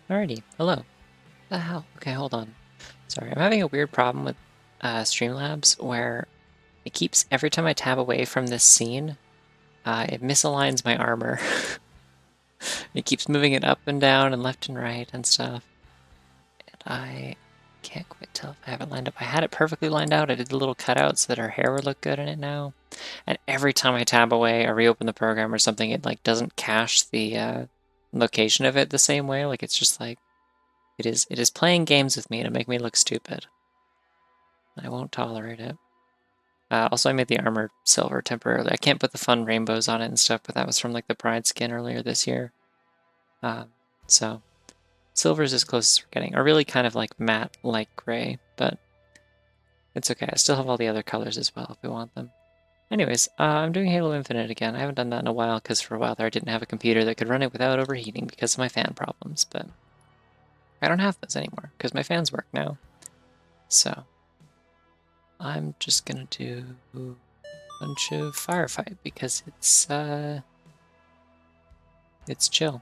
Alrighty, hello. The hell? Okay, hold on. Sorry, I'm having a weird problem with Streamlabs where it keeps, every time I tab away from this scene, it misaligns my armor. It keeps moving it up and down and left and right and stuff. And I can't quite tell if I have it lined up. I had it perfectly lined out. I did the little cutout so that her hair would look good in it now. And every time I tab away or reopen the program or something, it like doesn't cache the location of it the same way. Like it's just like, it is playing games with me to make me look stupid. I won't tolerate it. Also, I made the armor silver temporarily. I can't put the fun rainbows on it and stuff, but that was from like the Pride skin earlier this year. So silver is as close as we're getting. Or really kind of like matte light gray, but it's okay. I still have all the other colors as well if we want them. Anyways, I'm doing Halo Infinite again. I haven't done that in a while because for a while there I didn't have a computer that could run it without overheating because of my fan problems, but I don't have those anymore because my fans work now. So I'm just gonna do a bunch of firefight because it's chill.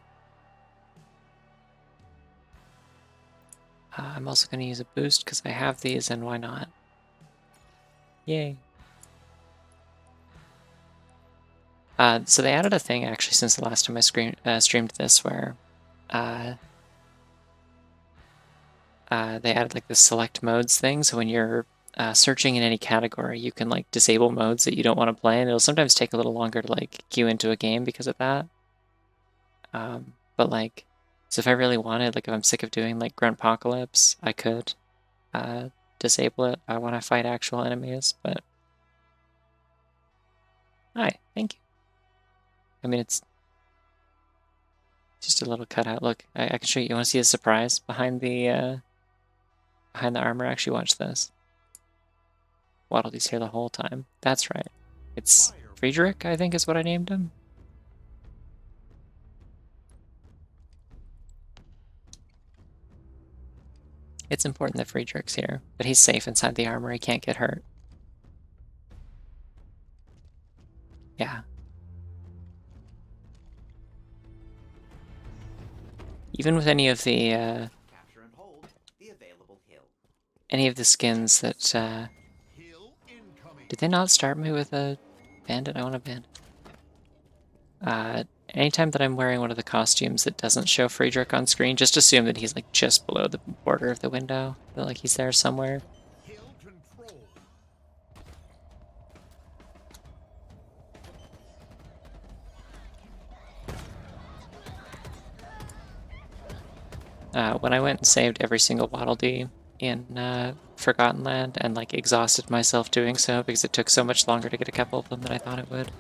I'm also gonna use a boost because I have these and why not? Yay. So they added a thing actually since the last time I streamed this where they added like the select modes thing. So when you're searching in any category, you can like disable modes that you don't want to play, and it'll sometimes take a little longer to like queue into a game because of that. But like, so if I really wanted, like if I'm sick of doing like Gruntpocalypse, I could disable it when I fight actual enemies, but hi, thank you. I mean, it's just a little cutout. Look, I can show you. You want to see a surprise behind the armor? Actually, watch this. Waddle Dee's here the whole time. That's right. It's Friedrich, I think is what I named him. It's important that Friedrich's here, but he's safe inside the armor. He can't get hurt. Yeah. Even with any of the skins that did they not start me with a bandit? I want a bandit. Anytime that I'm wearing one of the costumes that doesn't show Friedrich on screen, just assume that he's like just below the border of the window. That like he's there somewhere. When I went and saved every single Waddle Dee in Forgotten Land and like exhausted myself doing so because it took so much longer to get a couple of them than I thought it would.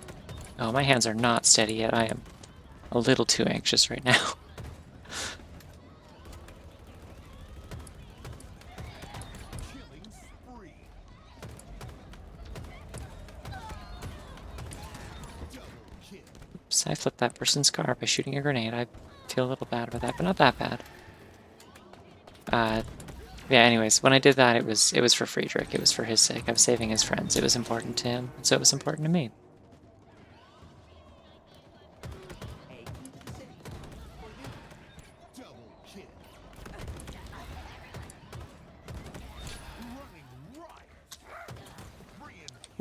Oh, my hands are not steady yet. I am a little too anxious right now. Oops, I flipped that person's car by shooting a grenade. I feel a little bad about that, but not that bad. Yeah, anyways, when I did that, it was for Friedrich. It was for his sake. I was saving his friends. It was important to him, so it was important to me.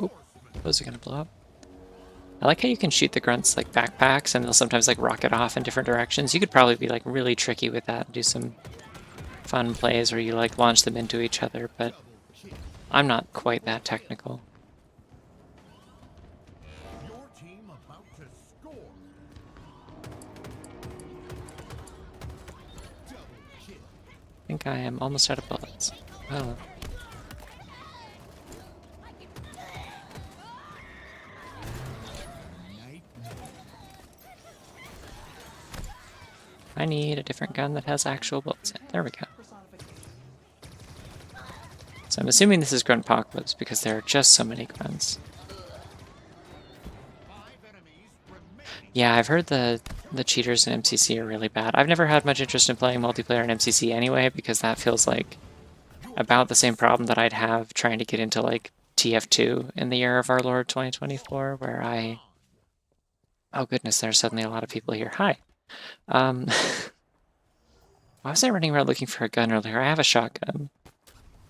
Oop, those are gonna blow up. I like how you can shoot the grunts like backpacks and they'll sometimes like rocket off in different directions. You could probably be like really tricky with that and do some fun plays where you like launch them into each other, but I'm not quite that technical. I think I am almost out of bullets. Oh. I need a different gun that has actual bullets in it. There we go. So I'm assuming this is Gruntpocalypse because there are just so many grunts. Yeah, I've heard the cheaters in MCC are really bad. I've never had much interest in playing multiplayer in MCC anyway because that feels like about the same problem that I'd have trying to get into like TF2 in the year of our Lord 2024, where oh goodness, there's suddenly a lot of people here. Hi. Why was I running around looking for a gun earlier? I have a shotgun.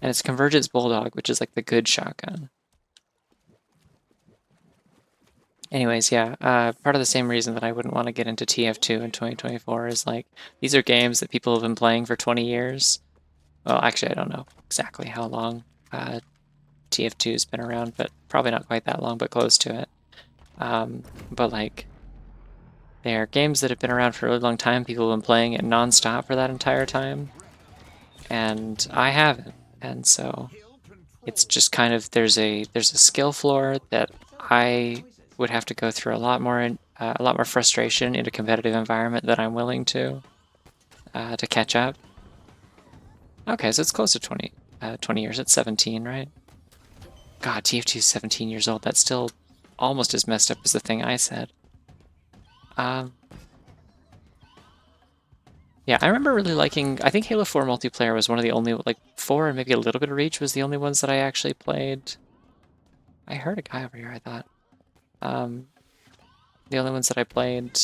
And it's Convergence Bulldog, which is like the good shotgun. Anyways, yeah, part of the same reason that I wouldn't want to get into TF2 in 2024 is like, these are games that people have been playing for 20 years. Well, actually, I don't know exactly how long TF2 has been around, but probably not quite that long, but close to it. But like, they are games that have been around for a really long time. People have been playing it nonstop for that entire time, and I haven't. And so it's just kind of there's a skill floor that I would have to go through a lot more frustration in a competitive environment that I'm willing to catch up. Okay, so it's close to 20 years. It's 17, right? God, TF2 is 17 years old. That's still almost as messed up as the thing I said. Yeah, I remember really liking, I think Halo 4 multiplayer was one of the only, like 4 and maybe a little bit of Reach was the only ones that I actually played. I heard a guy over here, I thought. The only ones that I played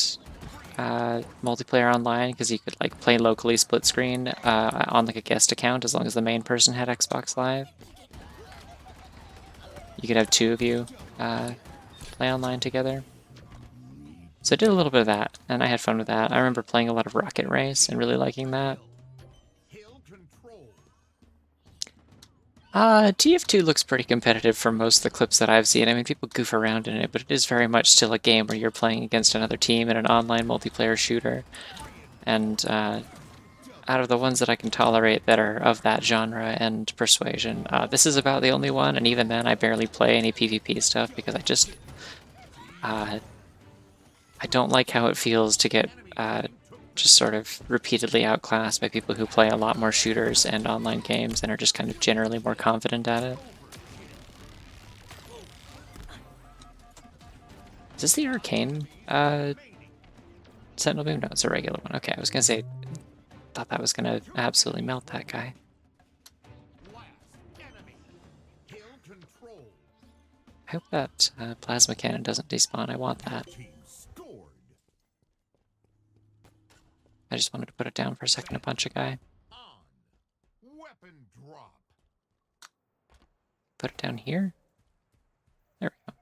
multiplayer online, because you could like play locally split screen on like a guest account as long as the main person had Xbox Live. You could have 2 of you play online together. So I did a little bit of that, and I had fun with that. I remember playing a lot of Rocket Race and really liking that. TF2 looks pretty competitive for most of the clips that I've seen. I mean, people goof around in it, but it is very much still a game where you're playing against another team in an online multiplayer shooter. And out of the ones that I can tolerate that are of that genre and persuasion, this is about the only one, and even then I barely play any PvP stuff because I don't like how it feels to get just sort of repeatedly outclassed by people who play a lot more shooters and online games and are just kind of generally more confident at it. Is this the arcane sentinel beam? No, it's a regular one. Okay, I was gonna say, thought that was gonna absolutely melt that guy. I hope that plasma cannon doesn't despawn. I want that. I just wanted to put it down for a second to punch a guy. Put it down here. There we go.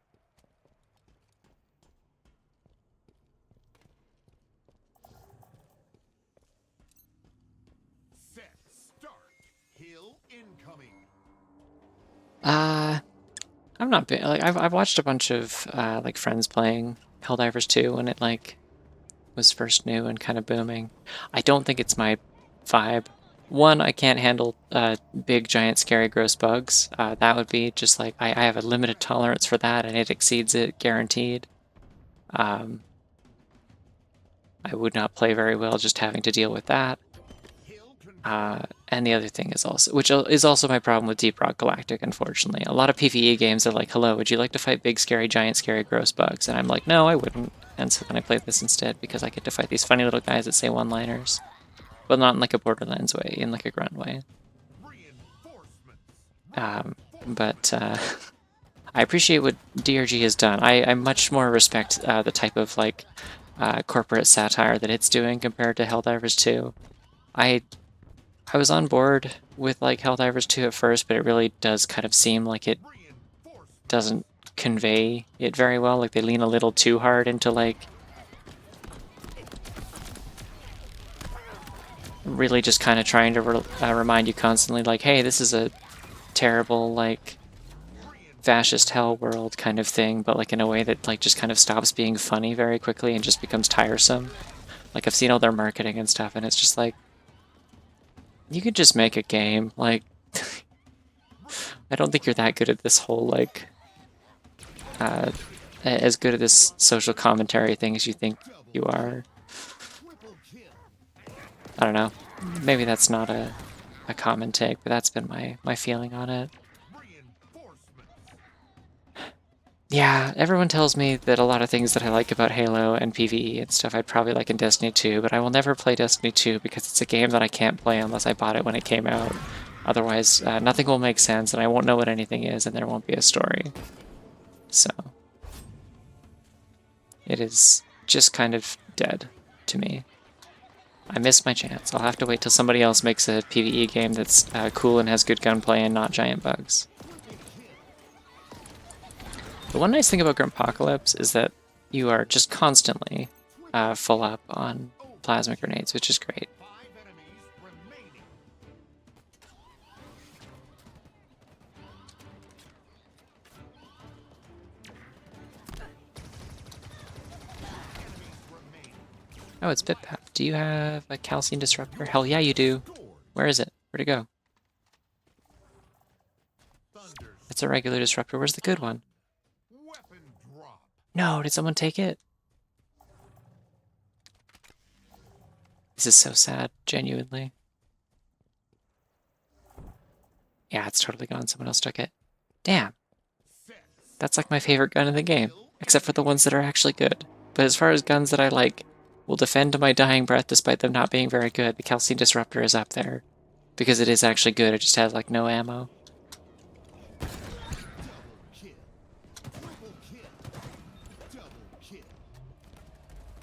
I'm not big, like I've watched a bunch of like friends playing Helldivers 2 when it like was first new and kind of booming. I don't think it's my vibe. One, I can't handle big, giant, scary, gross bugs. That would be just like I have a limited tolerance for that, and it exceeds it guaranteed. I would not play very well just having to deal with that. And the other thing is also, which is also my problem with Deep Rock Galactic, unfortunately. A lot of PvE games are like, hello, would you like to fight big, scary, giant, scary, gross bugs? And I'm like, no, I wouldn't. And so then I play this instead because I get to fight these funny little guys that say one-liners. But not in like a Borderlands way, in like a grunt way. But I appreciate what DRG has done. I much more respect the type of like corporate satire that it's doing compared to Helldivers 2. I was on board with like Helldivers 2 at first, but it really does kind of seem like it doesn't convey it very well. Like they lean a little too hard into like really just kind of trying to remind you constantly like, hey, this is a terrible like fascist hell world kind of thing, but like in a way that like just kind of stops being funny very quickly and just becomes tiresome. Like I've seen all their marketing and stuff, and it's just like, you could just make a game. Like, I don't think you're that good at this whole, like, as good at this social commentary thing as you think you are. I don't know. Maybe that's not a common take, but that's been my feeling on it. Yeah, everyone tells me that a lot of things that I like about Halo and PvE and stuff I'd probably like in Destiny 2, but I will never play Destiny 2 because it's a game that I can't play unless I bought it when it came out. Otherwise, nothing will make sense and I won't know what anything is and there won't be a story. So, it is just kind of dead to me. I missed my chance. I'll have to wait till somebody else makes a PvE game that's cool and has good gunplay and not giant bugs. The one nice thing about Gruntpocalypse is that you are just constantly full up on plasma grenades, which is great. Oh, it's Bitpap. Do you have a calcium disruptor? Hell yeah, you do. Where is it? Where'd it go? It's a regular disruptor. Where's the good one? No, did someone take it? This is so sad, genuinely. Yeah, it's totally gone. Someone else took it. Damn. That's like my favorite gun in the game, except for the ones that are actually good. But as far as guns that I like, will defend to my dying breath despite them not being very good, the calcium disruptor is up there. Because it is actually good, it just has like no ammo.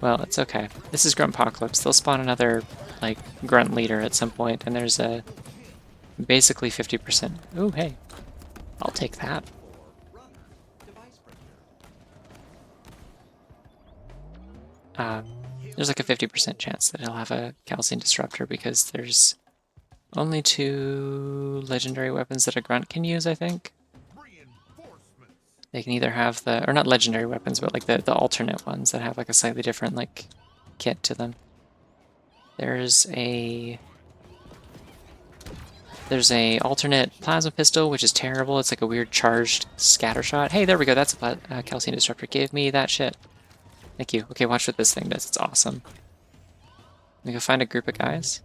Well, it's okay. This is Gruntpocalypse. They'll spawn another, like, grunt leader at some point, and there's a basically 50%. Ooh, hey. I'll take that. There's like a 50% chance that he'll have a calcium disruptor because there's only 2 legendary weapons that a grunt can use, I think. They can either have the, or not legendary weapons, but like the alternate ones that have like a slightly different like kit to them. There's a alternate plasma pistol, which is terrible. It's like a weird charged scatter shot. Hey, there we go. That's a calcium disruptor. Give me that shit. Thank you. Okay, watch what this thing does. It's awesome. We go find a group of guys.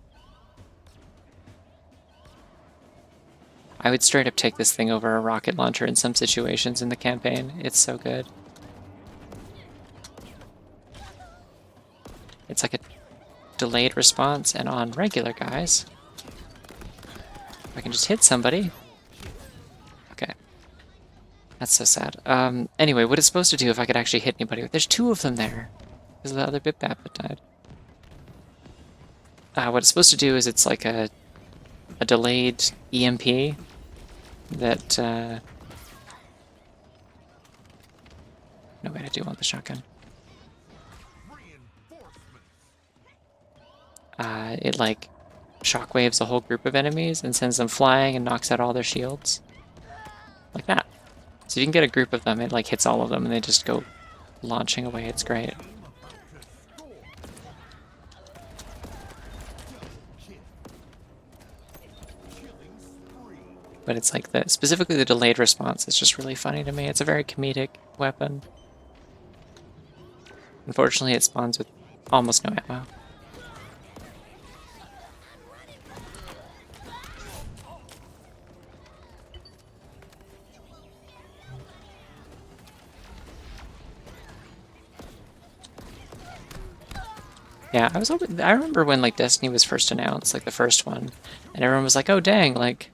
I would straight up take this thing over a rocket launcher in some situations in the campaign. It's so good. It's like a delayed response, and on regular guys, I can just hit somebody. Okay. That's so sad. Anyway, what it's supposed to do if I could actually hit anybody, there's 2 of them there. Because of the other Bitbap that died. What it's supposed to do is it's like a delayed EMP that, no, wait, I do want the shotgun. It like shockwaves a whole group of enemies and sends them flying and knocks out all their shields. Like that. So you can get a group of them, it like hits all of them and they just go launching away. It's great. But it's like specifically the delayed response is just really funny to me. It's a very comedic weapon. Unfortunately, it spawns with almost no ammo. Yeah, I remember when like Destiny was first announced, like the first one, and everyone was like, "Oh dang, like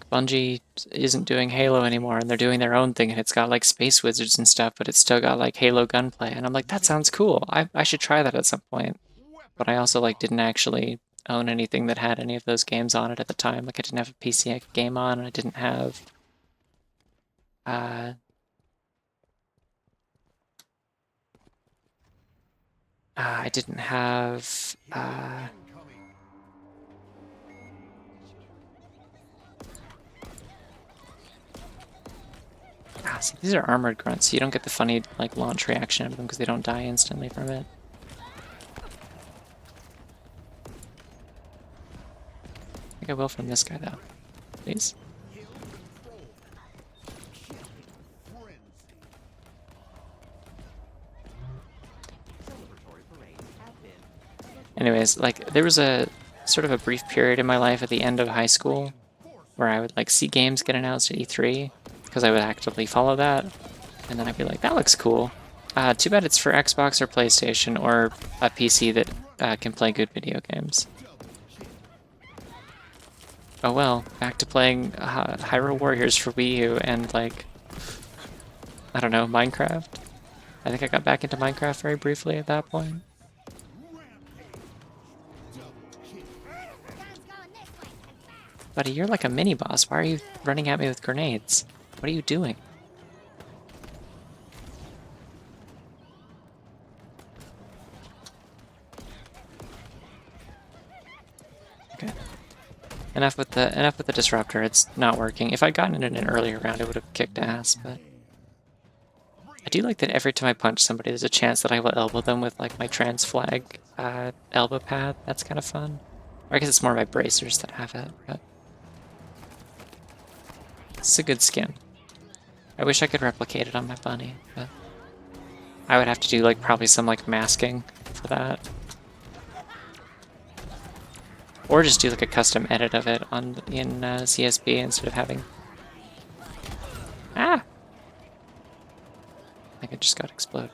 Bungie isn't doing Halo anymore, and they're doing their own thing, and it's got like space wizards and stuff, but it's still got like Halo gunplay." And I'm like, "That sounds cool. I should try that at some point." But I also like didn't actually own anything that had any of those games on it at the time. Like I didn't have a PC I could game on, and I didn't have I didn't have see, these are armored grunts, so you don't get the funny like launch reaction of them because they don't die instantly from it. I think I will from this guy though. Please. Anyways, like there was a sort of a brief period in my life at the end of high school where I would like see games get announced at E3 because I would actively follow that, and then I'd be like, that looks cool. Too bad it's for Xbox or PlayStation or a PC that can play good video games. Oh well, back to playing Hyrule Warriors for Wii U and like, I don't know, Minecraft. I think I got back into Minecraft very briefly at that point. Buddy, you're like a mini-boss. Why are you running at me with grenades? What are you doing? Okay. Enough with the disruptor. It's not working. If I'd gotten it in an earlier round, it would have kicked ass, but I do like that every time I punch somebody, there's a chance that I will elbow them with like my trans flag elbow pad. That's kind of fun. Or I guess it's more my bracers that have it, but it's a good skin. I wish I could replicate it on my bunny, but I would have to do like probably some like masking for that. Or just do like a custom edit of it in CSB instead of having... Ah! I think I just got exploded.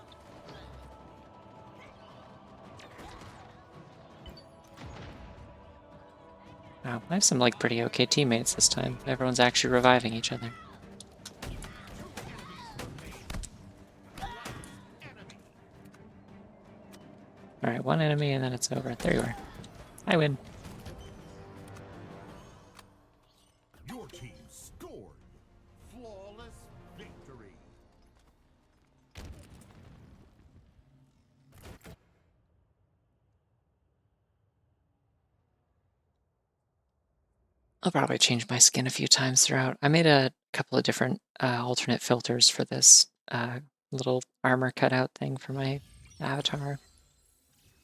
Wow, I have some like pretty okay teammates this time. Everyone's actually reviving each other. Alright, one enemy and then it's over. There you are. I win. Your team scored. Flawless victory. I'll probably change my skin a few times throughout. I made a couple of different alternate filters for this little armor cutout thing for my avatar.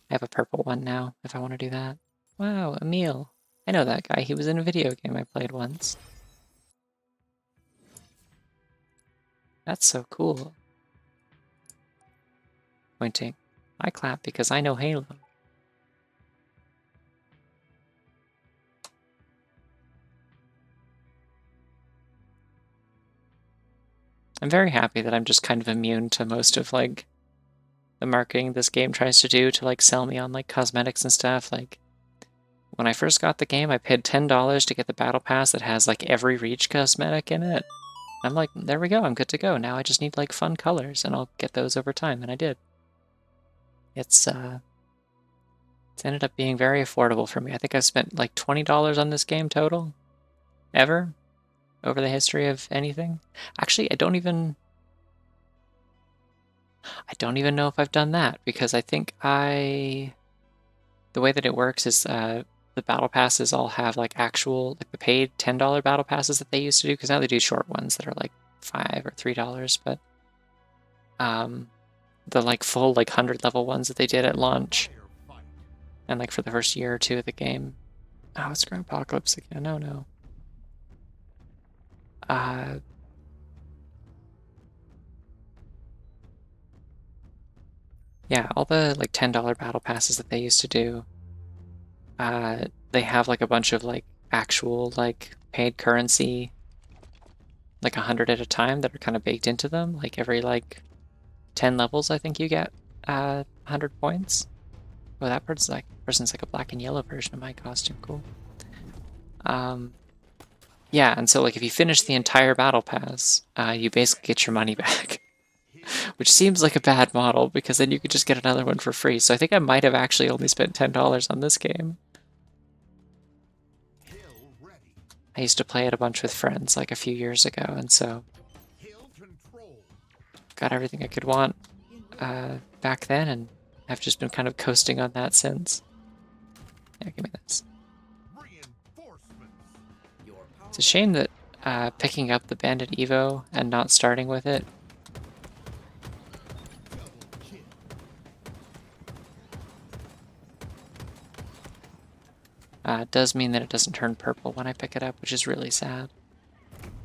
I have a purple one now, if I want to do that. Wow, Emil. I know that guy. He was in a video game I played once. That's so cool. Pointing. I clap because I know Halo. I'm very happy that I'm just kind of immune to most of, like, the marketing this game tries to do to, like, sell me on, like, cosmetics and stuff. Like, when I first got the game, I paid $10 to get the battle pass that has, like, every Reach cosmetic in it. I'm like, there we go, I'm good to go. Now I just need, like, fun colors, and I'll get those over time, and I did. It's ended up being very affordable for me. I think I've spent, like, $20 on this game total. Ever. Over the history of anything. Actually, I don't even know if I've done that, because I think the way that it works is the battle passes all have like actual, like the paid $10 battle passes that they used to do, because now they do short ones that are like $5 or $3, but the like full like 100 level ones that they did at launch and like for the first year or two of the game. Oh, it's Apocalypse again. Oh no. Yeah, all the like $10 battle passes that they used to do, they have like a bunch of like actual like paid currency, like 100 at a time, that are kind of baked into them. Like every like 10 levels, I think you get 100 points. Oh, that person's like a black and yellow version of my costume. Cool. Yeah, and so like if you finish the entire battle pass, you basically get your money back. Which seems like a bad model, because then you could just get another one for free. So I think I might have actually only spent $10 on this game. I used to play it a bunch with friends like a few years ago, and so got everything I could want back then, and I've just been kind of coasting on that since. Yeah, give me this. It's a shame that picking up the Bandit Evo and not starting with it does mean that it doesn't turn purple when I pick it up, which is really sad.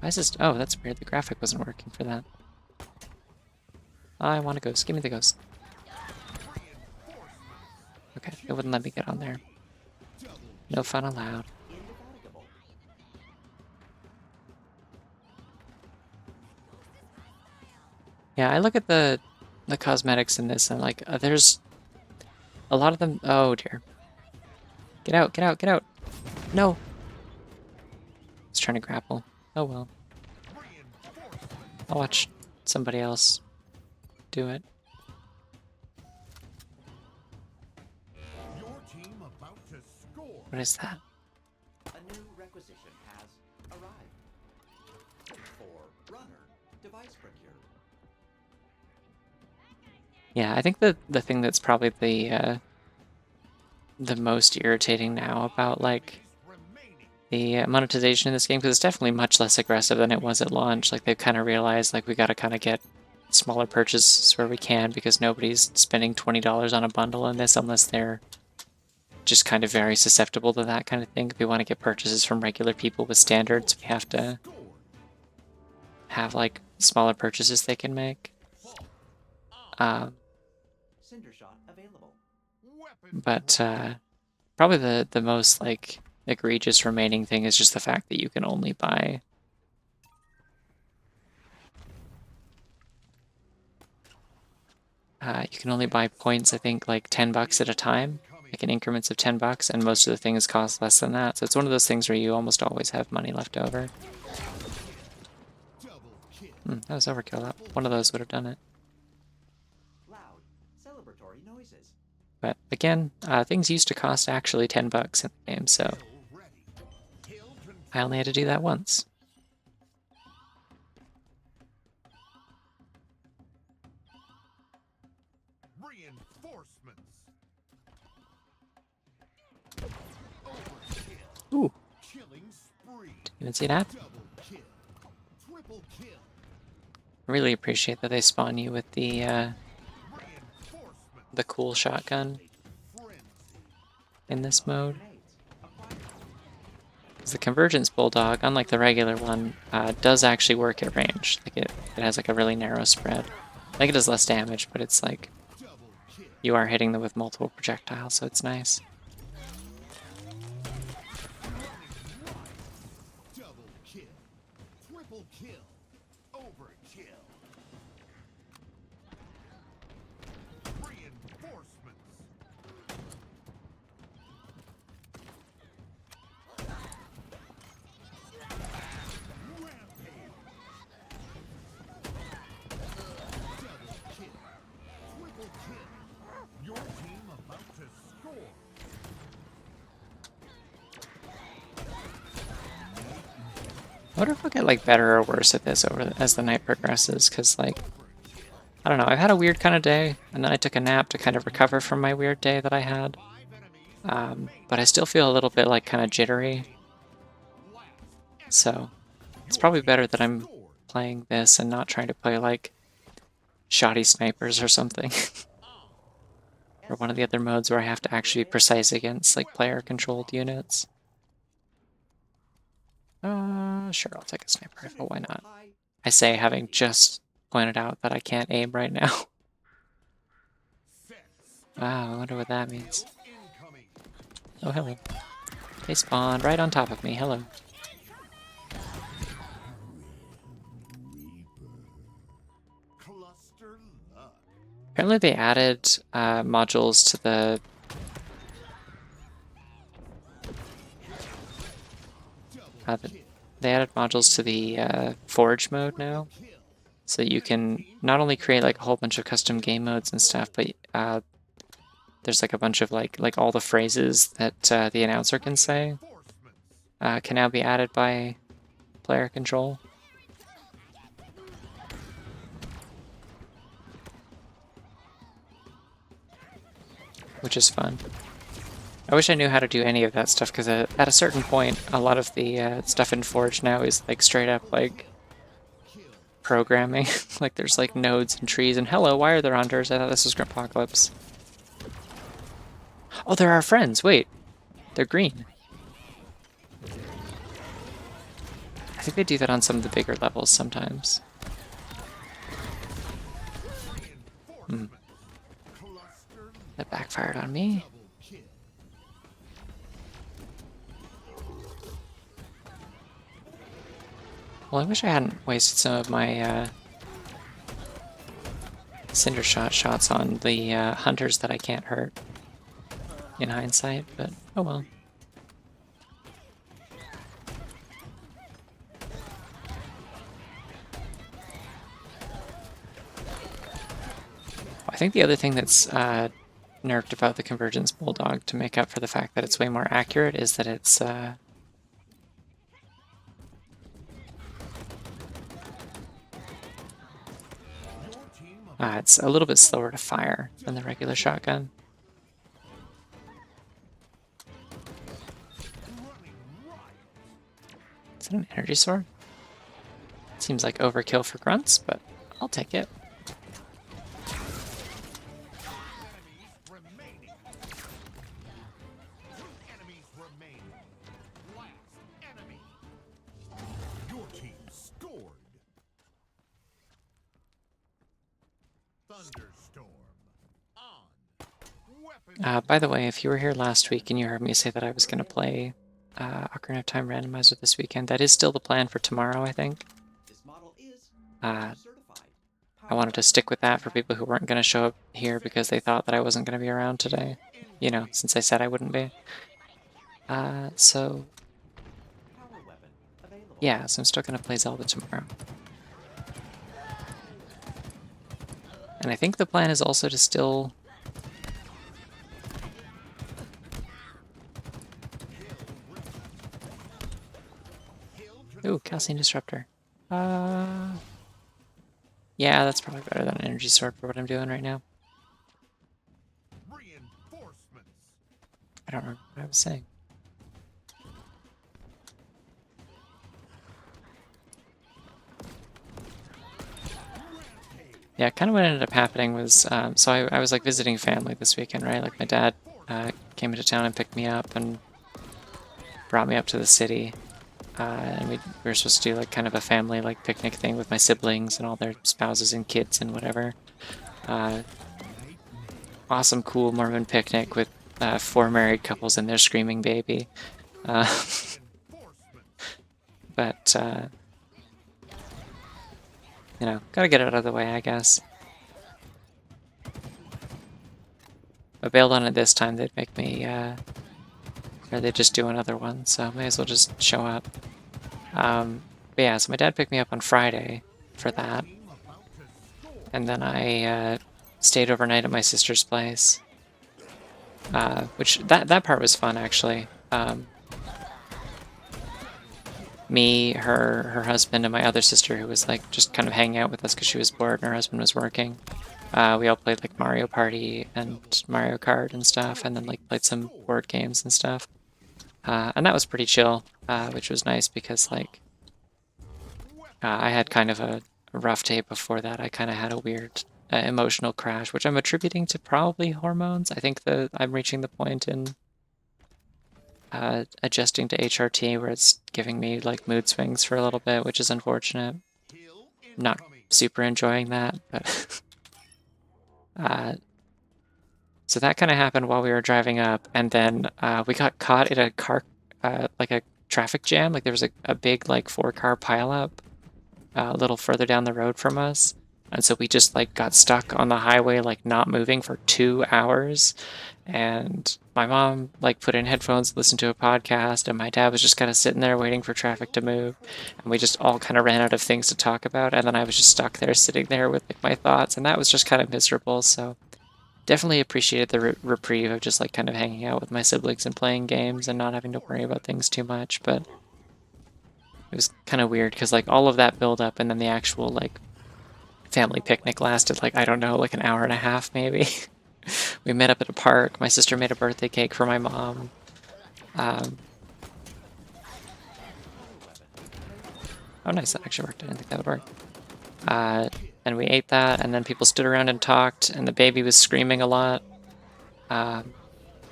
Why is this? Oh, that's weird. The graphic wasn't working for that. I want a ghost. Give me the ghost. Okay, it wouldn't let me get on there. No fun allowed. Yeah, I look at the cosmetics in this, and like there's a lot of them. Oh dear. Get out, get out, get out. No. I was trying to grapple. Oh well. I'll watch somebody else do it. What is that? A new requisition has arrived. For runner, device procure. Yeah, I think the thing that's probably the most irritating now about like the monetization in this game, because it's definitely much less aggressive than it was at launch. Like they've kind of realized like we got to kind of get smaller purchases where we can, because nobody's spending $20 on a bundle in this unless they're just kind of very susceptible to that kind of thing. If we want to get purchases from regular people with standards, we have to have like smaller purchases they can make. Cinder shot available. But probably the most like egregious remaining thing is just the fact that you can only buy points, I think, like $10 at a time, like in increments of $10, and most of the things cost less than that. So it's one of those things where you almost always have money left over. That was overkill. One of those would have done it. Loud, celebratory noises. But again, things used to cost actually $10 in the game, so I only had to do that once. Reinforcements. Ooh. Killing spree. Didn't even see that. Double kill. Triple kill. Really appreciate that they spawn you with the Reinforcements. cool shotgun Frenzy. in this mode. Grenades. Acquired. The Convergence Bulldog, unlike the regular one, does actually work at range. Like it has like a really narrow spread. I think it does less damage, but it's like Double kill. you are hitting them with multiple projectiles, so it's nice. Double kill. Triple kill. Overkill. Reinforcements. Rampage. Double kill. Triple kill. Your team about to score. I wonder if I'll get like better or worse at this as the night progresses, because like, I don't know, I've had a weird kind of day, and then I took a nap to kind of recover from my weird day that I had. But I still feel a little bit like kind of jittery. So it's probably better that I'm playing this and not trying to play like shoddy snipers or something. Or one of the other modes where I have to actually be precise against like player-controlled units. Sure, I'll take a sniper rifle, why not? I say, having just pointed out that I can't aim right now. Wow, I wonder what that means. Oh, hello. They spawned right on top of me, hello. Cluster luck. Apparently they added modules to the... They added modules to the Forge mode now, so you can not only create like a whole bunch of custom game modes and stuff, but there's like a bunch of like all the phrases that the announcer can say can now be added by player control. Which is fun. I wish I knew how to do any of that stuff, because at a certain point, a lot of the stuff in Forge now is like straight up like programming. Like there's like nodes and trees, and hello, why are there hunters? I thought this was Apocalypse. Oh, they're our friends. Wait, they're green. I think they do that on some of the bigger levels sometimes. That backfired on me. Well, I wish I hadn't wasted some of my Cinder Shot shots on the hunters that I can't hurt in hindsight, but oh well. I think the other thing that's nerfed about the Convergence Bulldog to make up for the fact that it's way more accurate is that it's a little bit slower to fire than the regular shotgun. Is that an energy sword? Seems like overkill for grunts, but I'll take it. Your team scored. Thunderstorm on. Weapon. By the way, if you were here last week and you heard me say that I was going to play Ocarina of Time Randomizer this weekend, that is still the plan for tomorrow, I think. This model is I certified. wanted to stick with that for people who weren't going to show up here because they thought that I wasn't going to be around today. You know, since I said I wouldn't be. So, Power weapon available. yeah, so I'm still going to play Zelda tomorrow. And I think the plan is also to still... Ooh, Calcium Disruptor. Yeah, that's probably better than an energy sword for what I'm doing right now. Reinforcements. I don't remember what I was saying. Yeah, kind of what ended up happening was, so I was like visiting family this weekend, right? Like my dad came into town and picked me up and brought me up to the city. And we were supposed to do like kind of a family like picnic thing with my siblings and all their spouses and kids and whatever. Awesome, cool Mormon picnic with 4 married couples and their screaming baby. But you know, gotta get it out of the way, I guess. If I bailed on it this time, they'd make me, or they'd just do another one, so may as well just show up. But yeah, so my dad picked me up on Friday for that. And then I stayed overnight at my sister's place. Which, that part was fun, actually. Me, her husband, and my other sister, who was like just kind of hanging out with us because she was bored and her husband was working. We all played like Mario Party and Mario Kart and stuff, and then like played some board games and stuff. And that was pretty chill, which was nice because like I had kind of a rough day before that. I kind of had a weird emotional crash, which I'm attributing to probably hormones. I think that I'm reaching the point in adjusting to HRT where it's giving me like mood swings for a little bit, which is unfortunate. Not super enjoying that, but so that kind of happened while we were driving up, and then we got caught in a car, like a traffic jam. Like there was a big like 4-car pileup a little further down the road from us, and so we just like got stuck on the highway, like not moving for 2 hours. And my mom like put in headphones, listened to a podcast, and my dad was just kind of sitting there waiting for traffic to move. And we just all kind of ran out of things to talk about. And then I was just stuck there, sitting there with like my thoughts, and that was just kind of miserable. So definitely appreciated the reprieve of just like kind of hanging out with my siblings and playing games and not having to worry about things too much. But it was kind of weird because like all of that build up and then the actual like family picnic lasted like, I don't know, like an hour and a half maybe. We met up at a park. My sister made a birthday cake for my mom. Oh, nice. That actually worked. I didn't think that would work. And we ate that, and then people stood around and talked, and the baby was screaming a lot. And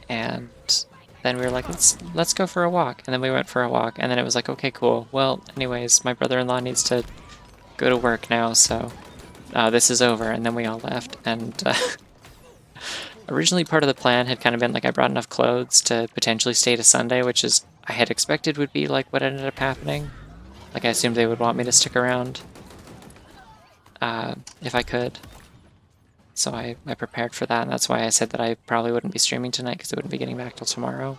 then we were like, let's go for a walk. And then we went for a walk, and then it was like, okay, cool. Well, anyways, my brother-in-law needs to go to work now, so this is over. And then we all left, and originally part of the plan had kind of been like I brought enough clothes to potentially stay to Sunday, which is I had expected would be like what ended up happening. Like I assumed they would want me to stick around if I could. So I prepared for that, and that's why I said that I probably wouldn't be streaming tonight because I wouldn't be getting back till tomorrow.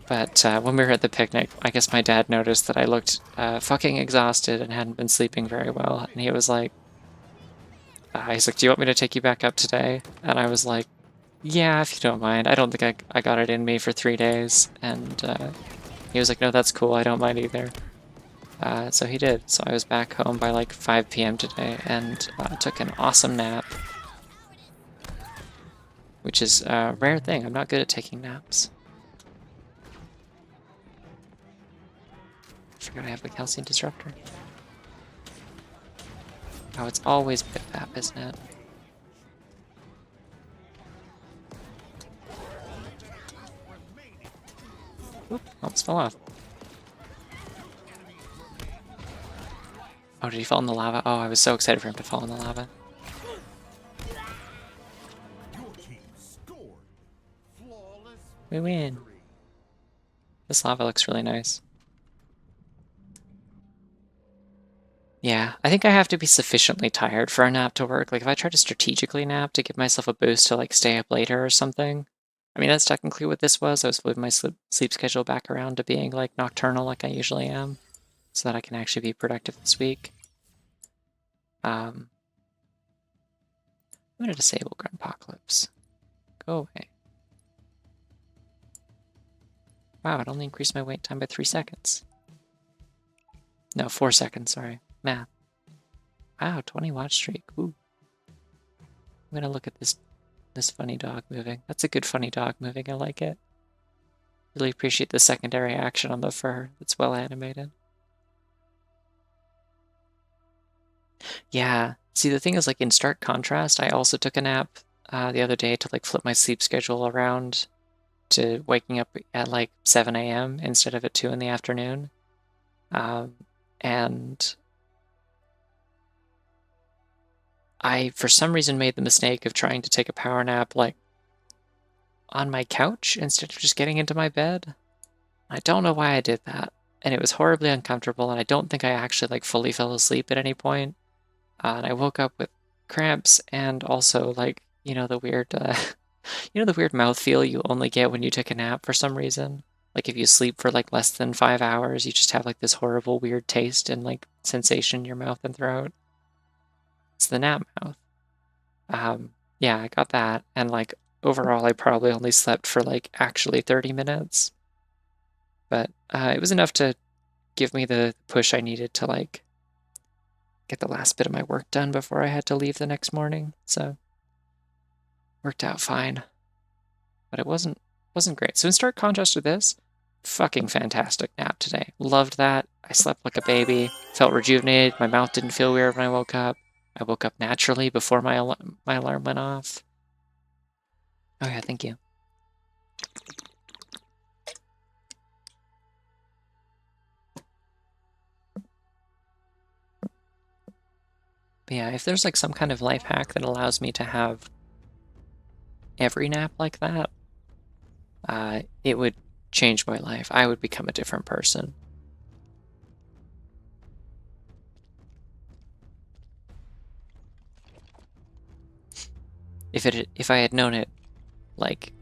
But when we were at the picnic, I guess my dad noticed that I looked fucking exhausted and hadn't been sleeping very well, and he was like, He's like, do you want me to take you back up today? And I was like, yeah, if you don't mind. I don't think I got it in me for 3 days. And he was like, no, that's cool. I don't mind either. So he did. So I was back home by like 5 p.m. today and took an awesome nap, which is a rare thing. I'm not good at taking naps. I forgot I have the calcium disruptor. Oh, it's always Pip-Pap, isn't it? Oop, almost fell off. Oh, did he fall in the lava? Oh, I was so excited for him to fall in the lava. Your team scored. Flawless We win. victory. This lava looks really nice. Yeah, I think I have to be sufficiently tired for a nap to work. Like, if I try to strategically nap to give myself a boost to, like, stay up later or something. I mean, that's technically what this was. I was flipping my sleep schedule back around to being, like, nocturnal like I usually am, so that I can actually be productive this week. I'm going to disable Grunpocalypse. Go away. Wow, it only increased my wait time by 3 seconds. No, 4 seconds, sorry. Math. Wow, 20 watch streak. Ooh. I'm gonna look at this funny dog moving. That's a good funny dog moving, I like it. Really appreciate the secondary action on the fur. It's well animated. Yeah, see the thing is, like, in stark contrast, I also took a nap the other day to like flip my sleep schedule around to waking up at like 7 a.m. instead of at 2 in the afternoon. And I, for some reason, made the mistake of trying to take a power nap, like, on my couch instead of just getting into my bed. I don't know why I did that, and it was horribly uncomfortable, and I don't think I actually, like, fully fell asleep at any point. And I woke up with cramps and also, like, the weird, the weird mouthfeel you only get when you take a nap for some reason. Like, if you sleep for, like, less than 5 hours, you just have, like, this horrible weird taste and, like, sensation in your mouth and throat. It's the nap mouth. Yeah, I got that, and, like, overall I probably only slept for, like, actually 30 minutes. But it was enough to give me the push I needed to, like, get the last bit of my work done before I had to leave the next morning, so worked out fine. But it wasn't great. So in stark contrast to this, fucking fantastic nap today. Loved that. I slept like a baby, felt rejuvenated, my mouth didn't feel weird when I woke up. I woke up naturally before my alarm went off. Oh yeah, thank you. But yeah, if there's like some kind of life hack that allows me to have every nap like that, it would change my life. I would become a different person. If I had known it like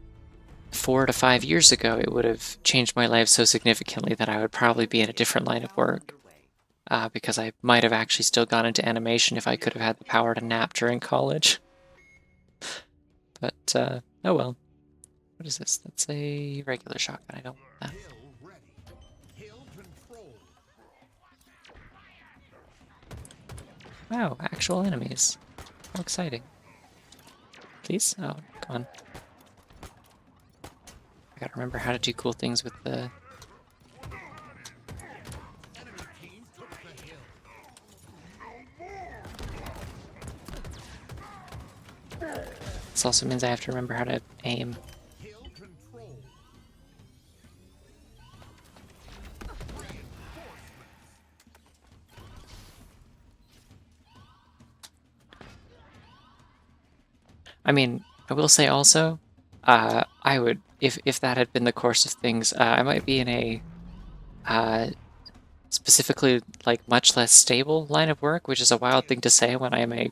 4 to 5 years ago, it would have changed my life so significantly that I would probably be in a different line of work. Because I might have actually still gone into animation if I could have had the power to nap during college. But, oh well. What is this? That's a regular shotgun. I don't want that. Hill ready. Hill control. Wow, actual enemies. How exciting. Please? Oh, come on. I gotta remember how to do cool things with the... Enemy team took the hill. This also means I have to remember how to aim. Hill control. I mean, I will say also, I would, if that had been the course of things, I might be in a specifically like much less stable line of work, which is a wild thing to say when I'm a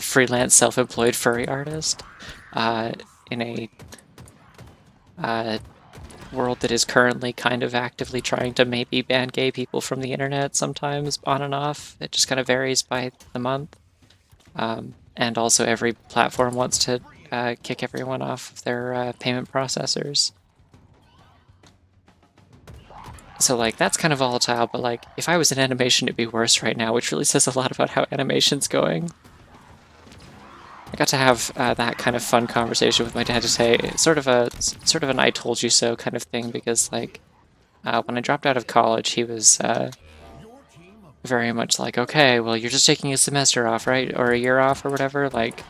freelance self-employed furry artist in a world that is currently kind of actively trying to maybe ban gay people from the internet sometimes, on and off. It just kind of varies by the month. And also every platform wants to kick everyone off of their payment processors. So, like, that's kind of volatile, but, like, if I was in animation, it'd be worse right now, which really says a lot about how animation's going. I got to have that kind of fun conversation with my dad today, sort of an "I told you so" kind of thing, because, like, when I dropped out of college, he was Your team of very much like, "Okay, well, you're just taking a semester off, right, or a year off, or whatever. Like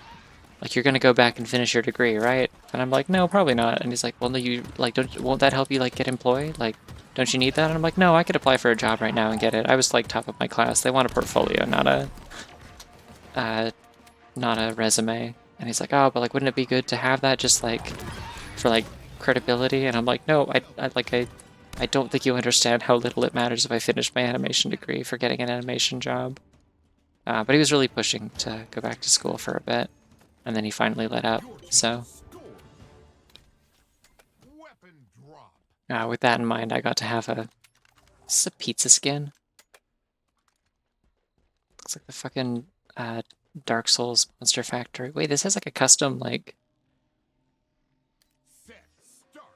you're gonna go back and finish your degree, right?" And I'm like, "No, probably not." And he's like, "Well, no, you like won't that help you like get employed? Like, don't you need that?" And I'm like, "No, I could apply for a job right now and get it. I was like top of my class. They want a portfolio, uh, not a resume." And he's like, "Oh, but like, wouldn't it be good to have that just like for like credibility?" And I'm like, "No, I don't think you understand how little it matters if I finish my animation degree for getting an animation job." But he was really pushing to go back to school for a bit, and then he finally let up. your team So scored. Weapon drop. with that in mind, I got to have this is a pizza skin. Looks like the fucking Dark Souls Monster Factory. Wait, this has like a custom like Set. Start.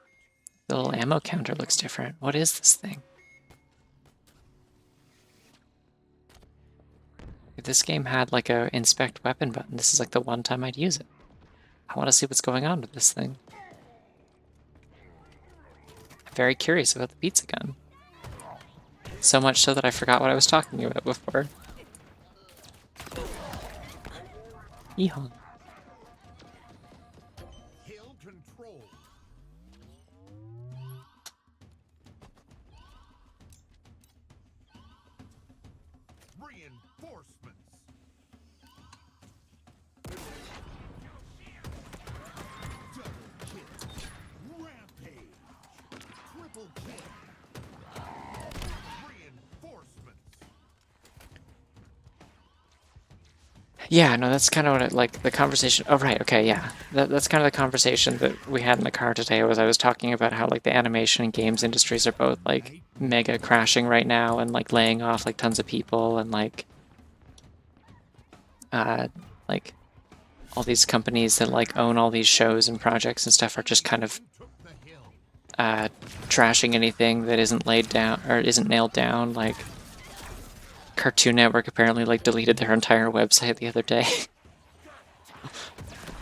the little ammo counter looks different. What is this thing? If this game had like a inspect weapon button, this is like the one time I'd use it. I want to see what's going on with this thing. I'm very curious about the pizza gun. So much so that I forgot what I was talking about before. Yeehaw. Hill control. Reinforcements. Double kill. Rampage. Triple kill. Reinforcements. Yeah, no, that's kind of what like the conversation. Oh, right, okay, yeah. That's kind of the conversation that we had in the car today. Was I was talking about how like the animation and games industries are both like mega crashing right now and like laying off like tons of people and uh like all these companies that like own all these shows and projects and stuff are just kind of Took the hill. uh trashing anything that isn't laid down or isn't nailed down. Like Cartoon Network apparently like deleted their entire website the other day.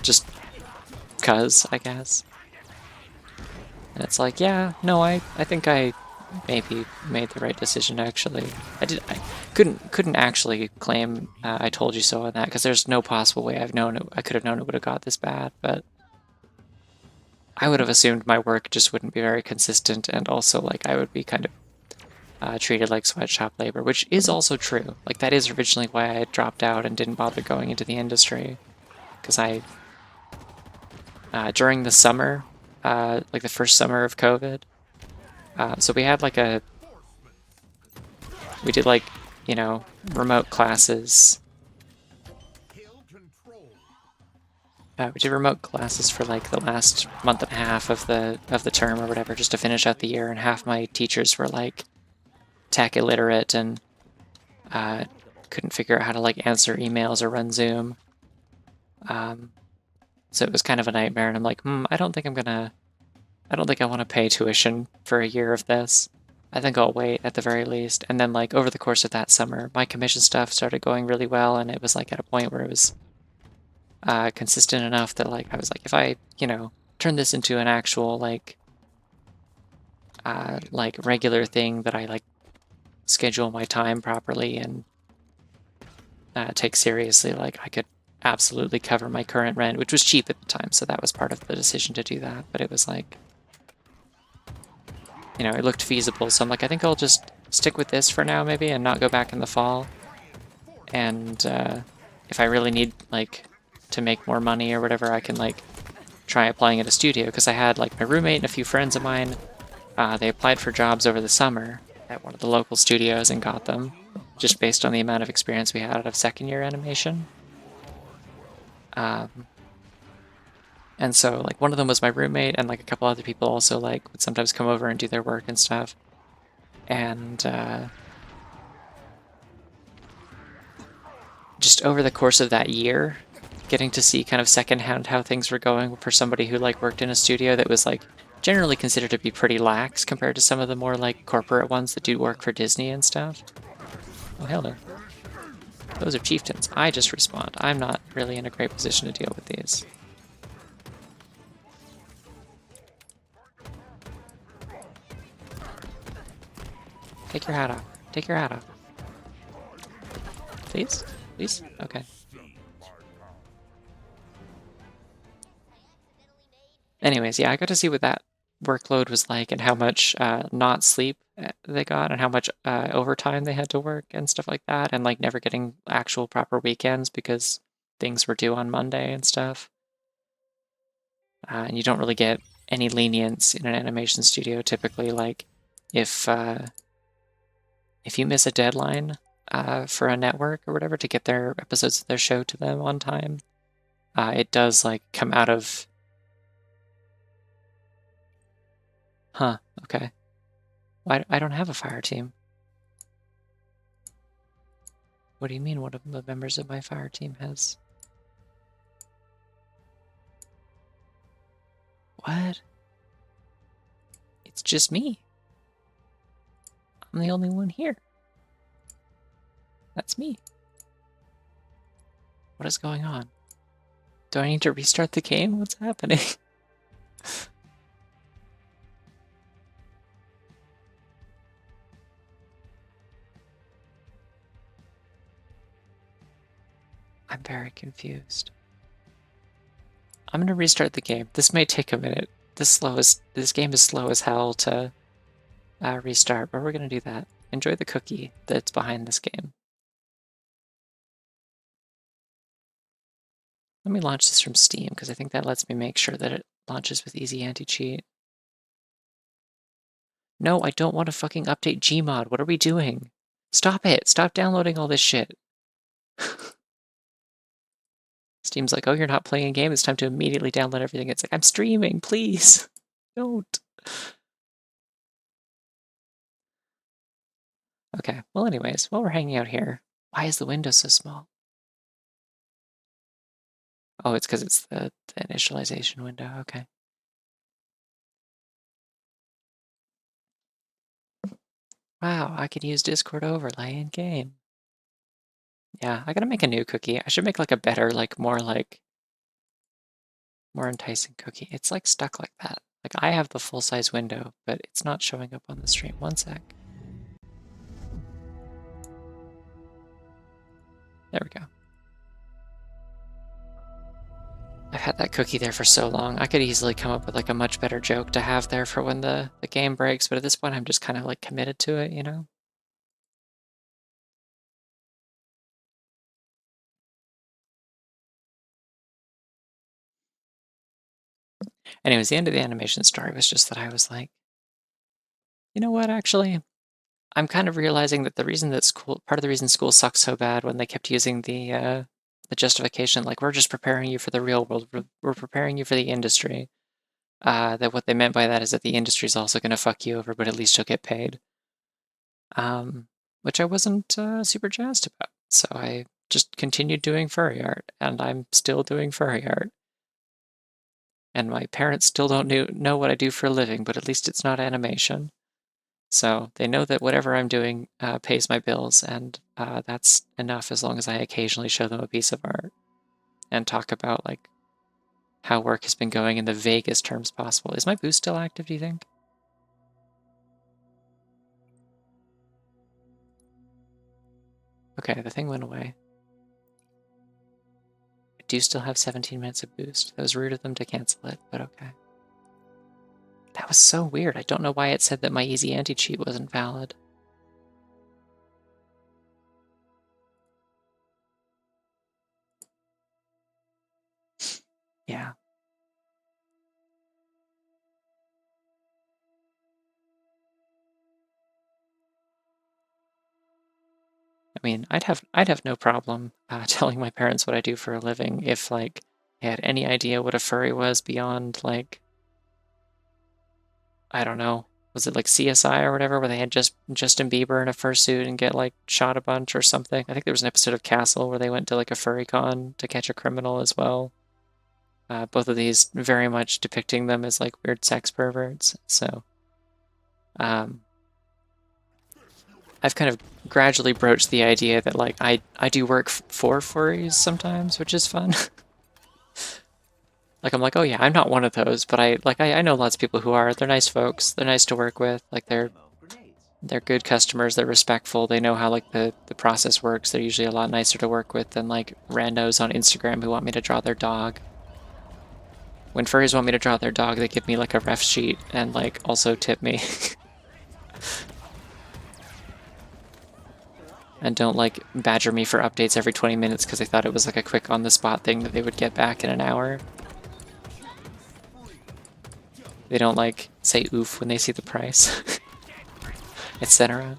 Just cuz, I guess. And it's like, yeah, no, I think I maybe made the right decision actually. I couldn't actually claim I told you so on that because there's no possible way I could have known it would have got this bad, but I would have assumed my work just wouldn't be very consistent and also like I would be kind of treated like sweatshop labor, which is also true. Like that is originally why I had dropped out and didn't bother going into the industry because I during the summer, like the first summer of COVID. So we had like we did like, you know, remote classes. Hill control. We did remote classes for like the last month and a half of the term or whatever, just to finish out the year. And half my teachers were like tech illiterate and couldn't figure out how to like answer emails or run Zoom. So it was kind of a nightmare. And I'm like, I don't think I want to pay tuition for a year of this. I think I'll wait at the very least. And then like over the course of that summer, my commission stuff started going really well, and it was like at a point where it was consistent enough that like I was like, if I, you know, turn this into an actual like regular thing that I like schedule my time properly and take seriously, like I could absolutely cover my current rent, which was cheap at the time. So that was part of the decision to do that. But it was like, you know, it looked feasible. So I'm like, I think I'll just stick with this for now maybe and not go back in the fall. And if I really need like to make more money or whatever, I can like try applying at a studio, because I had like my roommate and a few friends of mine. They applied for jobs over the summer at one of the local studios and got them, just based on the amount of experience we had out of second year animation. And so like one of them was my roommate, and like a couple other people also like would sometimes come over and do their work and stuff. And just over the course of that year, getting to see kind of secondhand how things were going for somebody who like worked in a studio that was like generally considered to be pretty lax compared to some of the more like corporate ones that do work for Disney and stuff. Oh, hell no. Those are chieftains. I just respawned. I'm not really in a great position to deal with these. Take your hat off. Take your hat off. Please? Please? Okay. Anyways, yeah, I got to see what that workload was like and how much not sleep they got and how much overtime they had to work and stuff like that, and like never getting actual proper weekends because things were due on Monday and stuff. And you don't really get any lenience in an animation studio typically. Like if you miss a deadline for a network or whatever to get their episodes of their show to them on time, it does like come out of. Huh, okay. I don't have a fire team. What do you mean one of the members of my fire team has? What? It's just me. I'm the only one here. That's me. What is going on? Do I need to restart the game? What's happening? I'm very confused. I'm gonna restart the game. This may take a minute. This game is slow as hell to restart, but we're gonna do that. Enjoy the cookie that's behind this game. Let me launch this from Steam, because I think that lets me make sure that it launches with easy anti-cheat. No, I don't want to fucking update Gmod. What are we doing? Stop it. Stop downloading all this shit. Steam's like, oh, you're not playing a game. It's time to immediately download everything. It's like, I'm streaming, please. Don't. Okay, well, anyways, while we're hanging out here, why is the window so small? Oh, it's because it's the initialization window. Okay. Wow, I could use Discord overlay in game. Yeah, I gotta make a new cookie. I should make like a better, more enticing cookie. It's like stuck like that. Like I have the full size window, but it's not showing up on the stream. One sec. There we go. I've had that cookie there for so long. I could easily come up with like a much better joke to have there for when the game breaks, but at this point I'm just kind of like committed to it, you know? Anyways, the end of the animation story was just that I was like, you know what, actually, I'm kind of realizing that part of the reason school sucks so bad when they kept using the justification, like, we're just preparing you for the real world, we're preparing you for the industry. That what they meant by that is that the industry is also going to fuck you over, but at least you'll get paid. Which I wasn't super jazzed about. So I just continued doing furry art, and I'm still doing furry art. And my parents still don't know what I do for a living, but at least it's not animation. So they know that whatever I'm doing pays my bills, and that's enough as long as I occasionally show them a piece of art and talk about like how work has been going in the vaguest terms possible. Is my boost still active, do you think? Okay, the thing went away. I do still have 17 minutes of boost. That was rude of them to cancel it, but okay. That was so weird. I don't know why it said that my easy anti-cheat wasn't valid. Yeah. I mean, I'd have no problem telling my parents what I do for a living if like had any idea what a furry was beyond, like, I don't know, was it like CSI or whatever, where they had just Justin Bieber in a fursuit and get like shot a bunch or something? I think there was an episode of Castle where they went to like a furry con to catch a criminal as well. Both of these very much depicting them as like weird sex perverts. So, um, I've kind of gradually broached the idea that like I do work for furries sometimes, which is fun. Like I'm like, oh yeah, I'm not one of those, but I know lots of people who are. They're nice folks. They're nice to work with. Like Ammo. Grenades. they're good customers. They're respectful. They know how like the process works. They're usually a lot nicer to work with than like randos on Instagram who want me to draw their dog. When furries want me to draw their dog, they give me like a ref sheet and like also tip me. And don't like badger me for updates every 20 minutes because they thought it was like a quick on the spot thing that they would get back in an hour. They don't like say oof when they see the price, etc.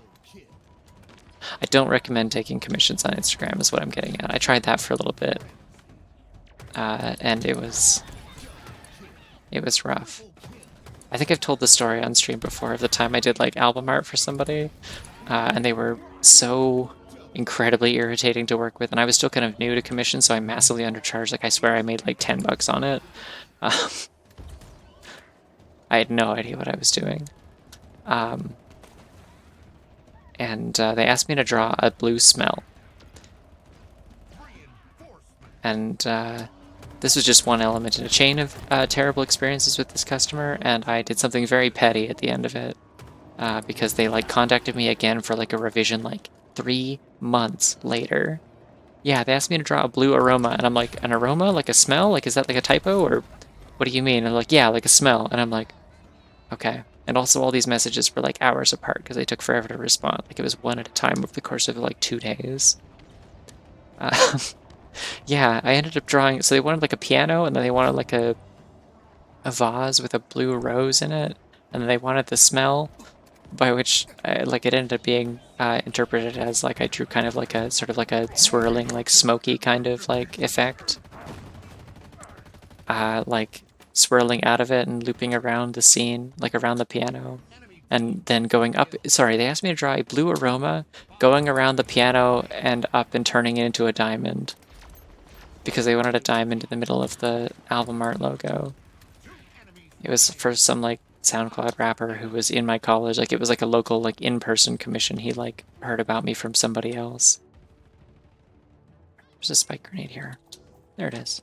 I don't recommend taking commissions on Instagram is what I'm getting at. I tried that for a little bit, and it was rough. I think I've told the story on stream before of the time I did like album art for somebody, and they were so incredibly irritating to work with, and I was still kind of new to commission, so I massively undercharged. Like I swear I made like $10 on it. Um, I had no idea what I was doing. And they asked me to draw a blue smell. And this was just one element in a chain of terrible experiences with this customer, and I did something very petty at the end of it because they like contacted me again for like a revision like 3 months later. Yeah, they asked me to draw a blue aroma, and I'm like, an aroma? Like a smell? Like, is that like a typo, or what do you mean? And they're like, yeah, like a smell. And I'm like, okay. And also all these messages were like hours apart because they took forever to respond. Like it was one at a time over the course of like 2 days. Yeah, I ended up drawing, so they wanted like a piano, and then they wanted like a vase with a blue rose in it, and then they wanted the smell, by which like it ended up being interpreted as like I drew kind of like a sort of like a swirling like smoky kind of like effect, like swirling out of it and looping around the scene, like around the piano, and then going up. Sorry, they asked me to draw a blue aroma going around the piano and up and turning it into a diamond because they wanted a diamond in the middle of the album art logo. It was for some like SoundCloud rapper who was in my college. Like it was like a local like in-person commission. He like heard about me from somebody else. There's a spike grenade here. There it is.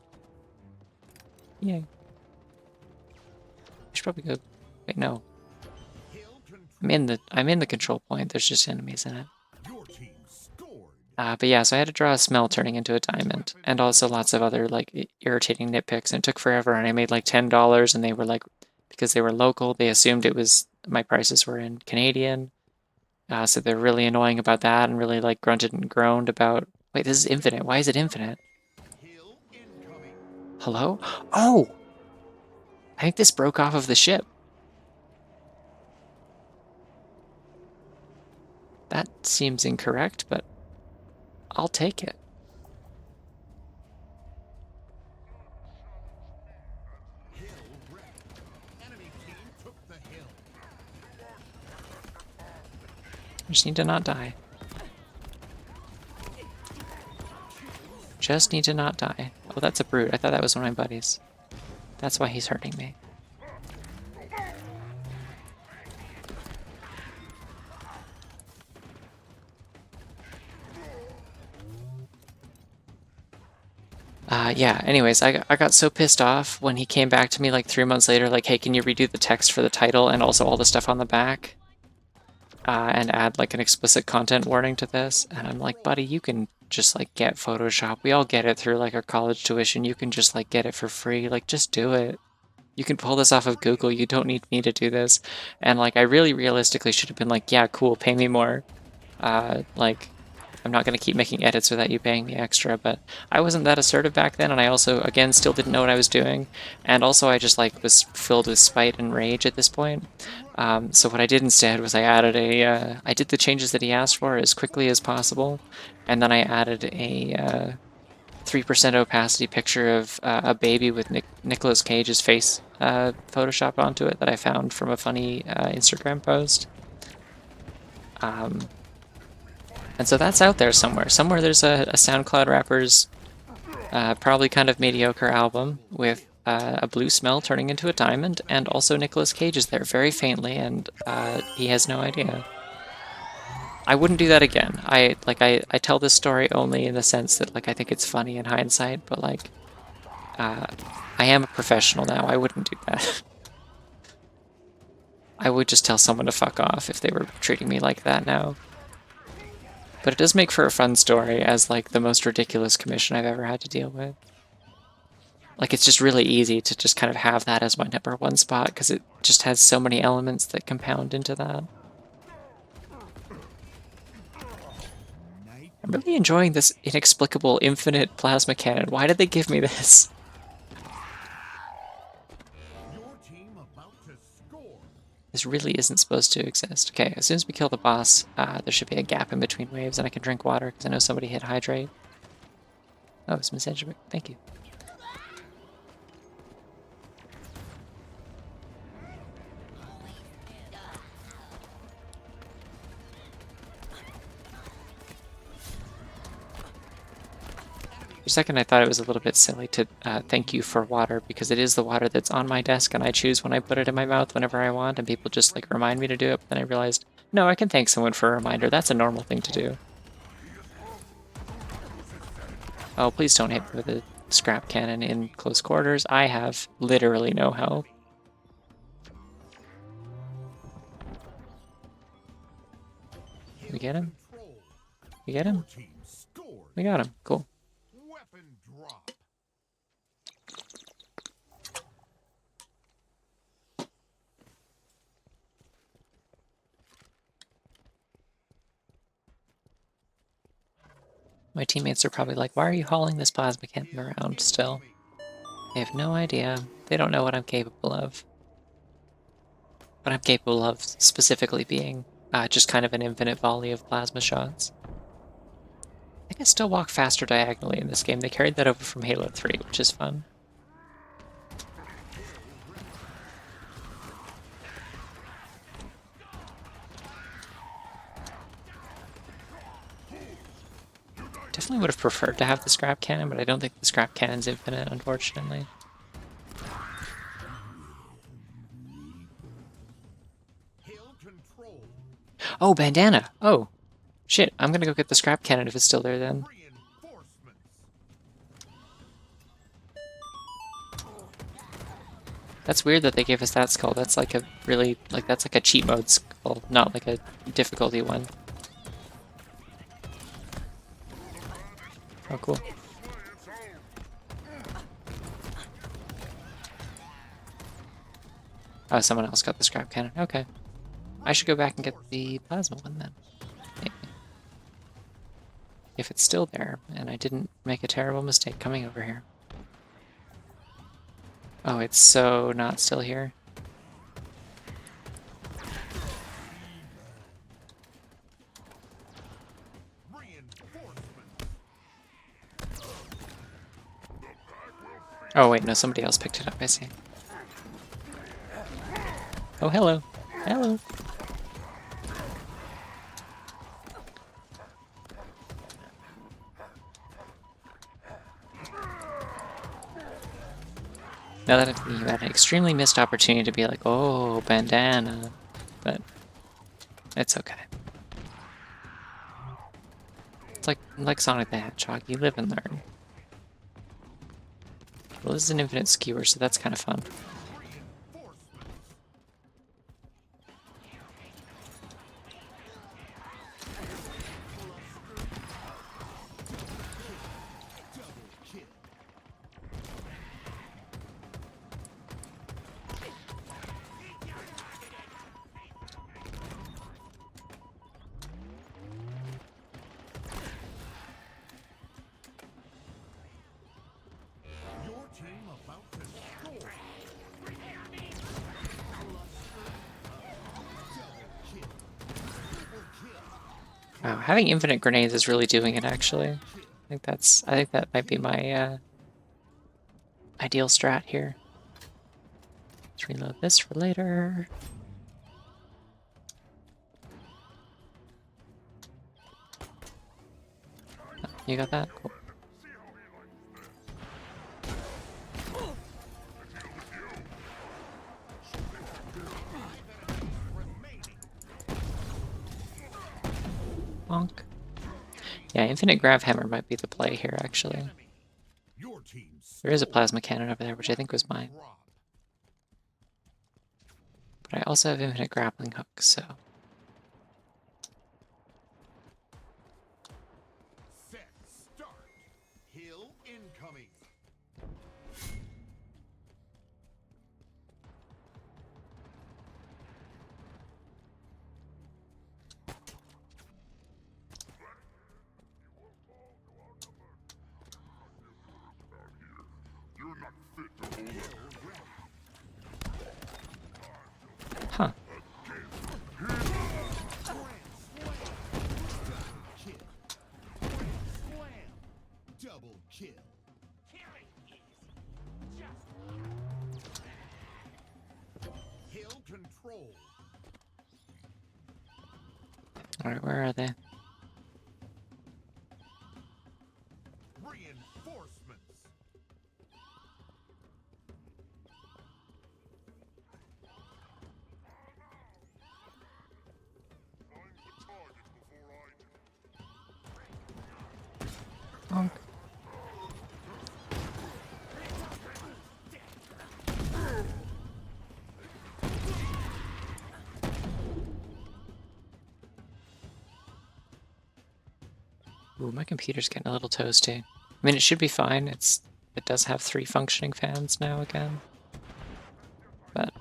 Yay. I should probably go. Wait, no. I'm in the control point. There's just enemies in it. But yeah, so I had to draw a smell turning into a diamond, and also lots of other like irritating nitpicks, and it took forever, and I made like $10, and they were like, because they were local, they assumed it was, my prices were in Canadian, so they're really annoying about that, and really like grunted and groaned about, wait, this is infinite, why is it infinite? Hello? Oh! I think this broke off of the ship. That seems incorrect, but I'll take it. I just need to not die. Just need to not die. Oh, that's a brute. I thought that was one of my buddies. That's why he's hurting me. Yeah, anyways, I got so pissed off when he came back to me like 3 months later, like, hey, can you redo the text for the title and also all the stuff on the back? And add like an explicit content warning to this. And I'm like, buddy, you can just like get Photoshop. We all get it through like our college tuition. You can just like get it for free. Like, just do it. You can pull this off of Google. You don't need me to do this. And like, I really realistically should have been like, yeah, cool, pay me more. Like, I'm not going to keep making edits without you paying me extra, but I wasn't that assertive back then, and I also, again, still didn't know what I was doing, and also I just, like, was filled with spite and rage at this point. So what I did instead was I added I did the changes that he asked for as quickly as possible, and then I added 3% opacity picture of a baby with Nicolas Cage's face photoshopped onto it that I found from a funny Instagram post. And so that's out there somewhere. Somewhere there's a SoundCloud rapper's probably kind of mediocre album with a blue smell turning into a diamond, and also Nicolas Cage is there very faintly, and he has no idea. I wouldn't do that again. I tell this story only in the sense that like I think it's funny in hindsight, but like I am a professional now. I wouldn't do that. I would just tell someone to fuck off if they were treating me like that now. But it does make for a fun story as like the most ridiculous commission I've ever had to deal with. Like it's just really easy to just kind of have that as my number one spot because it just has so many elements that compound into that. I'm really enjoying this inexplicable infinite plasma cannon. Why did they give me this? Your team about to score. This really isn't supposed to exist. Okay, as soon as we kill the boss, there should be a gap in between waves and I can drink water because I know somebody hit hydrate. Oh, it's Miss Edgewick. Thank you. For a second, I thought it was a little bit silly to thank you for water because it is the water that's on my desk and I choose when I put it in my mouth whenever I want, and people just like remind me to do it. But then I realized, no, I can thank someone for a reminder. That's a normal thing to do. Oh, please don't hit me with a scrap cannon in close quarters. I have literally no health. We get him? We get him? Team scores. We got him. Cool. Weapon drop. My teammates are probably like, why are you hauling this plasma cannon around still? They have no idea. They don't know what I'm capable of. What I'm capable of specifically being just kind of an infinite volley of plasma shots. I think I still walk faster diagonally in this game. They carried that over from Halo 3, which is fun. Definitely would have preferred to have the scrap cannon, but I don't think the scrap cannon's infinite, unfortunately. Hill control. Oh, bandana! Oh, shit, I'm gonna go get the scrap cannon if it's still there then. Reinforcements. That's weird that they gave us that skull. That's like a really, like, that's like a cheat mode skull, not like a difficulty one. Oh, cool. Oh, someone else got the scrap cannon. Okay. I should go back and get the plasma one then. Maybe. If it's still there, and I didn't make a terrible mistake coming over here. Oh, it's so not still here. Oh wait, no, somebody else picked it up, I see. Oh, hello. Hello. Now that you had an extremely missed opportunity to be like, oh, bandana, but it's okay. It's like Sonic the Hedgehog, you live and learn. Well, this is an infinite skewer, so that's kind of fun. Your team about to score. Double kill. Triple kill. Wow, having infinite grenades is really doing it, actually. I think that might be my ideal strat here. Let's reload this for later. Oh, you got that? Cool. Bonk. Yeah, Infinite Grav Hammer might be the play here, actually. Your team There is a plasma cannon over there, which I think was mine. drop. But I also have infinite grappling hooks, so... Set start. Hill incoming. Huh. Kill. Slam. Double kill. Hill control. Alright, where are they? Reinforcements. Bonk. Ooh, my computer's getting a little toasty. I mean, it should be fine. It does have 3 functioning fans now again. But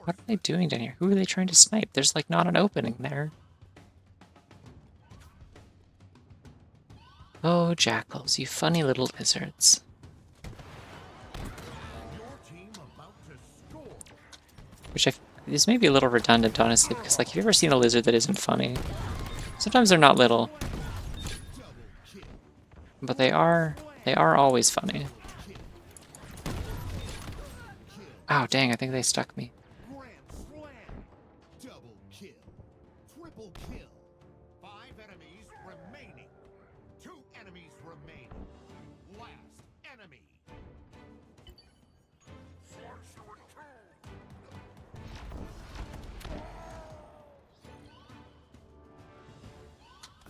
what are they doing down here? Who are they trying to snipe? There's like not an opening there. Oh, jackals, you funny little lizards. Your team about to score. Which this may be a little redundant, honestly, because like, have you ever seen a lizard that isn't funny? Sometimes they're not little, Double kill. but they are always funny. Oh, dang, I think they stuck me. Grand slam. Double kill. Triple kill. 5 enemies remaining. 2 enemies remaining. Last enemy.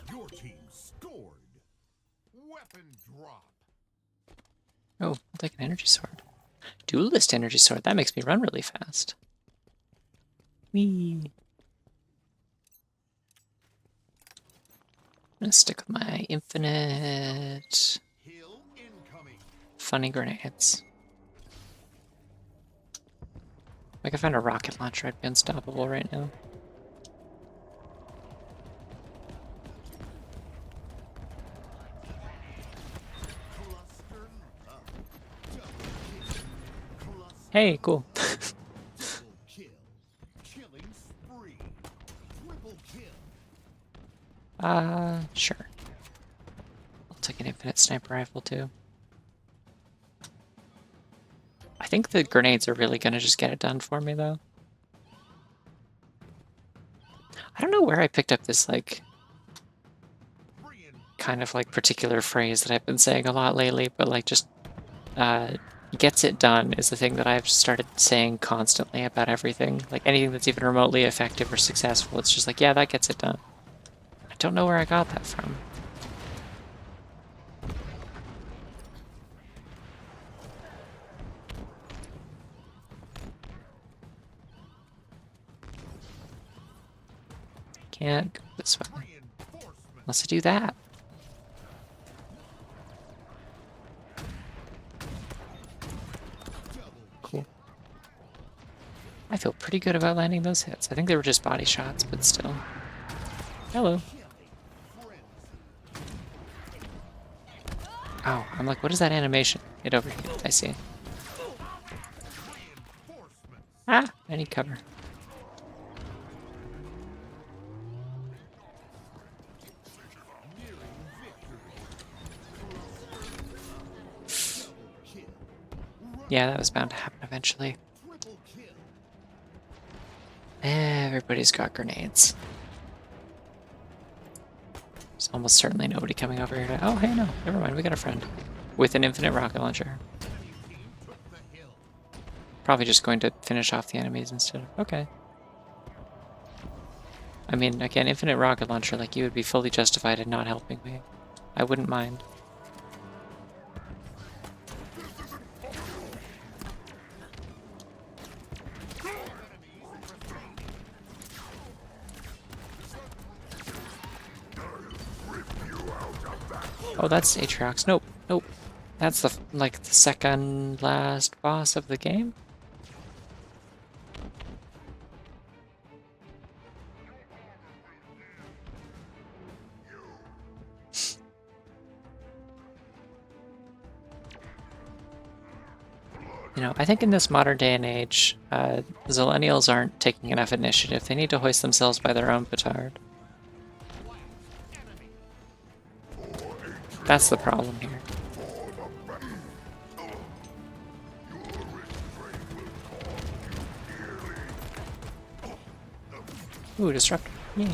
Your team scored. Weapon drop. Oh, I'll take an energy sword. Duelist energy sword. That makes me run really fast. Whee! I'm gonna stick with my infinite Hill incoming. funny grenades. If I could find a rocket launcher, I'd be unstoppable right now. Cluster up. Double kill. Cluster Hey, cool. double kill. Killing spree. Triple kill. Sure. I'll take an infinite sniper rifle too. I think the grenades are really gonna just get it done for me though. I don't know where I picked up this like kind of like particular phrase that I've been saying a lot lately, but like just gets it done is the thing that I've started saying constantly about everything. Like anything that's even remotely effective or successful, it's just like, yeah, that gets it done. I don't know where I got that from. Can't go this way unless I do that. Cool. I feel pretty good about landing those hits. I think they were just body shots, but still. Hello. Oh, I'm like, what is that animation? Get over here. I see. Ah, I need cover. Yeah, that was bound to happen eventually. Triple kill. Everybody's got grenades. There's almost certainly nobody coming over here to... Oh, hey, no. Never mind. We got a friend. With an infinite rocket launcher. Enemy team took the hill. Probably just going to finish off the enemies instead of... Okay. I mean, again, infinite rocket launcher, like, you would be fully justified in not helping me. I wouldn't mind. Oh, that's Atriox. Nope. Nope. That's the, like, the second last boss of the game? You know, I think in this modern day and age, Zillennials aren't taking enough initiative. They need to hoist themselves by their own petard. That's the problem here. Ooh, disruptor. Yay.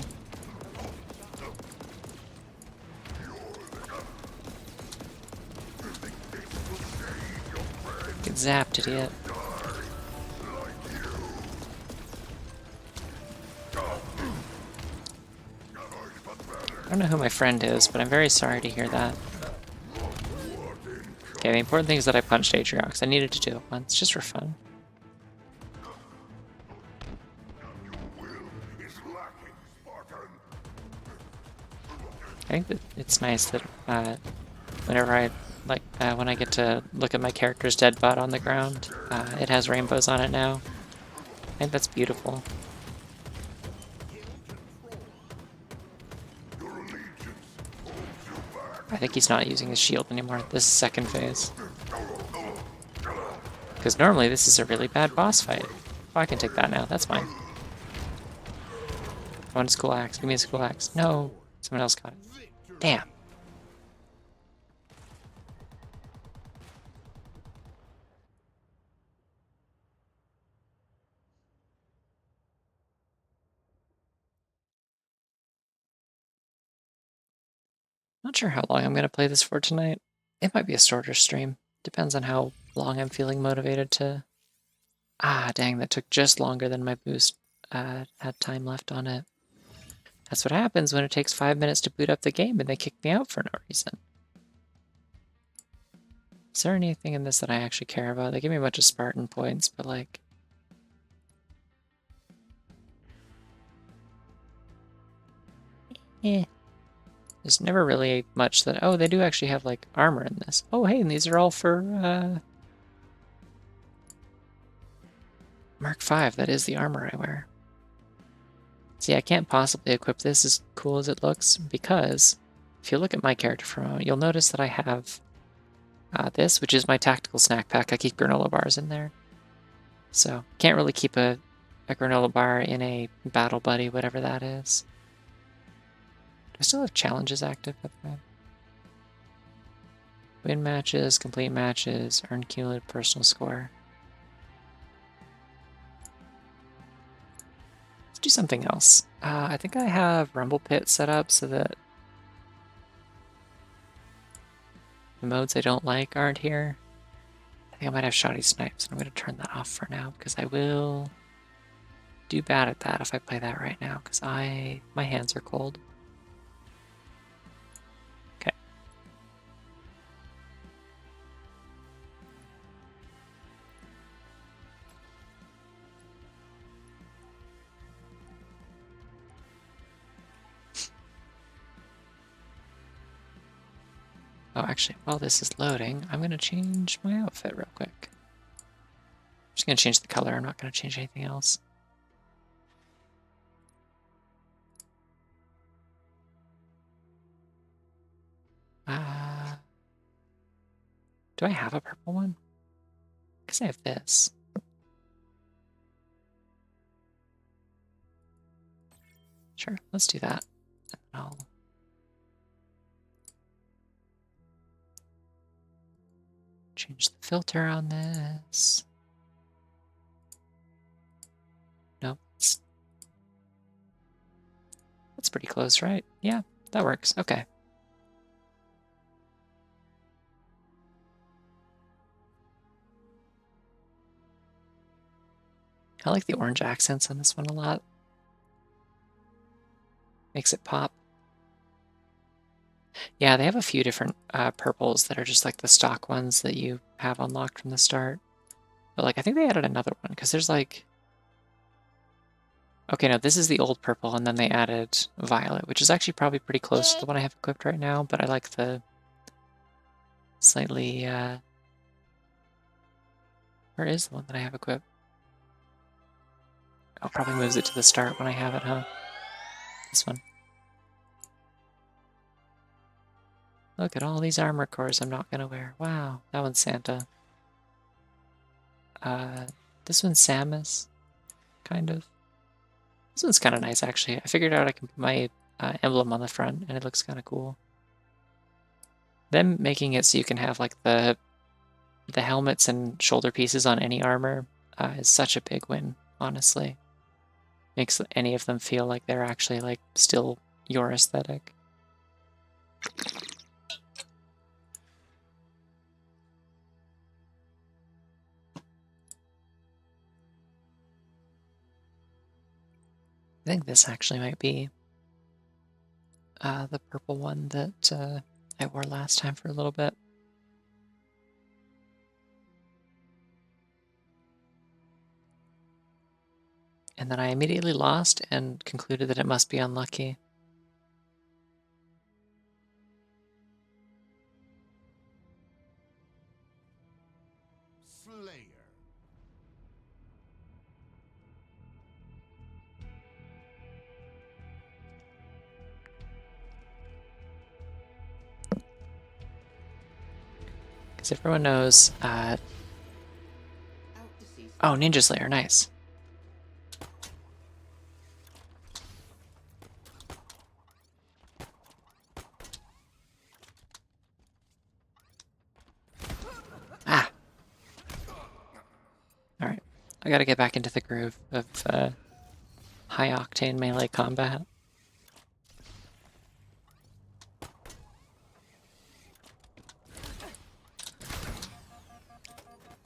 Get zapped, idiot. I don't know who my friend is, but I'm very sorry to hear that. Okay, the important thing is that I punched Atriox. I needed to do it once, just for fun. I think that it's nice that whenever I when I get to look at my character's dead bot on the ground, it has rainbows on it now. I think that's beautiful. I think he's not using his shield anymore. This is second phase. Because normally this is a really bad boss fight. Oh, I can take that now. That's fine. I want a school axe. Give me a school axe. No. Someone else got it. Damn. Not sure how long I'm going to play this for tonight. It might be a shorter stream. Depends on how long I'm feeling motivated to... Ah, dang, that took just longer than my boost had time left on it. That's what happens when it takes 5 minutes to boot up the game and they kick me out for no reason. Is there anything in this that I actually care about? They give me a bunch of Spartan points, but like... Eh. There's never really much that... Oh, they do actually have, like, armor in this. Oh, hey, and these are all for, Mark V. That is the armor I wear. See, I can't possibly equip this as cool as it looks, because if you look at my character for a moment, you'll notice that I have this, which is my tactical snack pack. I keep granola bars in there. So, can't really keep a granola bar in a battle buddy, whatever that is. Do I still have challenges active? Win matches, complete matches, earn cumulative personal score. Let's do something else. I think I have Rumble Pit set up so that the modes I don't like aren't here. I think I might have Shoddy Snipes, and I'm going to turn that off for now because I will do bad at that if I play that right now because my hands are cold. Okay. Oh, actually, while this is loading, I'm going to change my outfit real quick. I'm just going to change the color. I'm not going to change anything else. Do I have a purple one? Because I have this. Sure, let's do that. And Change the filter on this. Nope. That's pretty close, right? Yeah, that works. Okay. I like the orange accents on this one a lot. Makes it pop. Yeah, they have a few different purples that are just like the stock ones that you have unlocked from the start. But like, I think they added another one because there's like... Okay, no, this is the old purple, and then they added violet, which is actually probably pretty close to the one I have equipped right now, but I like the slightly... Where is the one that I have equipped? Oh, probably moves it to the start when I have it, huh? This one. Look at all these armor cores I'm not gonna wear. Wow, that one's Santa. This one's Samus, kind of. This one's kind of nice, actually. I figured out I can put my emblem on the front, and it looks kind of cool. Them making it so you can have like the helmets and shoulder pieces on any armor is such a big win, honestly. Makes any of them feel like they're actually like still your aesthetic. I think this actually might be the purple one that I wore last time for a little bit. And then I immediately lost and concluded that it must be unlucky. Slayer. Because everyone knows... Out to sea Oh, Ninja Slayer, nice. Ah! Alright, I gotta get back into the groove of high-octane melee combat.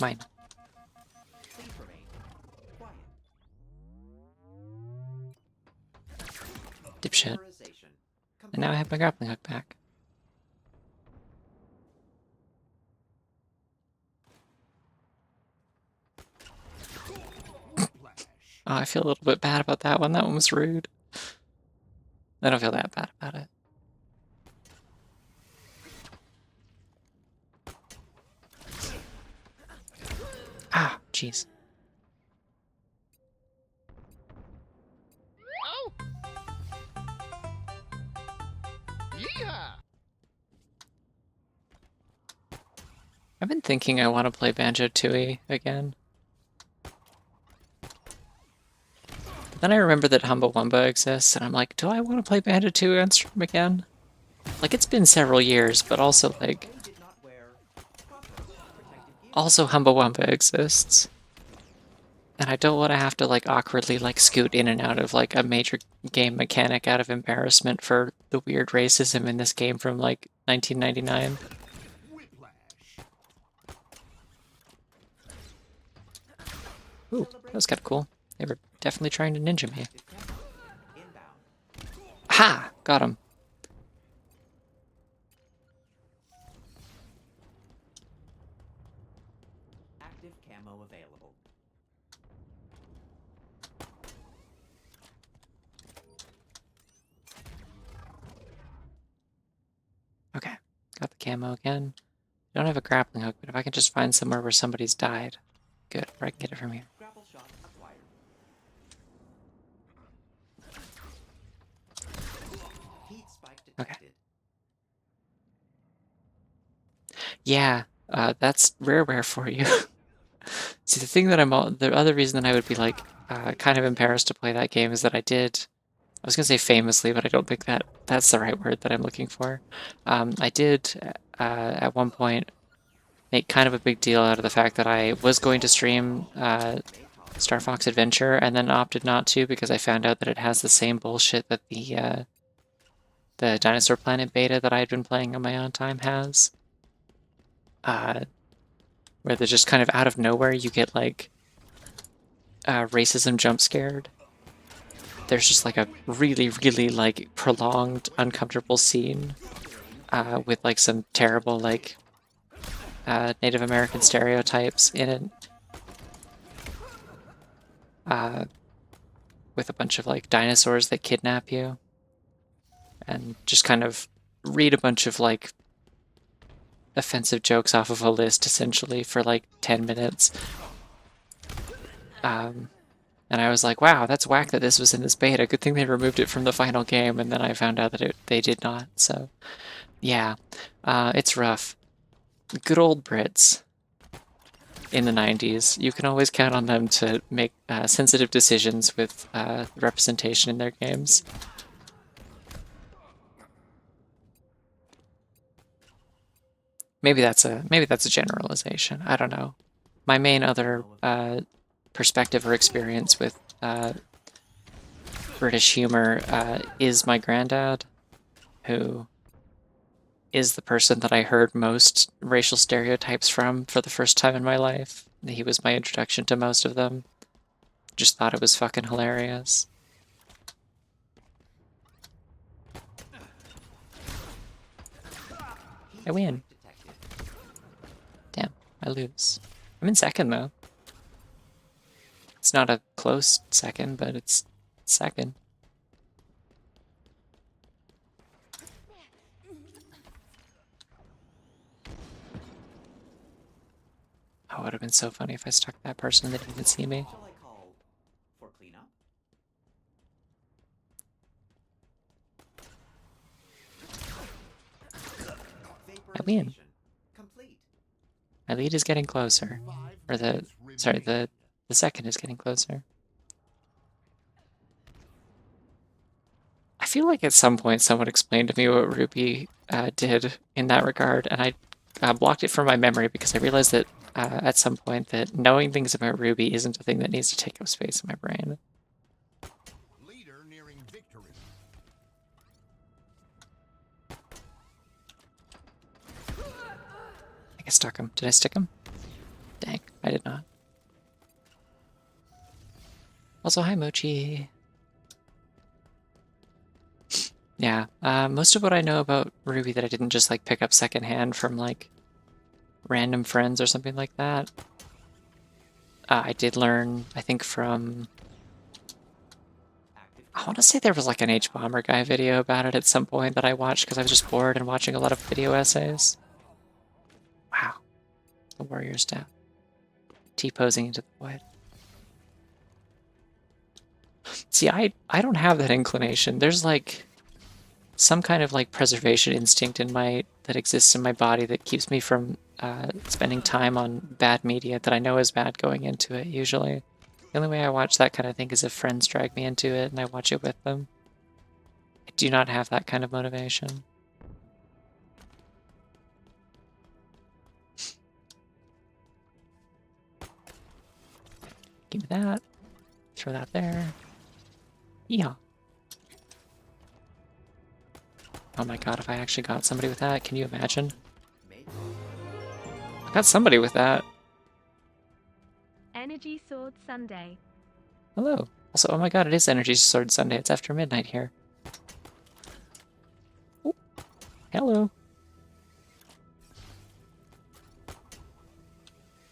Mine. Please remain quiet. Dipshit. Memorization And now I have my grappling hook back. Oh, I feel a little bit bad about that one. That one was rude. I don't feel that bad about it. Ah, jeez. Oh! Yeehaw! I've been thinking I want to play Banjo-Tooie again. But then I remember that Humbawamba exists, and I'm like, do I want to play Banjo-Tooie on stream again? Like, it's been several years, but also, like... They did not wear proper protective gear. Also, Humbawamba exists. And I don't want to have to, like, awkwardly, like, scoot in and out of, like, a major game mechanic out of embarrassment for the weird racism in this game from, like, 1999. Whiplash. Ooh, that was kind of cool. They were definitely trying to ninja me. Active tempo. Inbound. Ha! Got him. Active camo available. Okay, got the camo again. I don't have a grappling hook, but if I can just find somewhere where somebody's died. Good, where I can get it from here. Grapple shot acquired. Heat spike detected. Yeah, that's rareware for you. See, the thing that the other reason that I would be like kind of embarrassed to play that game is that I was gonna say famously, but I don't think that's the right word that I'm looking for. I did at one point make kind of a big deal out of the fact that I was going to stream Star Fox Adventure and then opted not to because I found out that it has the same bullshit that the Dinosaur Planet beta that I had been playing on my own time has. Where they're just kind of out of nowhere you get like racism jump scared. There's just like a really, really like prolonged, uncomfortable scene with like some terrible like Native American stereotypes in it. With a bunch of like dinosaurs that kidnap you. And just kind of read a bunch of like offensive jokes off of a list essentially for like 10 minutes. And I was like, wow, that's whack that this was in this beta. Good thing they removed it from the final game, and then I found out that they did not. So, yeah, it's rough. Good old Brits in the 90s. You can always count on them to make sensitive decisions with representation in their games. Maybe that's a generalization. I don't know. My main other perspective or experience with British humor is my granddad, who is the person that I heard most racial stereotypes from for the first time in my life. He was my introduction to most of them. Just thought it was fucking hilarious. I win. Damn, I lose. I'm in second, though. It's not a close second, but it's second. Oh, it would have been so funny if I stuck that person and they didn't even see me. Shall I call for cleanup? I win. Vaporization complete. My lead is getting closer. Or the second is getting closer. I feel like at some point someone explained to me what Ruby did in that regard, and I blocked it from my memory because I realized that at some point that knowing things about Ruby isn't a thing that needs to take up space in my brain. Leader nearing victory. I think I stuck him. Did I stick him? Dang, I did not. Also, hi Mochi. Yeah, most of what I know about Ruby that I didn't just like pick up secondhand from like random friends or something like that. I did learn, I think, from I want to say there was like an H-Bomber guy video about it at some point that I watched because I was just bored and watching a lot of video essays. Wow. The warrior's death. T-posing into the void. See, I don't have that inclination. There's like some kind of like preservation instinct in that exists in my body that keeps me from spending time on bad media that I know is bad going into it, usually. The only way I watch that kind of thing is if friends drag me into it and I watch it with them. I do not have that kind of motivation. Give me that. Throw that there. Yeah. Oh my god, if I actually got somebody with that, can you imagine? I got somebody with that. Energy Sword Sunday. Hello. Also, oh my god, it is Energy Sword Sunday. It's after midnight here. Ooh. Hello.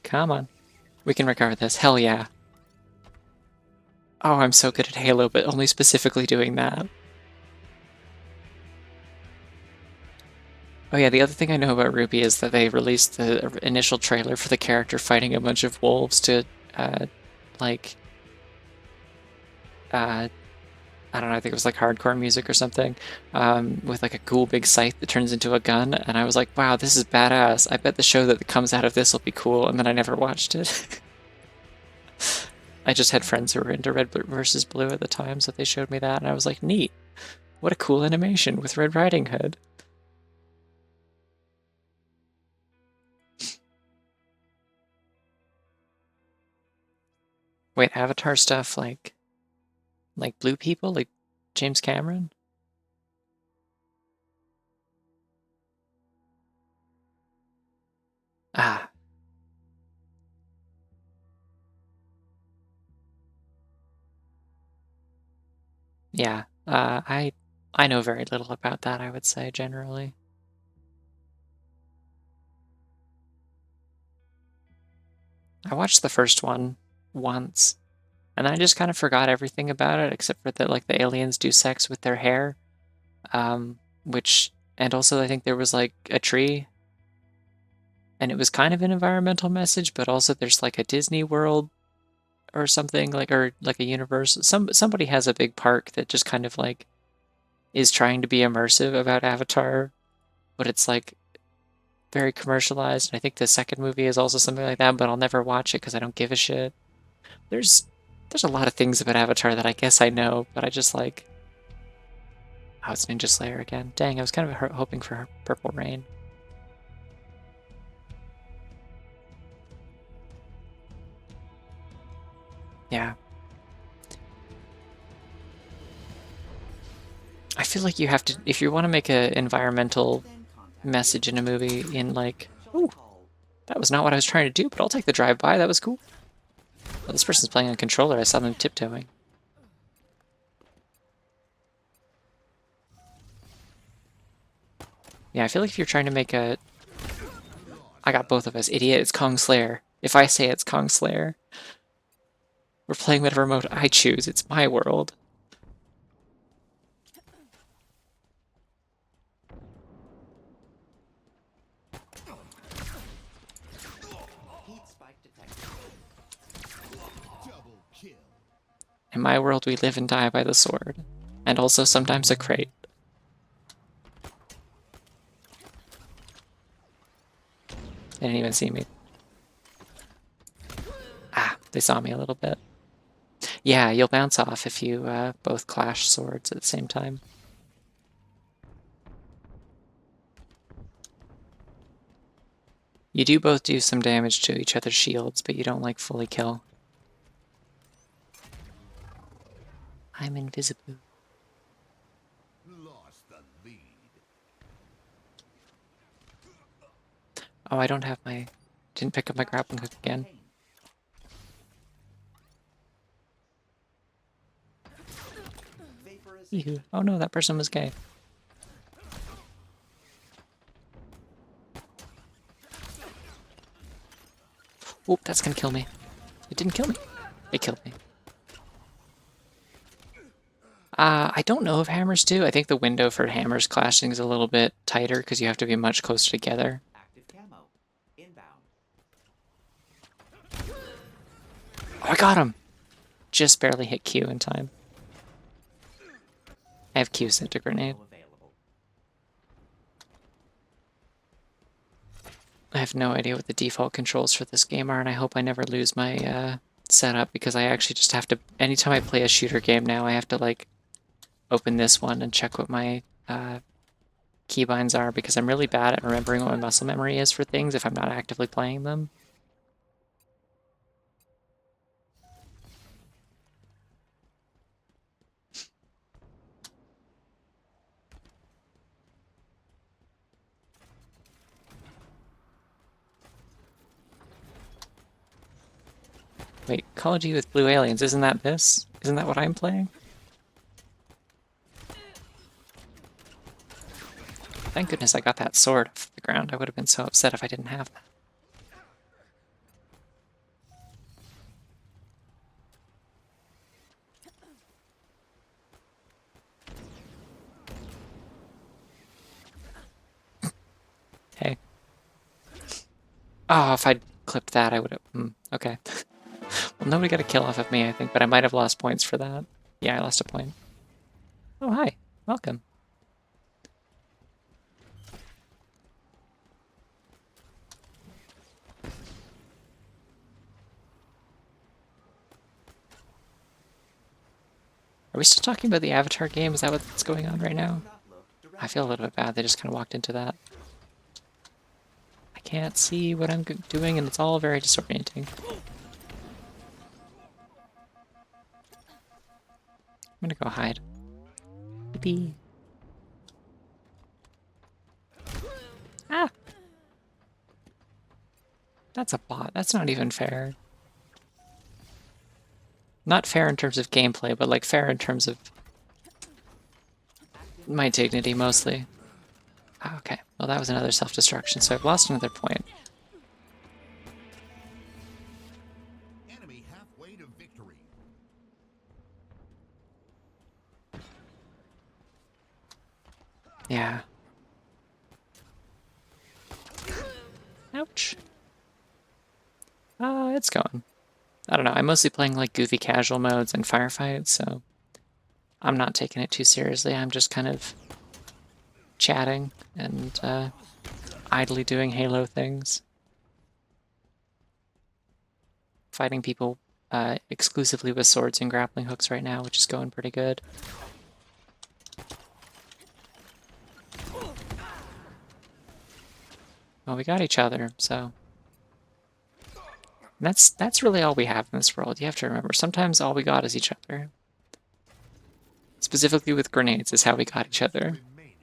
Come on. We can recover this. Hell yeah. Oh, I'm so good at Halo, but only specifically doing that. Oh yeah, the other thing I know about Ruby is that they released the initial trailer for the character fighting a bunch of wolves to, like, I don't know, I think it was like hardcore music or something, with like a cool big scythe that turns into a gun, and I was like, wow, this is badass. I bet the show that comes out of this will be cool, and then I never watched it. I just had friends who were into Red versus Blue at the time, so they showed me that, and I was like, neat. What a cool animation with Red Riding Hood. Wait, Avatar stuff like blue people, like James Cameron? Ah, yeah. I know very little about that, I would say, generally. I watched the first one once, and then I just kind of forgot everything about it, except for that, like, the aliens do sex with their hair. Which, and also I think there was, like, a tree, and it was kind of an environmental message, but also there's, like, a Disney World or something, like, or, like, a universe. Somebody has a big park that just kind of, like, is trying to be immersive about Avatar, but it's, like, very commercialized, and I think the second movie is also something like that, but I'll never watch it because I don't give a shit. There's there's a lot of things about Avatar that I guess I know, but I just like... Oh, it's Ninja Slayer again. Dang, I was kind of hoping for Purple Rain. Yeah. I feel like you have to, if you want to make an environmental Then contact message in a movie in like, Shall we ooh, call that was not what I was trying to do, but I'll take the drive-by, that was cool. Oh, this person's playing on controller, I saw them tiptoeing. Yeah, I feel like if you're trying to make a... I got both of us. Idiot, it's Kong Slayer. If I say it's Kong Slayer, we're playing whatever mode I choose. It's my world. heat spike detected? Double kill. In my world, we live and die by the sword. And also sometimes a crate. They didn't even see me. Ah, they saw me a little bit. Yeah, you'll bounce off if you both clash swords at the same time. You do both do some damage to each other's shields, but you don't, like, fully kill. I'm invisible. Lost the lead. Oh, I don't have my... Didn't pick up my grappling hook again. Pain. Vaporization. Ew. Oh no, that person was gay. Oop, that's gonna kill me. It didn't kill me. It killed me. I don't know if hammers do. I think the window for hammers clashing is a little bit tighter because you have to be much closer together. Active camo. Inbound. Oh, I got him! Just barely hit Q in time. I have Q sent to grenade. Ammo available. I have no idea what the default controls for this game are, and I hope I never lose my setup because I actually just have to... Anytime I play a shooter game now, I have to, like, open this one and check what my keybinds are because I'm really bad at remembering what my muscle memory is for things if I'm not actively playing them. Wait, Call of Duty with blue aliens, isn't that this? Isn't that what I'm playing? Thank goodness I got that sword off the ground. I would have been so upset if I didn't have that. Hey. Oh, if I'd clipped that, I would have... okay. Well, nobody got a kill off of me, I think, but I might have lost points for that. Yeah, I lost a point. Oh, hi. Welcome. Are we still talking about the Avatar game? Is that what's going on right now? Not look I feel a directly. little bit bad. They just kind of walked into that. I can't see what I'm doing, and it's all very disorienting. I'm gonna go hide. Yippee. Ah! That's a bot. That's not even fair. Not fair in terms of gameplay, but like fair in terms of my dignity mostly. Ah, okay, well that was another self-destruction, so I've lost another point. Enemy halfway to victory. Yeah. Ouch. It's going. I don't know, I'm mostly playing like goofy casual modes and firefights, so I'm not taking it too seriously. I'm just kind of chatting and idly doing Halo things. Fighting people exclusively with swords and grappling hooks right now, which is going pretty good. Well, we got each other, so that's really all we have in this world. You have to remember, sometimes all we got is each other. Specifically with grenades is how we got each other. Remaining.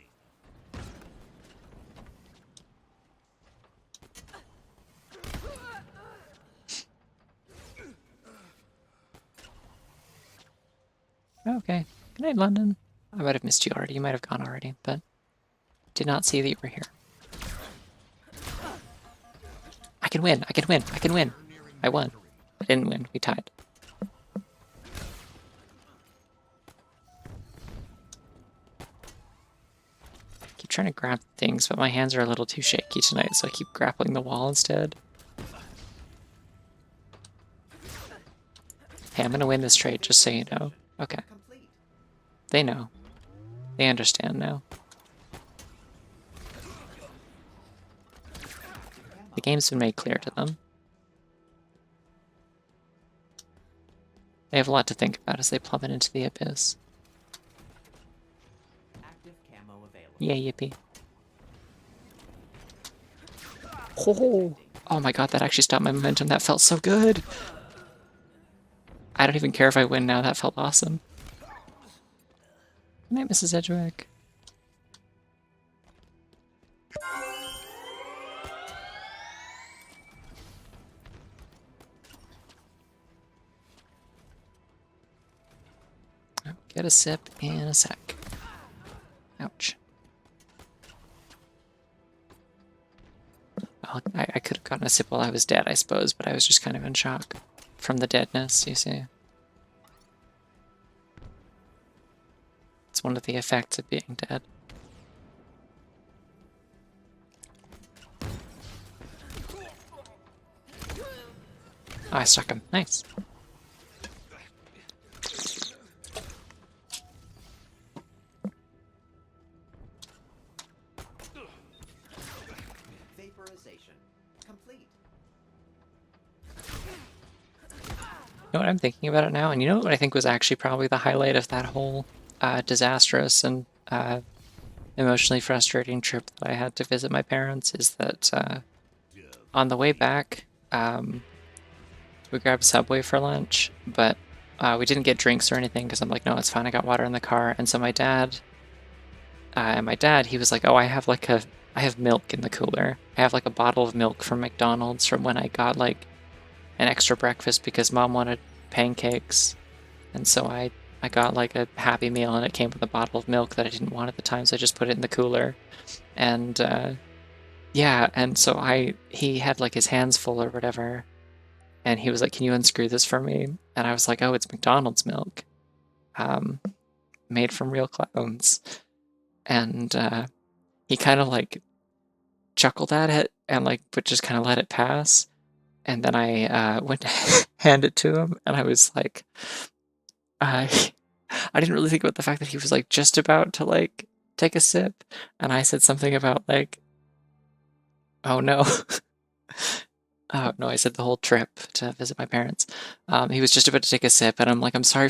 Okay. Good night, London. I might have missed you already. You might have gone already, but did not see that you were here. I can win. I can win. I can win. I won. I didn't win. We tied. I keep trying to grab things, but my hands are a little too shaky tonight, so I keep grappling the wall instead. Hey, I'm gonna win this trade, just so you know. Okay. Complete. They know. They understand now. The game's been made clear to them. They have a lot to think about as they plummet into the abyss. Active camo available. Yay, yippee. Oh, oh my god, that actually stopped my momentum. That felt so good. I don't even care if I win now. That felt awesome. Good night, Mrs. Edgewick. I'll get a sip in a sec. Ouch. I could have gotten a sip while I was dead, I suppose, but I was just kind of in shock from the deadness, you see. It's one of the effects of being dead. Oh, I stuck him. Nice. Vaporization complete. You know what I'm thinking about it now? And you know what I think was actually probably the highlight of that whole disastrous and emotionally frustrating trip that I had to visit my parents is that on the way back, we grabbed Subway for lunch, but we didn't get drinks or anything because I'm like, no, it's fine. I got water in the car. And so my dad, he was like, oh, I have milk in the cooler. I have like a bottle of milk from McDonald's from when I got like an extra breakfast because mom wanted pancakes. And so I got like a Happy Meal and it came with a bottle of milk that I didn't want at the time, so I just put it in the cooler. And yeah, and so he had like his hands full or whatever. And he was like, can you unscrew this for me? And I was like, oh, it's McDonald's milk. Made from real clowns. And he kind of like chuckled at it and like, but just kind of let it pass. And then I went to hand it to him, and I was like, I didn't really think about the fact that he was like just about to like take a sip, and I said something about like, oh no. Oh no, I said the whole trip to visit my parents. He was just about to take a sip, and I'm like, I'm sorry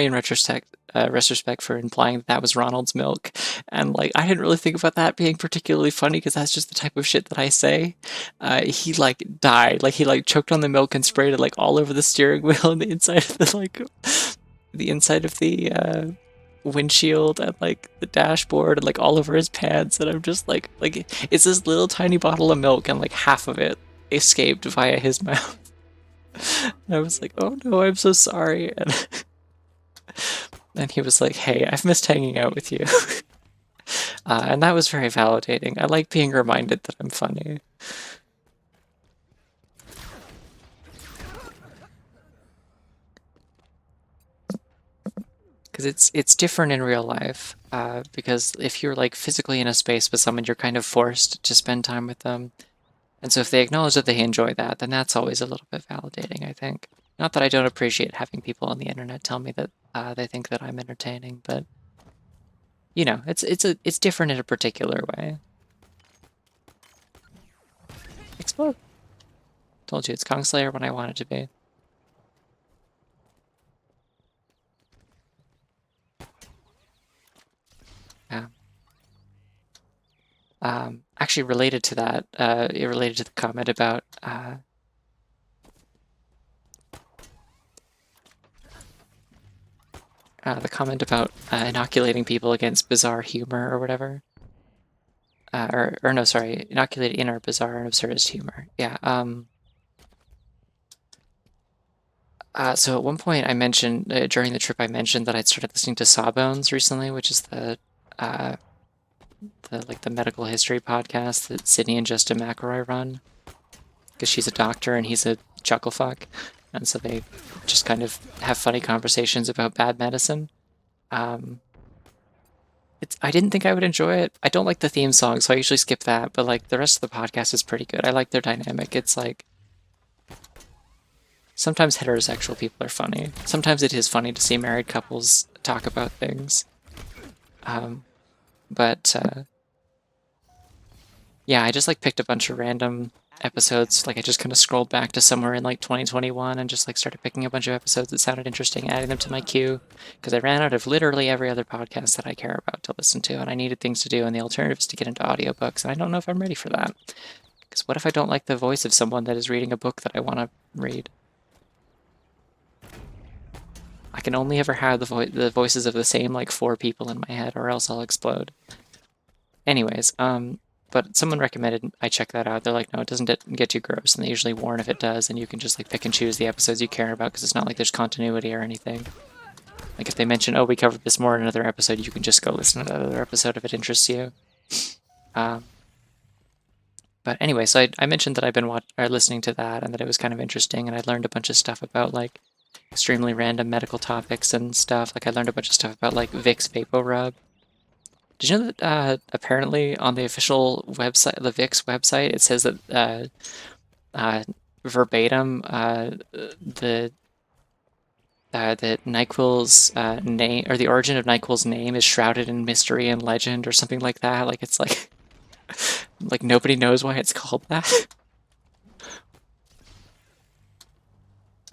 in retrospect for implying that that was Ronald's milk, and like I didn't really think about that being particularly funny because that's just the type of shit that I say. He like died, like he like choked on the milk and sprayed it like all over the steering wheel and the inside of the like the inside of the windshield and like the dashboard and like all over his pants, and I'm just like it's this little tiny bottle of milk and like half of it escaped via his mouth. And I was like, oh no, I'm so sorry. And he was like, hey, I've missed hanging out with you. And that was very validating. I like being reminded that I'm funny. Because it's different in real life. Because if you're like physically in a space with someone, you're kind of forced to spend time with them. And so if they acknowledge that they enjoy that, then that's always a little bit validating, I think. Not that I don't appreciate having people on the internet tell me that they think that I'm entertaining, but you know, it's different in a particular way. Explode. Told you it's Kongslayer when I want it to be. Yeah. Actually, related to that, related to the comment about inoculating people against bizarre humor or whatever. Or no, sorry, inoculated in our bizarre and absurdist humor. Yeah. So at one point I mentioned during the trip I mentioned that I'd started listening to Sawbones recently, which is the medical history podcast that Sydney and Justin McElroy run, because she's a doctor and he's a chucklefuck, and so they just kind of have funny conversations about bad medicine. I didn't think I would enjoy it. I don't like the theme song, so I usually skip that, but like the rest of the podcast is pretty good. I like their dynamic. It's like sometimes heterosexual people are funny. Sometimes it is funny to see married couples talk about things. But yeah, I just like picked a bunch of random episodes. Like I just kind of scrolled back to somewhere in like 2021 and just like started picking a bunch of episodes that sounded interesting, adding them to my queue, because I ran out of literally every other podcast that I care about to listen to, and I needed things to do, and the alternative is to get into audiobooks, and I don't know if I'm ready for that. Because what if I don't like the voice of someone that is reading a book that I want to read? I can only ever have the voices of the same like 4 people in my head, or else I'll explode. Anyways, but someone recommended I check that out. They're like, no, it doesn't get too gross, and they usually warn if it does, and you can just like pick and choose the episodes you care about, because it's not like there's continuity or anything. Like if they mention, oh, we covered this more in another episode, you can just go listen to that other episode if it interests you. But anyway, so I mentioned that I've been listening to that, and that it was kind of interesting, and I learned a bunch of stuff about like extremely random medical topics and stuff. Like I learned a bunch of stuff about like Vicks VapoRub. Did you know that apparently on the official website, the Vicks website, it says that verbatim that NyQuil's name, or the origin of NyQuil's name, is shrouded in mystery and legend or something like that. Like it's like like nobody knows why it's called that.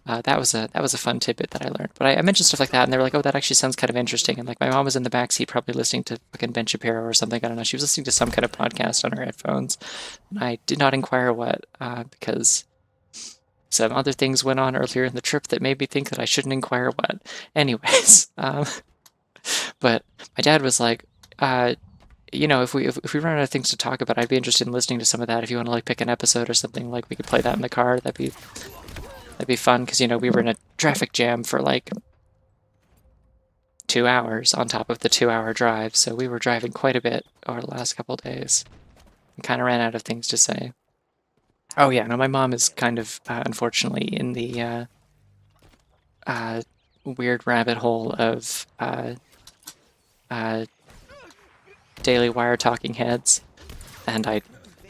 That was a fun tidbit that I learned. But I mentioned stuff like that, and they were like, "Oh, that actually sounds kind of interesting." And like my mom was in the backseat, probably listening to fucking Ben Shapiro or something. I don't know. She was listening to some kind of podcast on her headphones, and I did not inquire what, because some other things went on earlier in the trip that made me think that I shouldn't inquire what. Anyways, but my dad was like, you know, if we run out of things to talk about, I'd be interested in listening to some of that. If you want to like pick an episode or something, like we could play that in the car. That'd be fun, because, you know, we were in a traffic jam for like 2 hours on top of the 2-hour drive, so we were driving quite a bit over the last couple days. And kind of ran out of things to say. Oh yeah, no, my mom is kind of, unfortunately, in the weird rabbit hole of Daily Wire talking heads, and I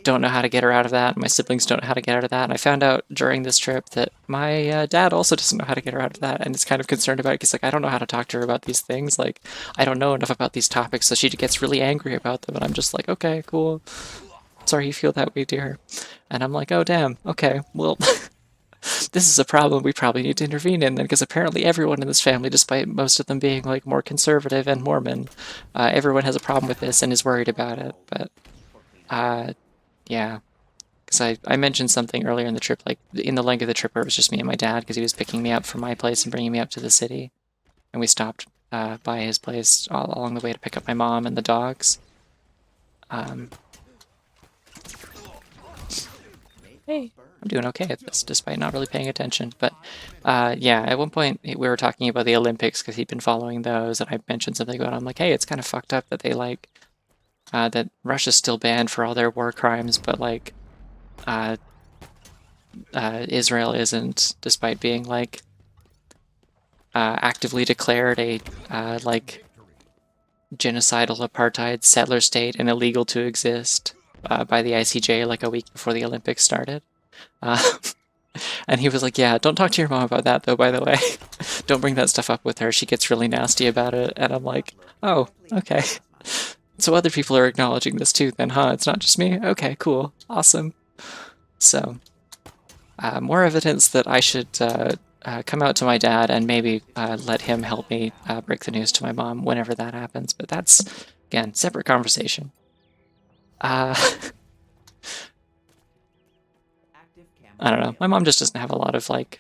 don't know how to get her out of that. My siblings don't know how to get out of that. And I found out during this trip that my dad also doesn't know how to get her out of that, and is kind of concerned about it, because like I don't know how to talk to her about these things. Like I don't know enough about these topics, so she gets really angry about them, and I'm just like, okay, cool. Sorry you feel that way, dear. And I'm like, oh damn, okay, well, this is a problem we probably need to intervene in then, because apparently everyone in this family, despite most of them being like more conservative and Mormon, everyone has a problem with this and is worried about it. But yeah, because I mentioned something earlier in the trip, like in the length of the trip where it was just me and my dad, because he was picking me up from my place and bringing me up to the city, and we stopped by his place all along the way to pick up my mom and the dogs. Hey, I'm doing okay at this, despite not really paying attention. But yeah, at one point we were talking about the Olympics because he'd been following those, and I mentioned something about it. I'm like, hey, it's kind of fucked up that they like that Russia's still banned for all their war crimes, but like Israel isn't, despite being like actively declared a like genocidal apartheid settler state and illegal to exist by the ICJ like a week before the Olympics started. Uh, and he was like, yeah, don't talk to your mom about that though, by the way. Don't bring that stuff up with her. She gets really nasty about it. And I'm like, oh, okay. So other people are acknowledging this too then, huh? It's not just me? Okay, cool. Awesome. So, more evidence that I should come out to my dad and maybe let him help me break the news to my mom whenever that happens. But that's, again, separate conversation. I don't know. My mom just doesn't have a lot of like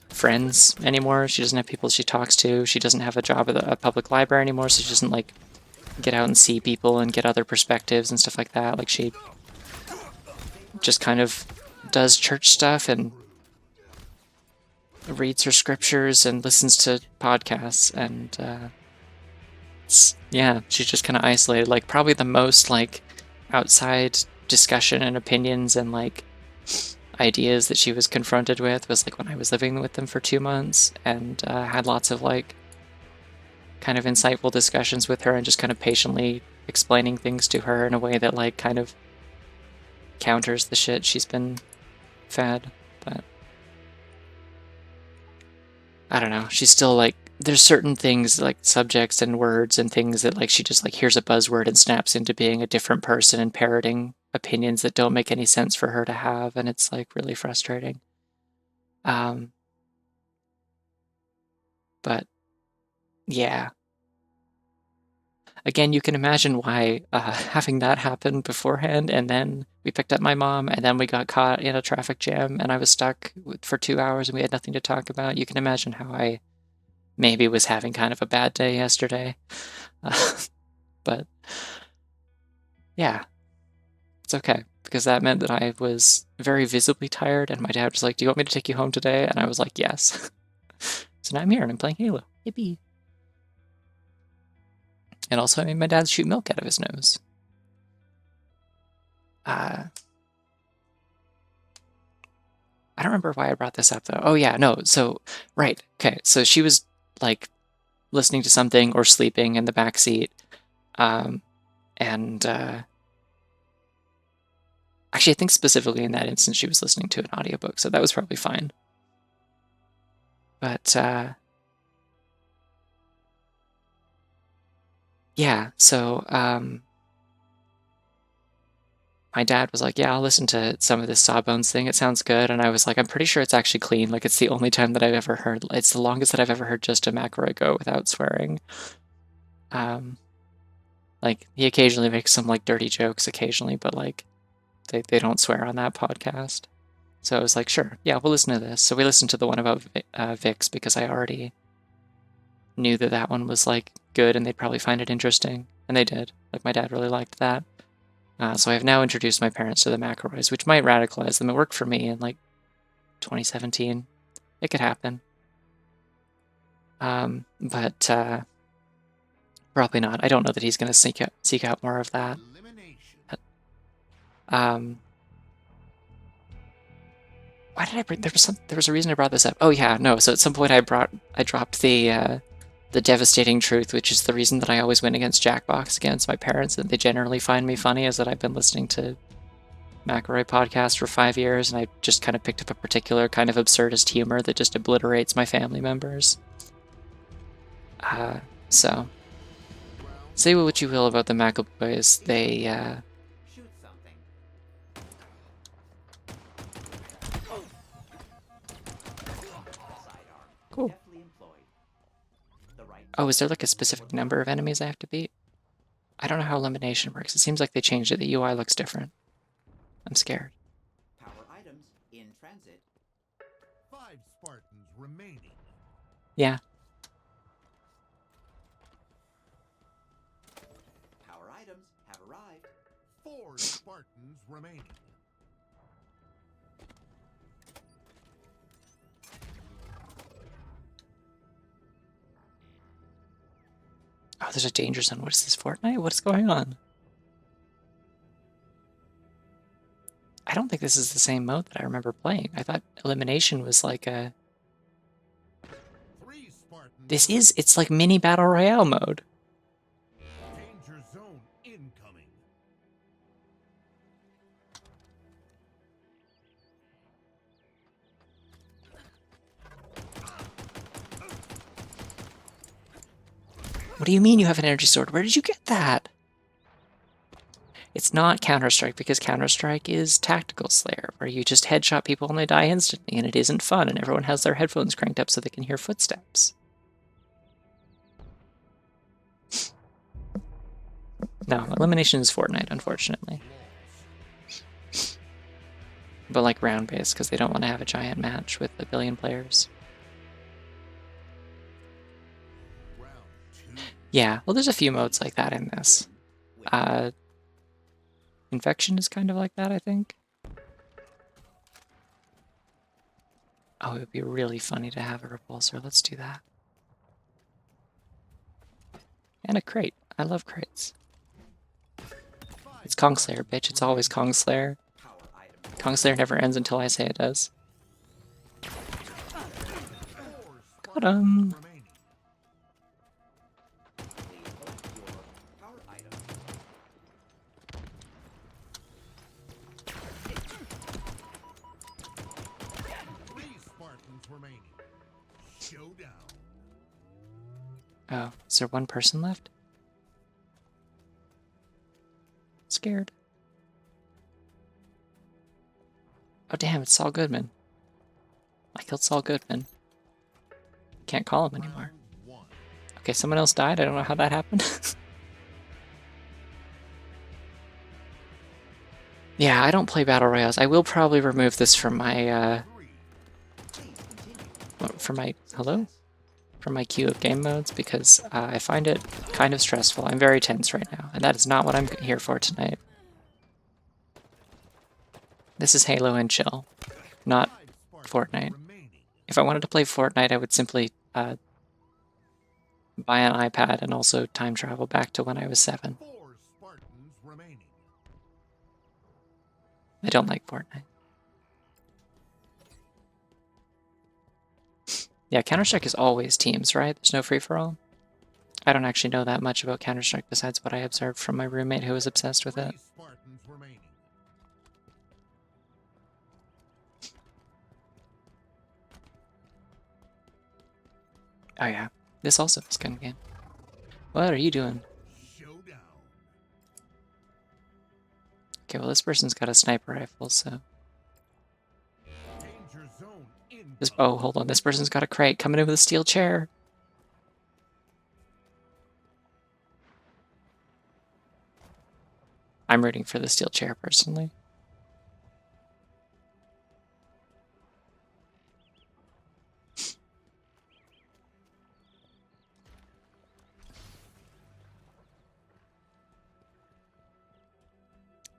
friends anymore. She doesn't have people she talks to. She doesn't have a job at a public library anymore, so she doesn't like get out and see people and get other perspectives and stuff like that. Like she just kind of does church stuff and reads her scriptures and listens to podcasts and yeah, she's just kind of isolated. Like probably the most like outside discussion and opinions and like ideas that she was confronted with was like when I was living with them for 2 months and had lots of like kind of insightful discussions with her and just kind of patiently explaining things to her in a way that like kind of counters the shit she's been fed. But I don't know, she's still like, there's certain things like subjects and words and things that like she just like hears a buzzword and snaps into being a different person and parroting opinions that don't make any sense for her to have, and it's like really frustrating. But yeah, again, you can imagine why having that happen beforehand, and then we picked up my mom, and then we got caught in a traffic jam, and I was stuck for 2 hours, and we had nothing to talk about. You can imagine how I maybe was having kind of a bad day yesterday. But yeah, it's okay, because that meant that I was very visibly tired, and my dad was like, do you want me to take you home today? And I was like, yes. So now I'm here, and I'm playing Halo. Yippee. And also I made my dad shoot milk out of his nose. I don't remember why I brought this up, though. Oh, yeah, no, so, right, okay, so she was, like, listening to something or sleeping in the back seat, and, actually, I think specifically in that instance she was listening to an audiobook, so that was probably fine. But, yeah, so, my dad was like, yeah, I'll listen to some of this Sawbones thing. It sounds good. And I was like, I'm pretty sure it's actually clean. Like, it's the only time that I've ever heard, it's the longest that I've ever heard just a McElroy go without swearing. Like, he occasionally makes some, like, dirty jokes occasionally, but, like, they don't swear on that podcast. So I was like, sure, yeah, we'll listen to this. So we listened to the one about Vix because I already knew that that one was, like, good and they'd probably find it interesting. And they did. Like, my dad really liked that. So I have now introduced my parents to the McElroys, which might radicalize them. It worked for me in like 2017. It could happen. But probably not. I don't know that he's going to seek out more of that. But, why did I bring? There was a reason I brought this up. Oh yeah, no. So at some point I dropped the devastating truth, which is the reason that I always win against Jackbox against my parents, and they generally find me funny, is that I've been listening to McElroy podcast for 5 years, and I just kind of picked up a particular kind of absurdist humor that just obliterates my family members. So, say what you will about the McElroys, they, Shoot something. Sidearm. cool. Deftly employed. The right Oh, is there like a specific number of enemies I have to beat? I don't know how elimination works. It seems like they changed it. The UI looks different. I'm scared. power items in transit. 5 Spartans remaining. Yeah. arrived. 4 Spartans remaining. Oh, there's a danger zone. What is this, Fortnite? What is going on? I don't think this is the same mode that I remember playing. I thought elimination was like a... 3 Spartans This remaining. is, it's like mini battle royale mode. Danger zone incoming. What do you mean you have an energy sword? Where did you get that? It's not Counter-Strike, because Counter-Strike is Tactical Slayer, where you just headshot people and they die instantly, and it isn't fun, and everyone has their headphones cranked up so they can hear footsteps. No, elimination is Fortnite, unfortunately. But like round-based, because they don't want to have a giant match with a billion players. Round 2. Yeah, well, there's a few modes like that in this. Infection is kind of like that, I think. Oh, it would be really funny to have a repulsor. Let's do that. And a crate. I love crates. It's Kong Slayer, bitch. It's always Kong Slayer. Power items. Kong Slayer never ends until I say it does. 4 Got him. Spartans remaining. Please put your power items. 3 Spartans remaining. Showdown. Oh, is there one person left? Scared. Oh damn, it's Saul Goodman. I killed Saul Goodman. Can't call him anymore. Round 1. Okay, someone else died. I don't know how that happened. Yeah, I don't play Battle Royales. I will probably remove this from my, 3. from my, hello? From my queue of game modes, because I find it kind of stressful. I'm very tense right now, and that is not what I'm here for tonight. This is Halo and chill, not 5 Spartans Fortnite. remaining. If I wanted to play Fortnite, I would simply buy an iPad and also time travel back to when I was 7. 4 Spartans remaining. I don't like Fortnite. Yeah, Counter-Strike is always teams, right? There's no free-for-all. I don't actually know that much about Counter-Strike besides what I observed from my roommate who was obsessed with 3 it. Spartans remaining. Oh yeah, this also is a gun game. What are you doing? Showdown. Okay, well this person's got a sniper rifle, so... Danger zone incoming. Oh, hold on, this person's got a crate coming in with a steel chair. I'm rooting for the steel chair, personally.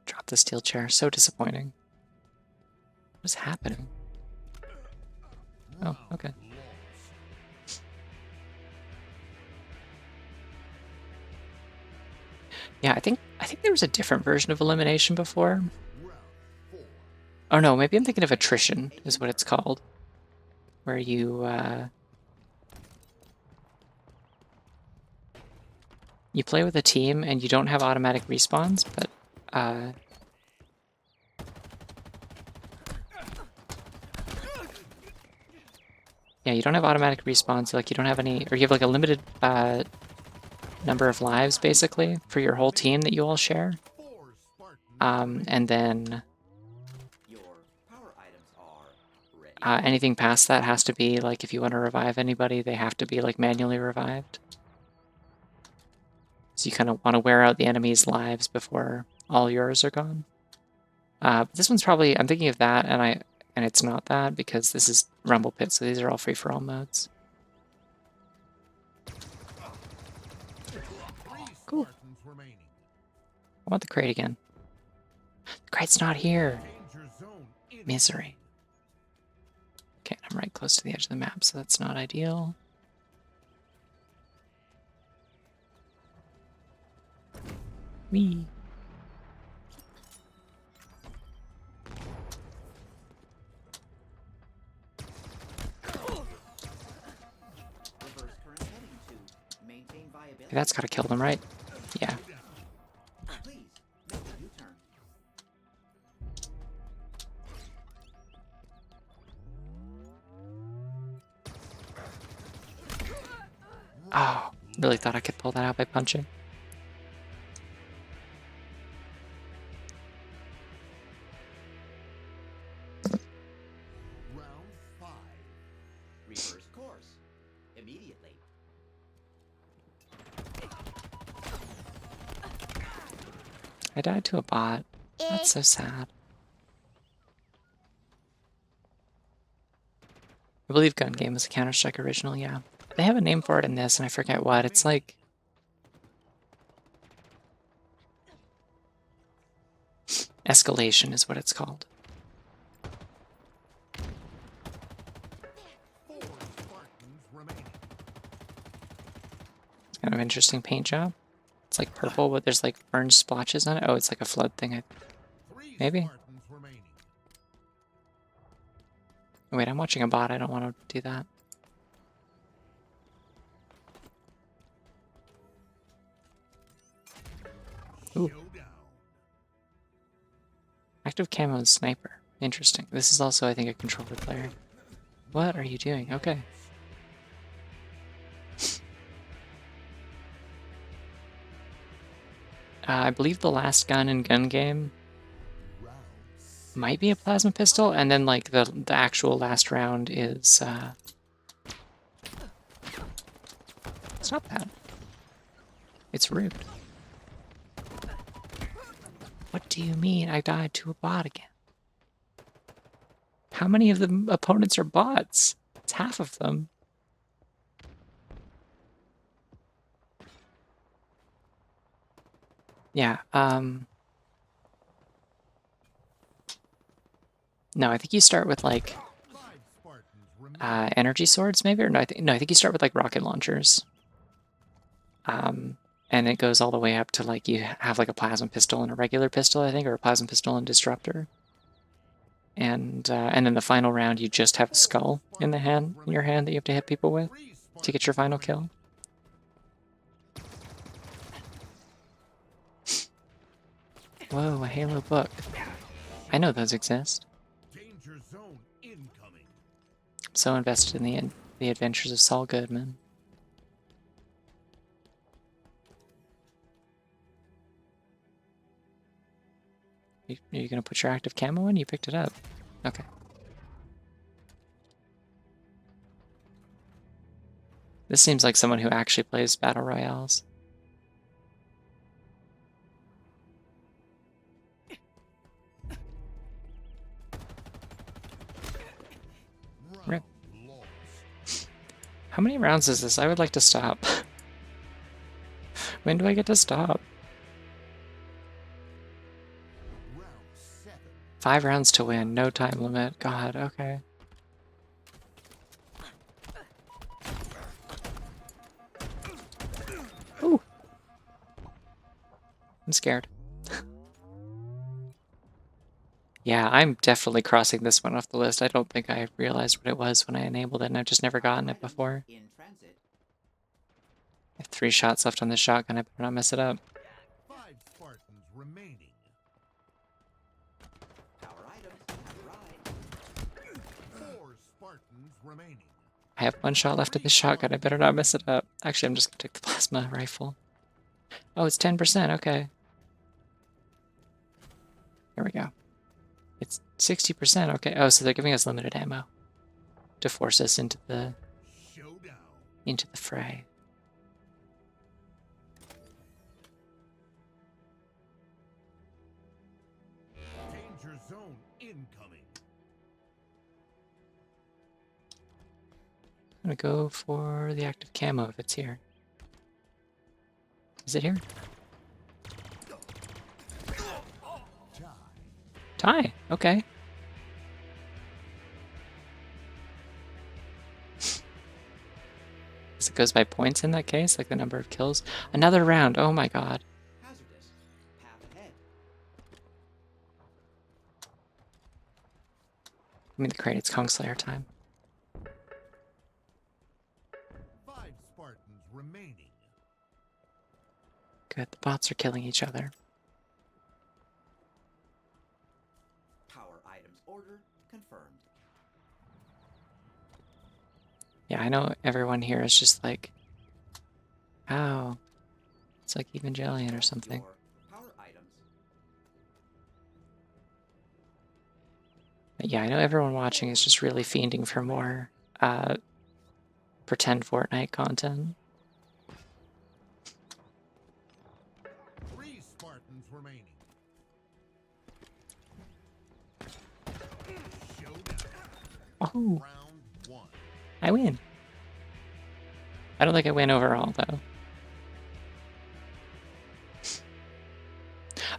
Drop the steel chair, so disappointing. What is happening? Oh, okay. Lost. Yeah, I think there was a different version of elimination before. Round 4. Oh no, maybe I'm thinking of attrition, is what it's called. Where you, you play with a team and you don't have automatic respawns, but, yeah, you don't have automatic respawns, like you don't have any, or you have like a limited, number of lives, basically, for your whole team that you all share. 4 Spartans And then Your power items are ready. anything past that has to be, like, if you want to revive anybody, they have to be, like, manually revived. So you kind of want to wear out the enemy's lives before all yours are gone. But this one's probably, I'm thinking of that, and it's not that, because this is Rumble Pit, so these are all free-for-all modes. 3 Cool. Spartans remaining. want the crate again. The crate's not here. Danger zone incoming. Misery. Okay, I'm right close to the edge of the map, so that's not ideal. Me. Reverse current heading to maintain viability. Okay, that's gotta kill them, right? Yeah. Please make a U-turn. Oh, really thought I could pull that out by punching. Round 5. Reverse course. Immediately. I died to a bot. That's so sad. I believe Gun Game was a Counter-Strike original, yeah. They have a name for it in this, and I forget what. It's like... Escalation is what it's called. 4 Spartans remaining. It's kind of interesting paint job. It's like purple, but there's like orange splotches on it. Oh, it's like a flood thing. 3 Maybe. Spartans remaining. Wait, I'm watching a bot. I don't want to do that. Ooh. Showdown. Active camo and sniper. Interesting. This is also, I think, a controller player. What are you doing? Okay. I believe the last gun in Gun Game Round 6. might be a plasma pistol, and then like the actual last round is it's not bad. It's rude. What do you mean I died to a bot again? How many of the opponents are bots? It's half of them. Yeah, no, I think you start with like 5 Spartans remaining. energy swords, maybe, or no? I think you start with like rocket launchers. And it goes all the way up to like you have like a plasma pistol and a regular pistol, I think, or a plasma pistol and disruptor. And then the final round, you just have a skull in your hand that you have to hit people with 3 to get your final Spartans kill. Whoa, a Halo book. I know those exist. remaining. Danger zone incoming. I'm so invested in the adventures of Saul Goodman. You're gonna put your active camo in? You picked it up. Okay. This seems like someone who actually plays battle royales. Rip. Round lost. How many rounds is this? I would like to stop. When do I get to stop? Round 7. 5 rounds to win, no time limit. God, okay. Ooh. I'm scared. Yeah, I'm definitely crossing this one off the list. I don't think I realized what it was when I enabled it, and I've just never gotten it before. In transit. I have 3 shots left on this shotgun. I better not mess it up. 5 Spartans remaining. Power items have arrived. 4 Spartans remaining. I have 1 shot left of this shotgun. I better not mess it up. Actually, I'm just gonna take the plasma rifle. Oh, it's 10%. Okay. Here we go. It's 60%. Okay. Oh, so they're giving us limited ammo to force us into the Showdown. fray. Danger zone incoming. I'm gonna go for the active camo if it's here. Is it here? Tie. Okay. It goes by points in that case, like the number of kills. Another round. Oh my god. Hazardous. Path ahead. Give me the crate. It's Kongslayer time. 5 Spartans remaining. Good. The bots are killing each other. Power items order confirmed. Yeah, I know everyone here is just like, ow. It's like Evangelion or something. Your power items. But yeah, I know everyone watching is just really fiending for more pretend Fortnite content. 3 Spartans remaining. Showdown. Oh, Round 1. I win. I don't think I win overall, though.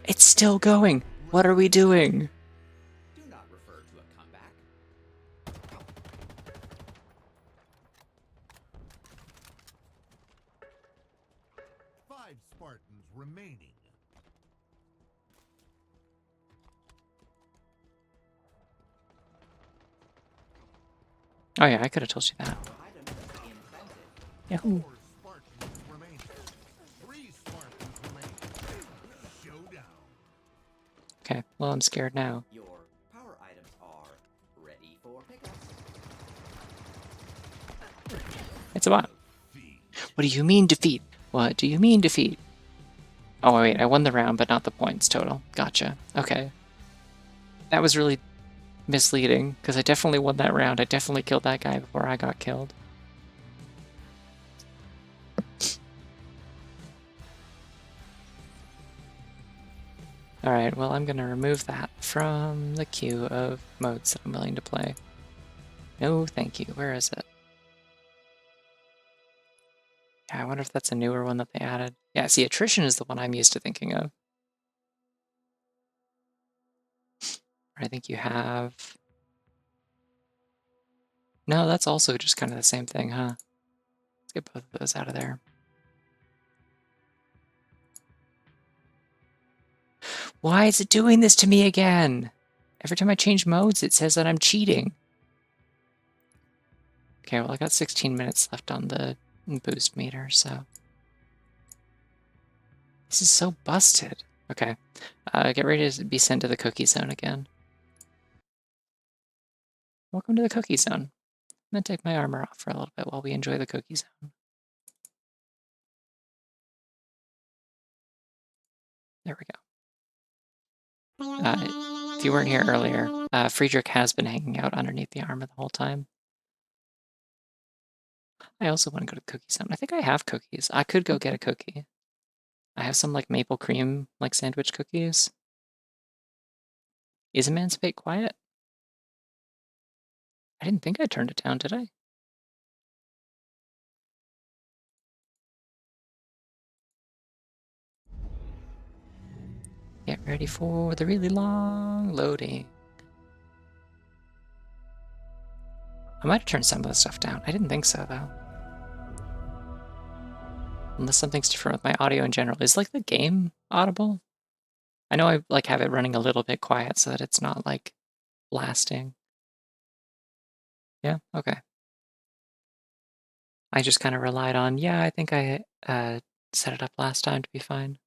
It's still going. What are we doing? Do not refer to a comeback. 5 Spartans remaining. Oh yeah, I could have told you that. Items in transit. Yahoo. 4 Spartans remaining. 3 Spartans remaining. Showdown. Okay, well, I'm scared now. Your power items are ready for pickup. It's a bot. Defeat. What do you mean defeat? What do you mean defeat? Oh, wait, I won the round, but not the points total. Gotcha. Okay. That was really misleading, because I definitely won that round. I definitely killed that guy before I got killed. Alright, well, I'm going to remove that from the queue of modes that I'm willing to play. No, thank you. Where is it? Yeah, I wonder if that's a newer one that they added. Yeah, see, attrition is the one I'm used to thinking of. I think you have... No, that's also just kind of the same thing, huh? Let's get both of those out of there. Why is it doing this to me again? Every time I change modes, it says that I'm cheating. Okay, well, I got 16 minutes left on the boost meter, so... This is so busted. Okay, get ready to be sent to the cookie zone again. Welcome to the cookie zone. I'm gonna take my armor off for a little bit while we enjoy the cookie zone. There we go. If you weren't here earlier, Friedrich has been hanging out underneath the armor the whole time. I also want to go to the cookie zone. I think I have cookies. I could go get a cookie. I have some like maple cream like sandwich cookies. Is Emancipate quiet? I didn't think I turned it down, did I? Get ready for the really long loading. I might have turned some of the stuff down. I didn't think so, though. Unless something's different with my audio in general. Is like the game audible? I know I like have it running a little bit quiet so that it's not like blasting. Yeah, okay. I just kind of relied on, yeah, I think I set it up last time to be fine.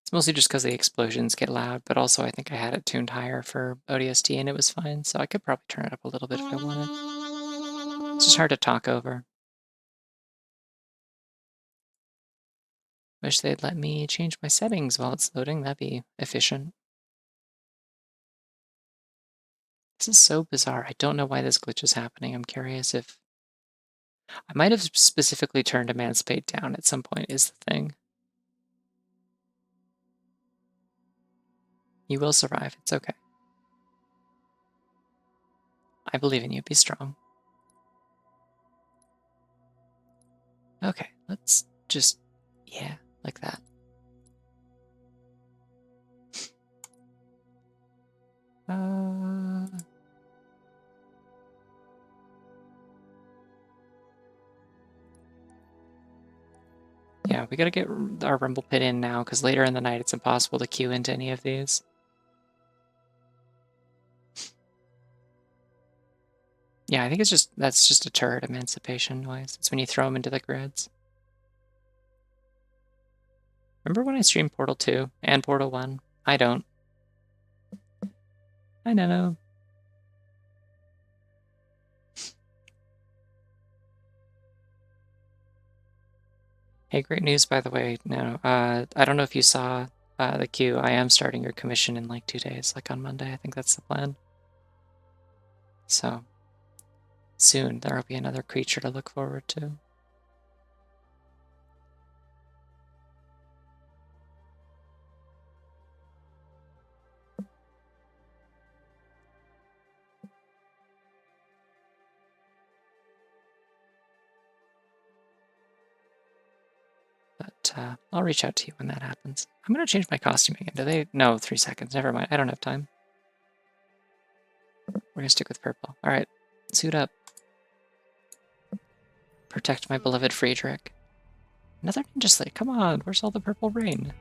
It's mostly just because the explosions get loud, but also I think I had it tuned higher for ODST and it was fine, so I could probably turn it up a little bit if I wanted. It's just hard to talk over. Wish they'd let me change my settings while it's loading. That'd be efficient. This is so bizarre. I don't know why this glitch is happening. I'm curious if... I might have specifically turned Emancipate down at some point is the thing. You will survive. It's okay. I believe in you. Be strong. Okay, let's just... Yeah, like that. Yeah, we gotta get our Rumble Pit in now, because later in the night it's impossible to queue into any of these. Yeah, I think that's just a turret emancipation noise. It's when you throw them into the grids. Remember when I streamed Portal 2 and Portal 1? I don't. I know. Hey, great news, by the way. No, I don't know if you saw the queue. I am starting your commission in like 2 days, like on Monday. I think that's the plan. So, soon there will be another creature to look forward to. But I'll reach out to you when that happens. I'm going to change my costume again. Do they? No, 3 seconds. Never mind. I don't have time. We're going to stick with purple. All right, suit up. Protect my beloved Friedrich. Another ninja slate. Come on, where's all the purple rain?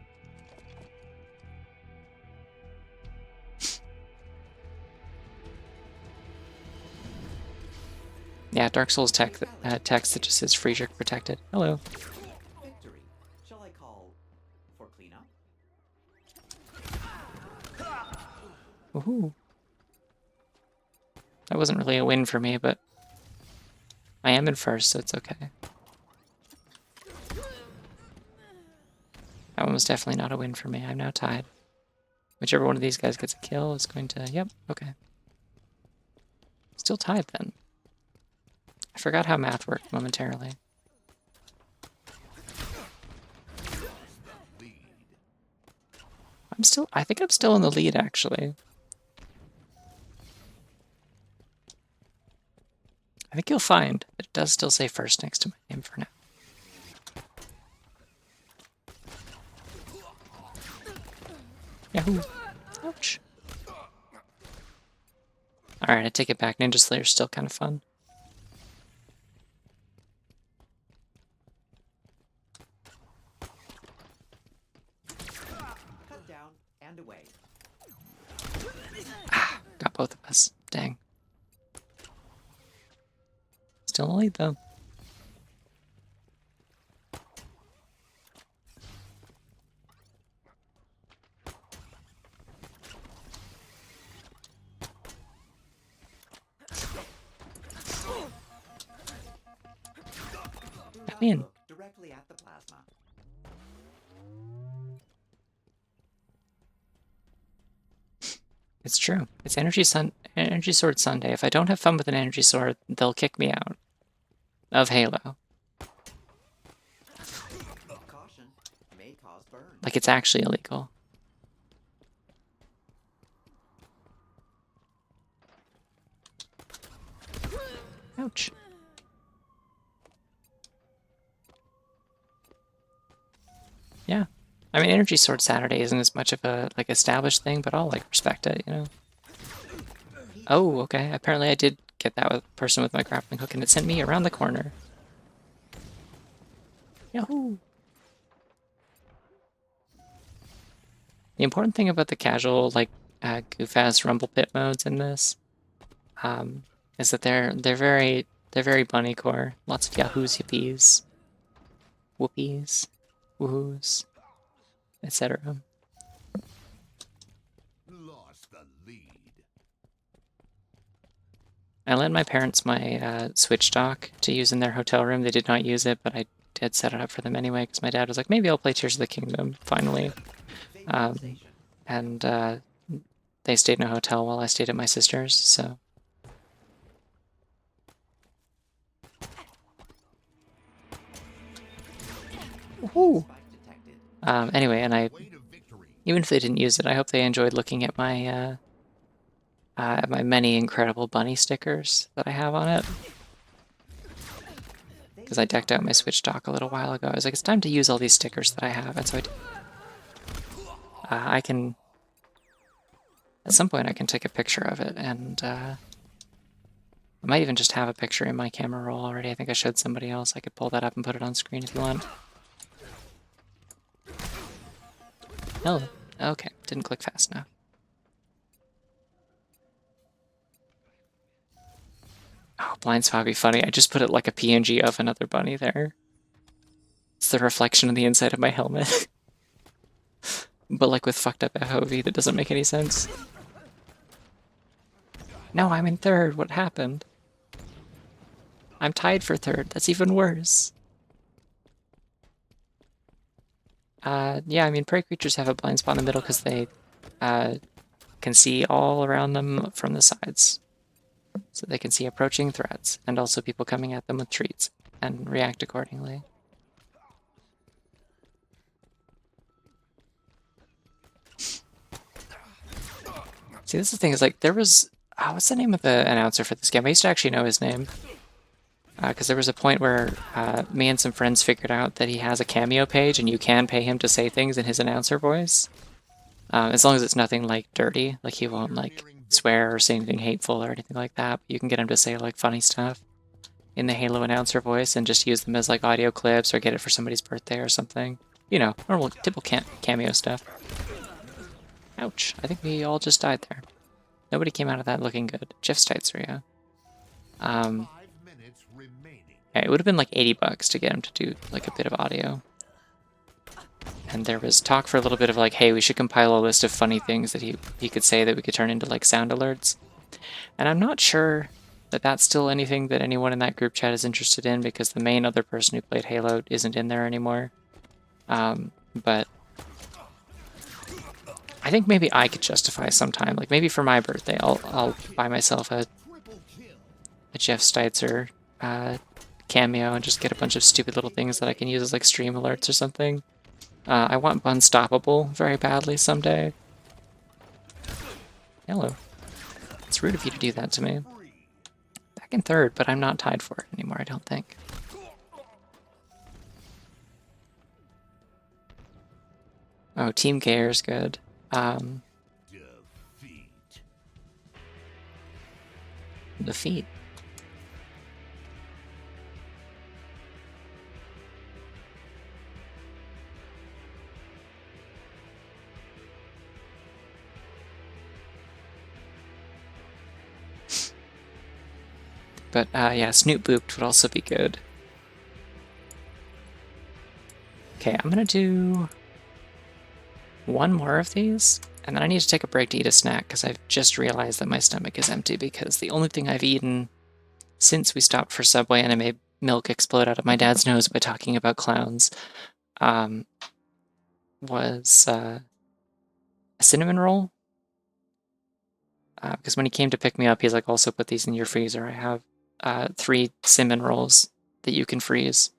Yeah, Dark Souls text that just says Friedrich protected. Hello. Victory. Shall I call for cleanup? Woohoo. That wasn't really a win for me, but I am in first, so it's okay. That one was definitely not a win for me. I'm now tied. Whichever one of these guys gets a kill is going to... Yep, okay. Still tied, then. I forgot how math worked momentarily. I think I'm still in the lead, actually. I think you'll find that it does still say first next to my name for now. Yahoo! Ouch. Alright, I take it back. Ninja Slayer's still kind of fun. Cut down and away. Ah, got both of us. Dang. Still in the lead, though. Do not in. look directly at the plasma. It's true. It's Energy Sword Sunday. If I don't have fun with an Energy Sword, they'll kick me out of Halo. Caution may cause burn. Like it's actually illegal. Ouch. Yeah. I mean, Energy Sword Saturday isn't as much of a, like, established thing, but I'll, like, respect it, you know? Oh, okay. Apparently I did get that person with my grappling hook, and it sent me around the corner. Yahoo! The important thing about the casual, like, goof-ass Rumble Pit modes in this, is that they're very bunny core. Lots of yahoos, yippies, whoopies, woohoos, etc. Lost the lead. I lent my parents my Switch dock to use in their hotel room. They did not use it, but I did set it up for them anyway, because my dad was like, maybe I'll play Tears of the Kingdom, finally. And they stayed in a hotel while I stayed at my sister's, so... Woohoo! Anyway, and even if they didn't use it, I hope they enjoyed looking at my many incredible bunny stickers that I have on it. Because I decked out my Switch dock a little while ago. I was like, it's time to use all these stickers that I have, and so I did. I can At some point I can take a picture of it, and I might even just have a picture in my camera roll already. I think I showed somebody else. I could pull that up and put it on screen if you want. Oh, okay. Didn't click fast enough. Oh, blind spot would be funny. I just put it like a PNG of another bunny there. It's the reflection of the inside of my helmet. But like with fucked up FOV that doesn't make any sense. No, I'm in third. What happened? I'm tied for third. That's even worse. Yeah, I mean, prey creatures have a blind spot in the middle because they can see all around them from the sides. So they can see approaching threats and also people coming at them with treats and react accordingly. See, this is the thing is like there was, what's the name of the announcer for this game? I used to actually know his name. Because there was a point where me and some friends figured out that he has a Cameo page and you can pay him to say things in his announcer voice. As long as it's nothing like dirty, like he won't like swear or say anything hateful or anything like that. But you can get him to say like funny stuff in the Halo announcer voice and just use them as like audio clips or get it for somebody's birthday or something. You know, normal, typical Cameo stuff. Ouch, I think we all just died there. Nobody came out of that looking good. Jeff Steitzer, yeah. 5 minutes remaining. Yeah, it would have been like $80 to get him to do like a bit of audio. And there was talk for a little bit of like, hey, we should compile a list of funny things that he could say that we could turn into like sound alerts. And I'm not sure that that's still anything that anyone in that group chat is interested in because the main other person who played Halo isn't in there anymore. But I think maybe I could justify sometime, like maybe for my birthday, I'll buy myself a Jeff Steitzer cameo and just get a bunch of stupid little things that I can use as like stream alerts or something. I want Bunstoppable very badly someday. Hello. It's rude of you to do that to me. Back in third, but I'm not tied for it anymore, I don't think. Oh, Team Gaer's good. Defeat. But yeah, Snoop Booped would also be good. Okay, I'm gonna do one more of these, and then I need to take a break to eat a snack because I've just realized that my stomach is empty because the only thing I've eaten since we stopped for Subway and I made milk explode out of my dad's nose by talking about clowns was a cinnamon roll. Because when he came to pick me up, he's like, also put these in your freezer. I have 3 cinnamon rolls that you can freeze.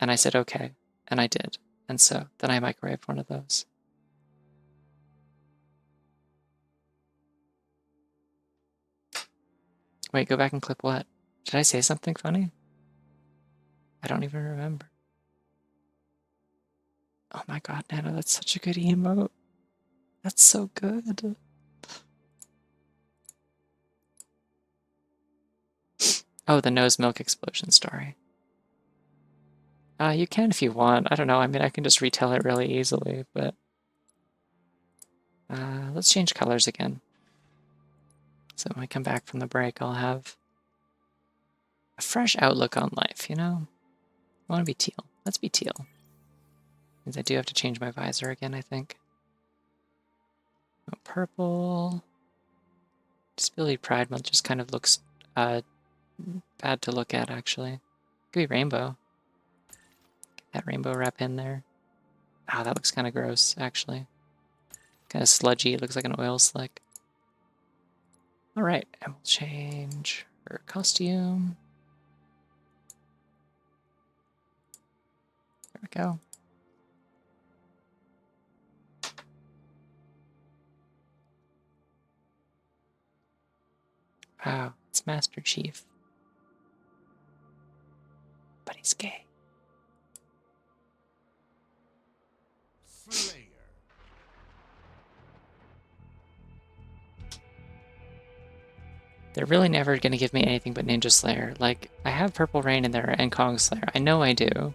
And I said, okay. And I did. And so then I microwaved one of those. Wait, go back and clip what? Did I say something funny? I don't even remember. Oh my god, Nana, that's such a good emote. That's so good. Oh, the nose milk explosion story. You can if you want. I don't know. I mean, I can just retell it really easily, but let's change colors again. So when I come back from the break, I'll have a fresh outlook on life, you know? I want to be teal. Let's be teal. Means I do have to change my visor again, I think. Oh, purple. Disability Pride Month just kind of looks bad to look at, actually. Could be rainbow. Get that rainbow wrap in there. Oh, that looks kind of gross, actually. Kind of sludgy. It looks like an oil slick. All right, and we'll change her costume. There we go. Wow, it's Master Chief. But he's gay. Slayer. They're really never going to give me anything but Ninja Slayer. Like, I have Purple Rain in there and Kong Slayer. I know I do.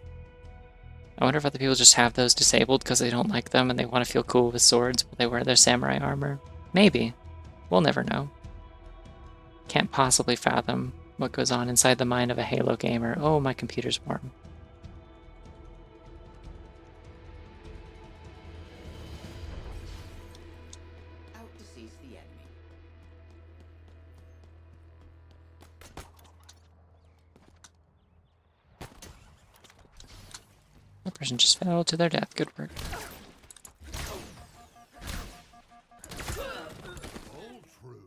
I wonder if other people just have those disabled because they don't like them and they want to feel cool with swords while they wear their samurai armor. Maybe. We'll never know. Can't possibly fathom what goes on inside the mind of a Halo gamer. Oh, my computer's warm. Out to seize the enemy. That person just fell to their death. Good work. All true.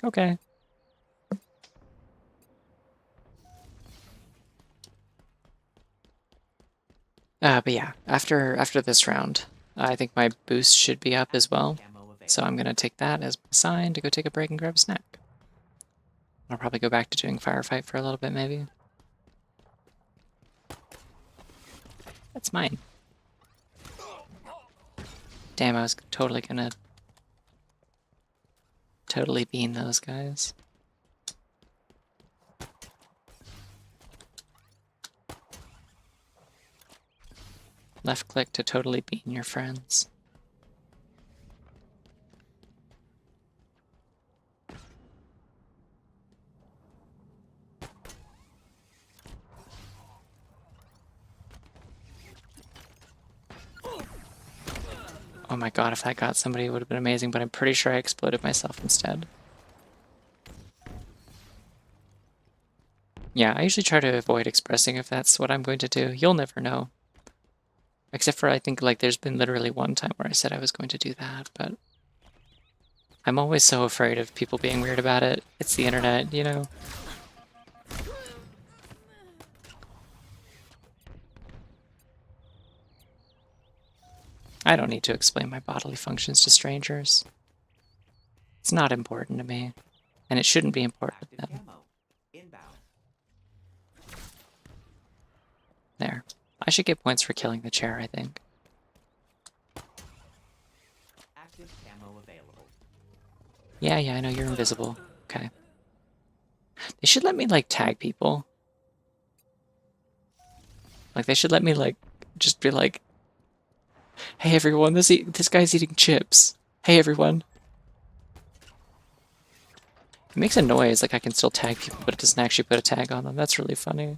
Okay. But yeah, after this round, I think my boost should be up as well. So I'm going to take that as my sign to go take a break and grab a snack. I'll probably go back to doing firefight for a little bit, maybe. That's mine. Damn, I was totally gonna bean those guys. Left click to totally bean your friends. Oh my god, if that got somebody, it would have been amazing, but I'm pretty sure I exploded myself instead. Yeah, I usually try to avoid expressing if that's what I'm going to do. You'll never know. Except for, I think, like, there's been literally one time where I said I was going to do that, but I'm always so afraid of people being weird about it. It's the internet, you know? I don't need to explain my bodily functions to strangers. It's not important to me, and it shouldn't be important to them. There. I should get points for killing the chair, I think. Active camo available. Yeah, I know you're invisible. Okay. They should let me, like, tag people. Like, they should let me, like, just be like, hey everyone, this guy's eating chips. Hey everyone. It makes a noise, like I can still tag people, but it doesn't actually put a tag on them. That's really funny.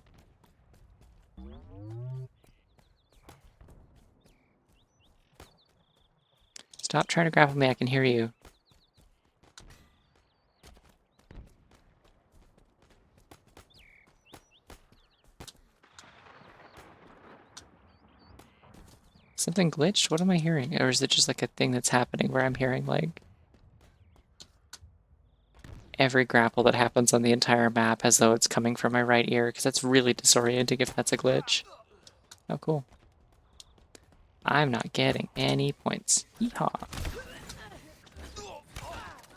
Stop trying to grapple me, I can hear you. Something glitched? What am I hearing? Or is it just like a thing that's happening where I'm hearing like every grapple that happens on the entire map as though it's coming from my right ear? Because that's really disorienting if that's a glitch. Oh, cool. I'm not getting any points. Yeehaw.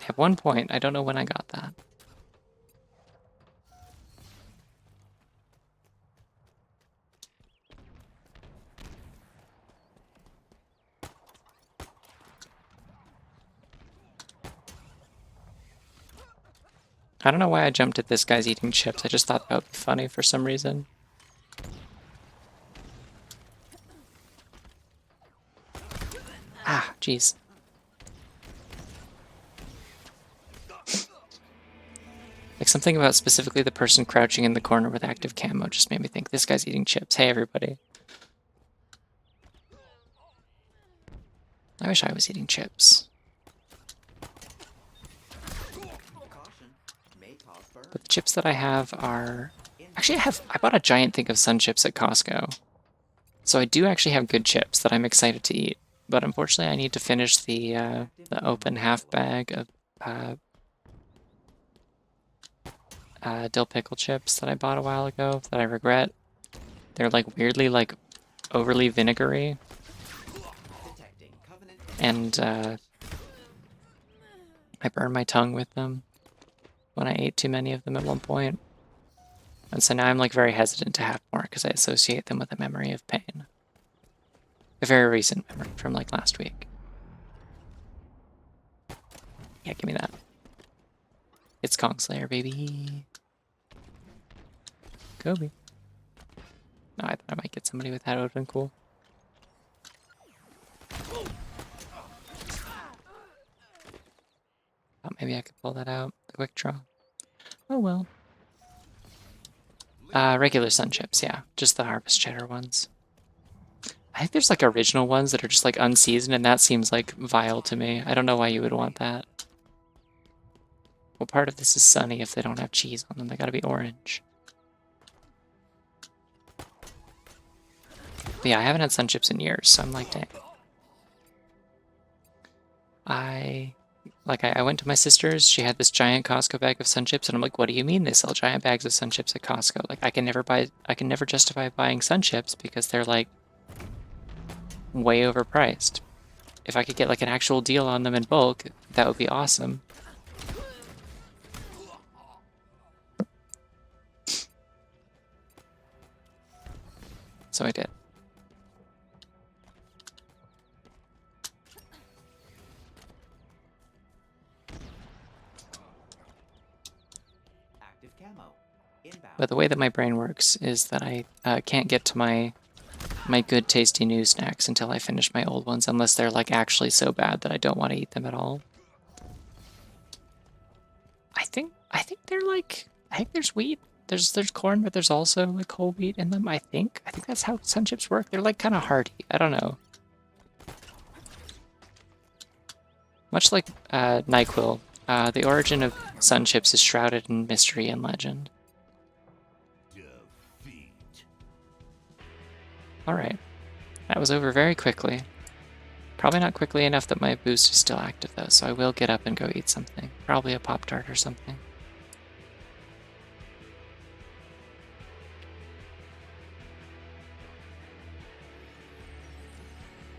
At one point, I don't know when I got that. I don't know why I jumped at this guy's eating chips. I just thought that would be funny for some reason. Ah, jeez. Like something about specifically the person crouching in the corner with active camo just made me think this guy's eating chips. Hey, everybody. I wish I was eating chips. But the chips that I have are... Actually, I bought a giant thing of Sun Chips at Costco. So I do actually have good chips that I'm excited to eat. But unfortunately, I need to finish the open half bag of dill pickle chips that I bought a while ago that I regret. They're like weirdly like overly vinegary. And I burned my tongue with them when I ate too many of them at one point. And so now I'm like very hesitant to have more because I associate them with a memory of pain. A very recent memory from like last week. Yeah, give me that. It's Kong Slayer, baby. Kobe. No, I thought I might get somebody with that. It would have been cool. Thought maybe I could pull that out. The quick draw. Oh well. Regular sun chips, yeah. Just the harvest cheddar ones. I think there's like original ones that are just like unseasoned, and that seems like vile to me. I don't know why you would want that. Well, part of this is sunny if they don't have cheese on them. They gotta be orange. But yeah, I haven't had sun chips in years, so I'm like, dang. I went to my sister's. She had this giant Costco bag of sun chips, and I'm like, what do you mean they sell giant bags of sun chips at Costco? Like, I can never justify buying sun chips because they're like way overpriced. If I could get like an actual deal on them in bulk, that would be awesome. So I did. Active camo. Inbound. But the way that my brain works is that I can't get to my good tasty new snacks until I finish my old ones, unless they're like actually so bad that I don't want to eat them at all. I think they're like, I think there's wheat, there's corn, but there's also like whole wheat in them. I think that's how sun chips work. They're like kind of hearty. I don't know. Much like NyQuil, the origin of sun chips is shrouded in mystery and legend. Defeat. Alright. That was over very quickly. Probably not quickly enough that my boost is still active though, so I will get up and go eat something. Probably a Pop-Tart or something.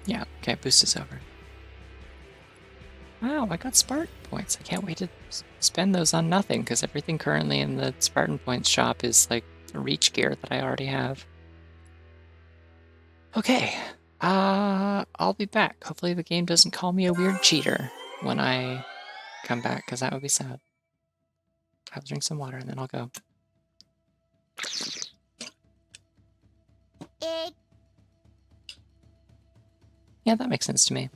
Yeah, okay, boost is over. Wow, I got Spartan points. I can't wait to spend those on nothing, because everything currently in the Spartan points shop is like reach gear that I already have. Okay, I'll be back. Hopefully the game doesn't call me a weird cheater when I come back, because that would be sad. I'll drink some water and then I'll go. Yeah, that makes sense to me.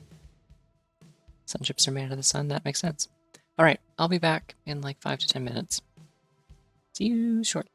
Sun chips are made out of the sun, that makes sense. Alright, I'll be back in like 5 to 10 minutes. See you shortly.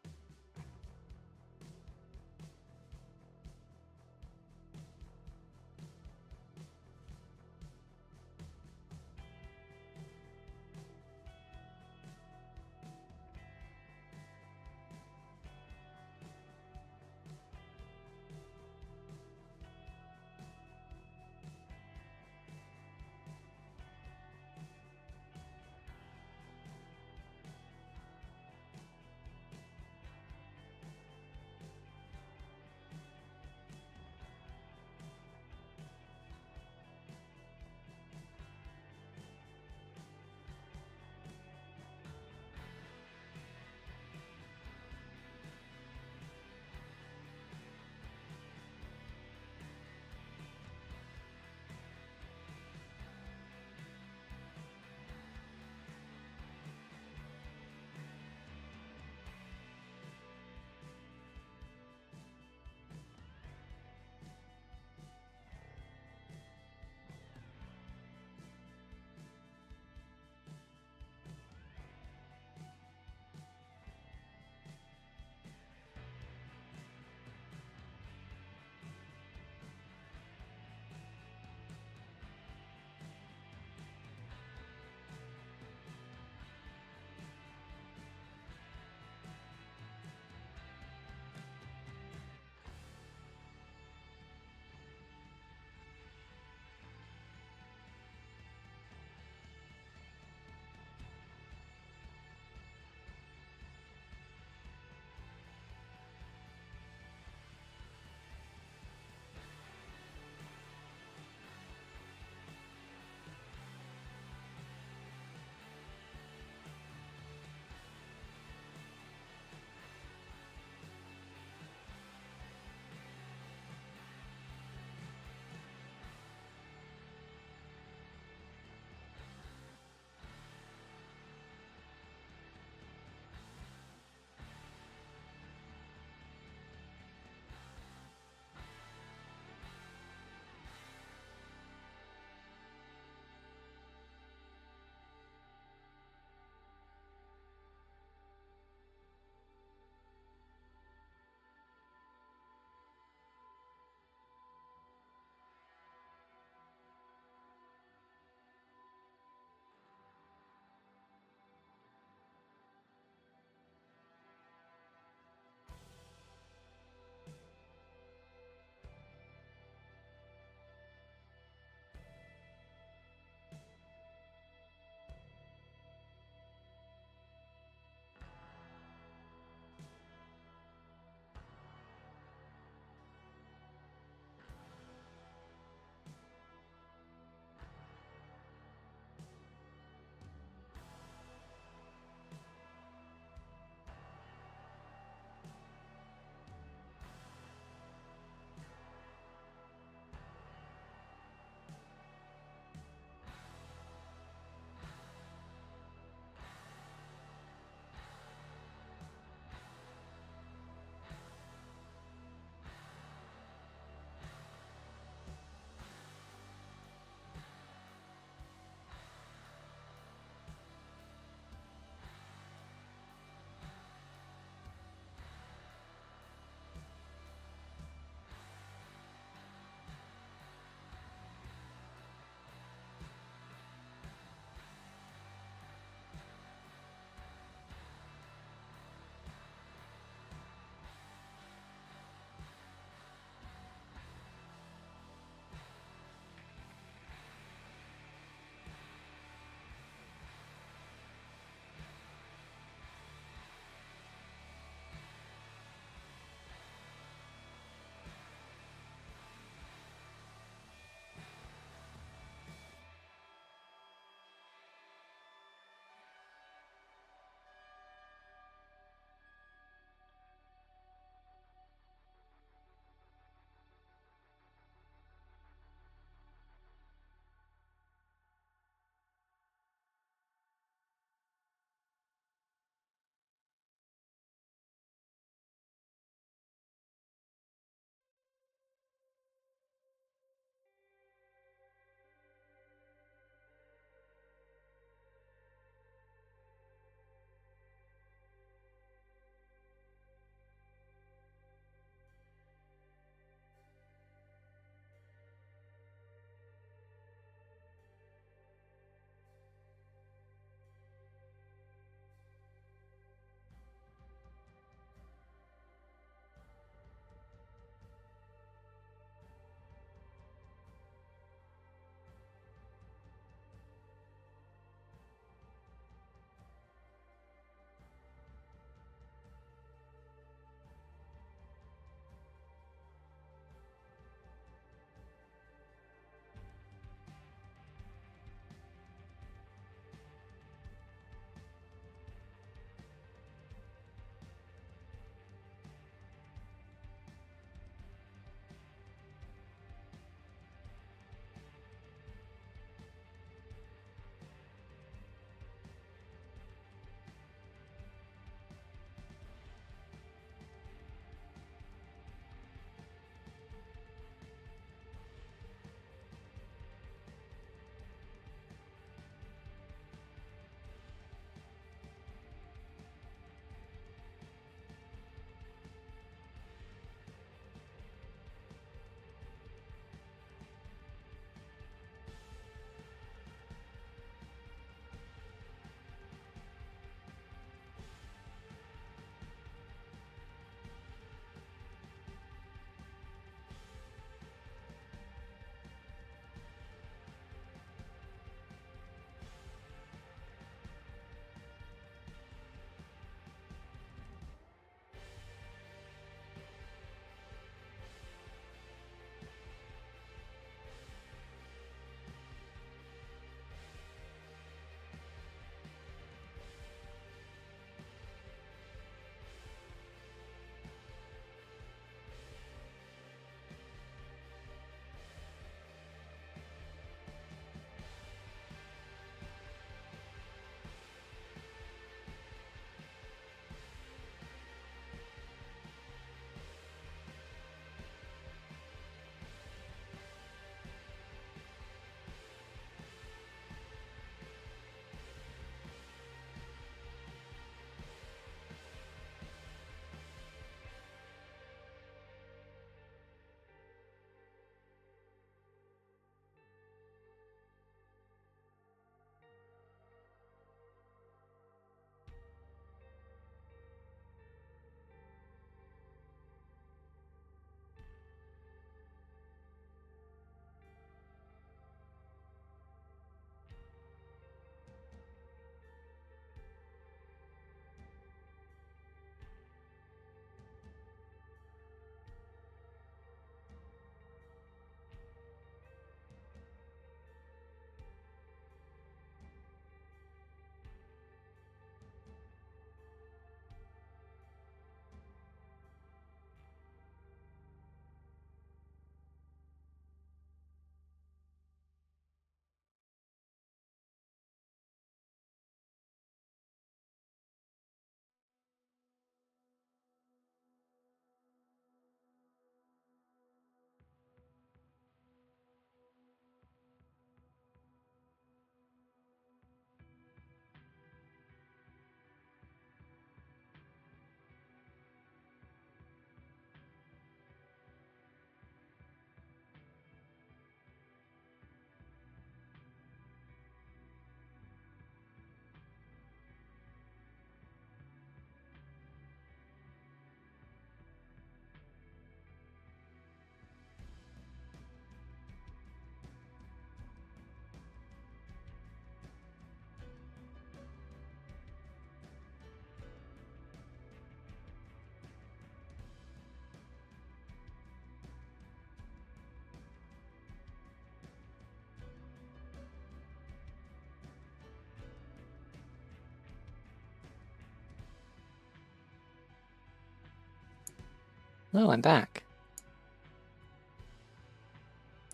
Hello, I'm back.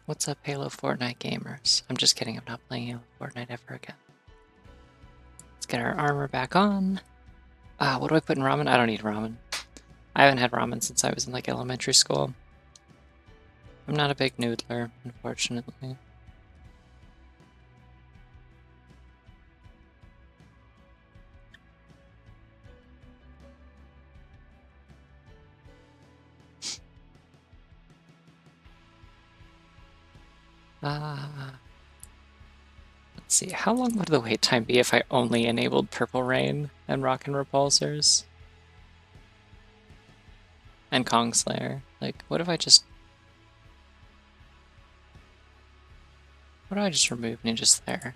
What's up, Halo Fortnite gamers? I'm just kidding, I'm not playing Halo Fortnite ever again. Let's get our armor back on. What do I put in ramen? I don't eat ramen. I haven't had ramen since I was in like elementary school. I'm not a big noodler, unfortunately. Let's see, how long would the wait time be if I only enabled Purple Rain and Rockin' Repulsors? And Kong Slayer? Like, what if I just... What do I just remove Ninja Slayer?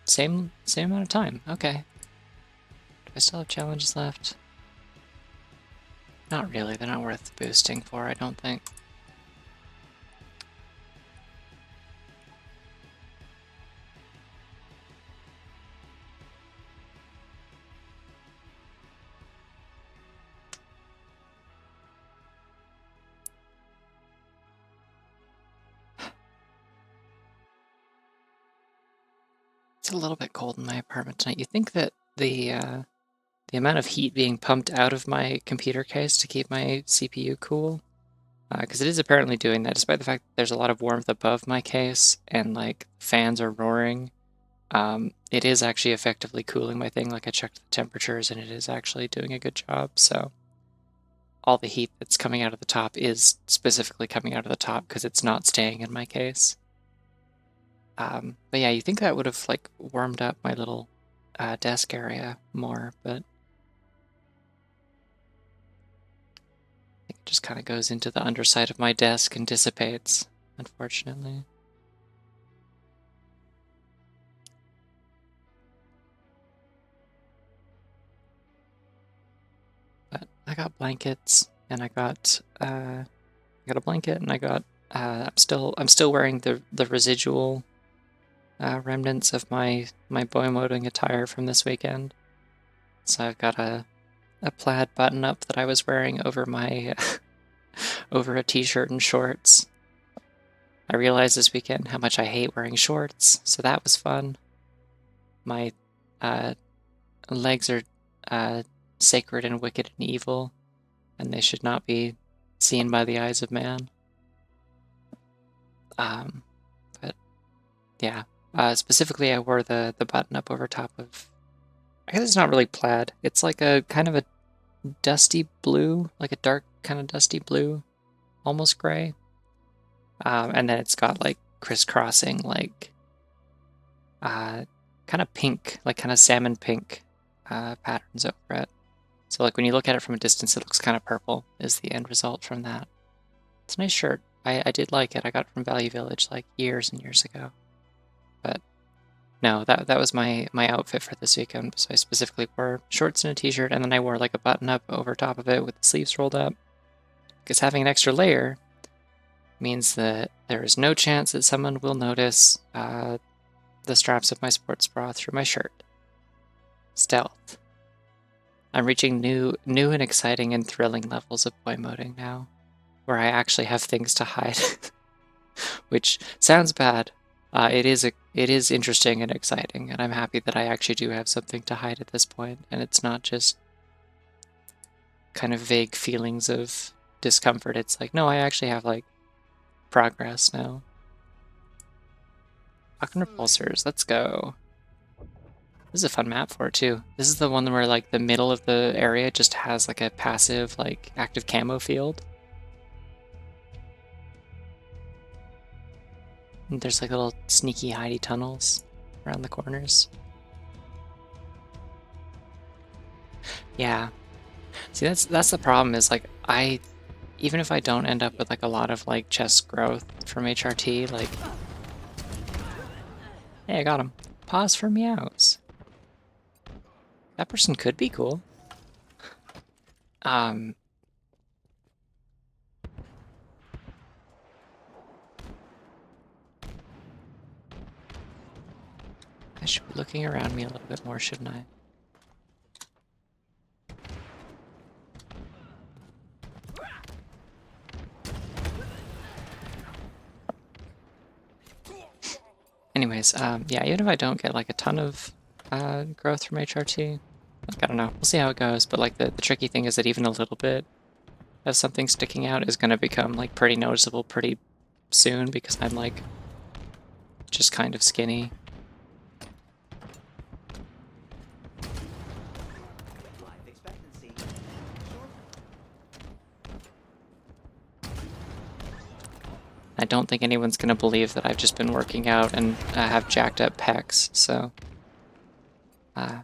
Same amount of time, okay. Do I still have challenges left? Not really, they're not worth boosting for, I don't think. It's a little bit cold in my apartment tonight. You think that the amount of heat being pumped out of my computer case to keep my CPU cool, because it is apparently doing that, despite the fact that there's a lot of warmth above my case and like fans are roaring. It is actually effectively cooling my thing. Like I checked the temperatures and it is actually doing a good job. So all the heat that's coming out of the top is specifically coming out of the top because it's not staying in my case. But yeah, you think that would have like warmed up my little desk area more, but I think it just kind of goes into the underside of my desk and dissipates, unfortunately. But I got blankets, and I got a blanket, and I got I'm still wearing the residual remnants of my boy moding attire from this weekend. So I've got a plaid button up that I was wearing over my over a t-shirt and shorts. I realized this weekend how much I hate wearing shorts, so that was fun. My legs are sacred and wicked and evil, and they should not be seen by the eyes of man. But yeah, specifically I wore the button up over top of, I guess it's not really plaid. It's like a kind of a dusty blue, like a dark kind of dusty blue, almost gray. And then it's got like crisscrossing, like kind of pink, like kind of salmon pink patterns over it. So like when you look at it from a distance, it looks kind of purple is the end result from that. It's a nice shirt. I did like it. I got it from Value Village like years and years ago. But no, that was my outfit for this weekend. So I specifically wore shorts and a t-shirt, and then I wore like a button up over top of it with the sleeves rolled up. Because having an extra layer means that there is no chance that someone will notice the straps of my sports bra through my shirt. Stealth. I'm reaching new and exciting and thrilling levels of boy moding now, where I actually have things to hide, which sounds bad. It is interesting and exciting, and I'm happy that I actually do have something to hide at this point, and it's not just kind of vague feelings of discomfort. It's like, no, I actually have like progress now. Fucking repulsors, let's go. This is a fun map for it too. This is the one where like the middle of the area just has like a passive like active camo field. And there's like little sneaky hidey tunnels around the corners. Yeah. See, that's the problem is like even if I don't end up with like a lot of like chest growth from HRT, like, hey, I got him. Pause for meows. That person could be cool. I should be looking around me a little bit more, shouldn't I? Anyways, yeah, even if I don't get like a ton of growth from HRT, like I don't know, we'll see how it goes. But like the tricky thing is that even a little bit of something sticking out is going to become like pretty noticeable pretty soon because I'm like just kind of skinny. Life expectancy I don't think anyone's going to believe that I've just been working out and have jacked up pecs, so I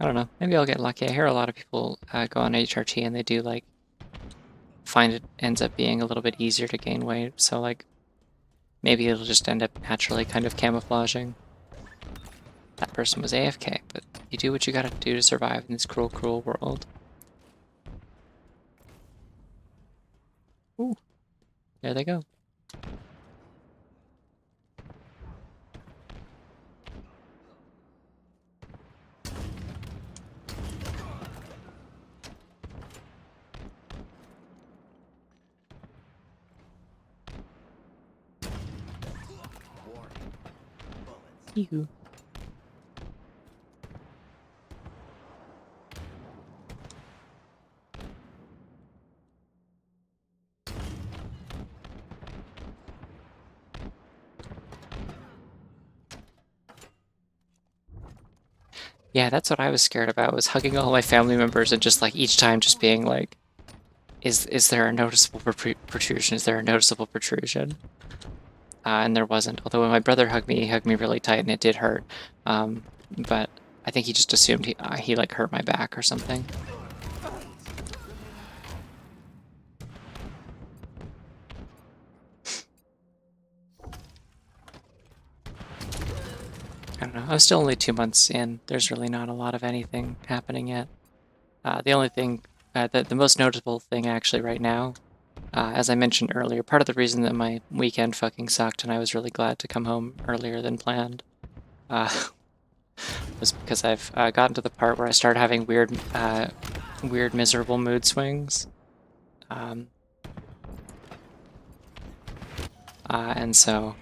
don't know. Maybe I'll get lucky. I hear a lot of people go on HRT and they do like find it ends up being a little bit easier to gain weight. So like maybe it'll just end up naturally kind of camouflaging. That person was AFK, but you do what you gotta do to survive in this cruel, cruel world. Ooh, there they go. warning. Bullets. Yoo-hoo. Yeah, that's what I was scared about, was hugging all my family members and just like each time just being like, is there a noticeable protrusion? Is there a noticeable protrusion? And there wasn't. Although when my brother hugged me, he hugged me really tight and it did hurt. But I think he just assumed he like hurt my back or something. I don't know. I'm still only 2 months in. There's really not a lot of anything happening yet. The only thing, the most notable thing actually right now, as I mentioned earlier, part of the reason that my weekend fucking sucked and I was really glad to come home earlier than planned was because I've gotten to the part where I started having weird, miserable mood swings. And so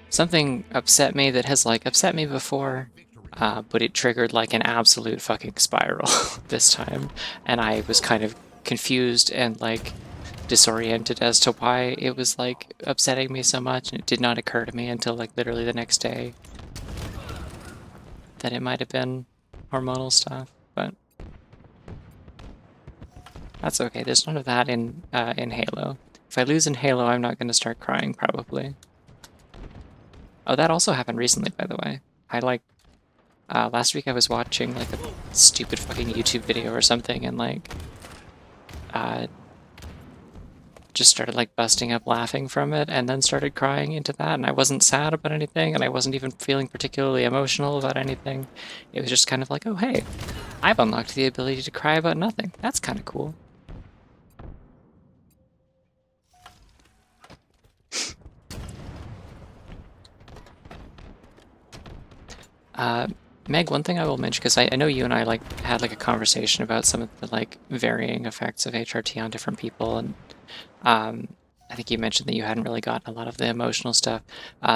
something upset me that has like upset me before, but it triggered like an absolute fucking spiral this time. And I was kind of confused and like disoriented as to why it was like upsetting me so much. And it did not occur to me until like literally the next day that it might have been hormonal stuff, but that's okay. There's none of that in Halo. If I lose in Halo, I'm not going to start crying, probably. Oh, that also happened recently, by the way. I like, last week I was watching like a stupid fucking YouTube video or something and like, just started like busting up laughing from it and then started crying into that. And I wasn't sad about anything and I wasn't even feeling particularly emotional about anything. It was just kind of like, oh, hey, I've unlocked the ability to cry about nothing. That's kind of cool. Meg, one thing I will mention, because I know you and I like had like a conversation about some of the like varying effects of HRT on different people, and I think you mentioned that you hadn't really gotten a lot of the emotional stuff.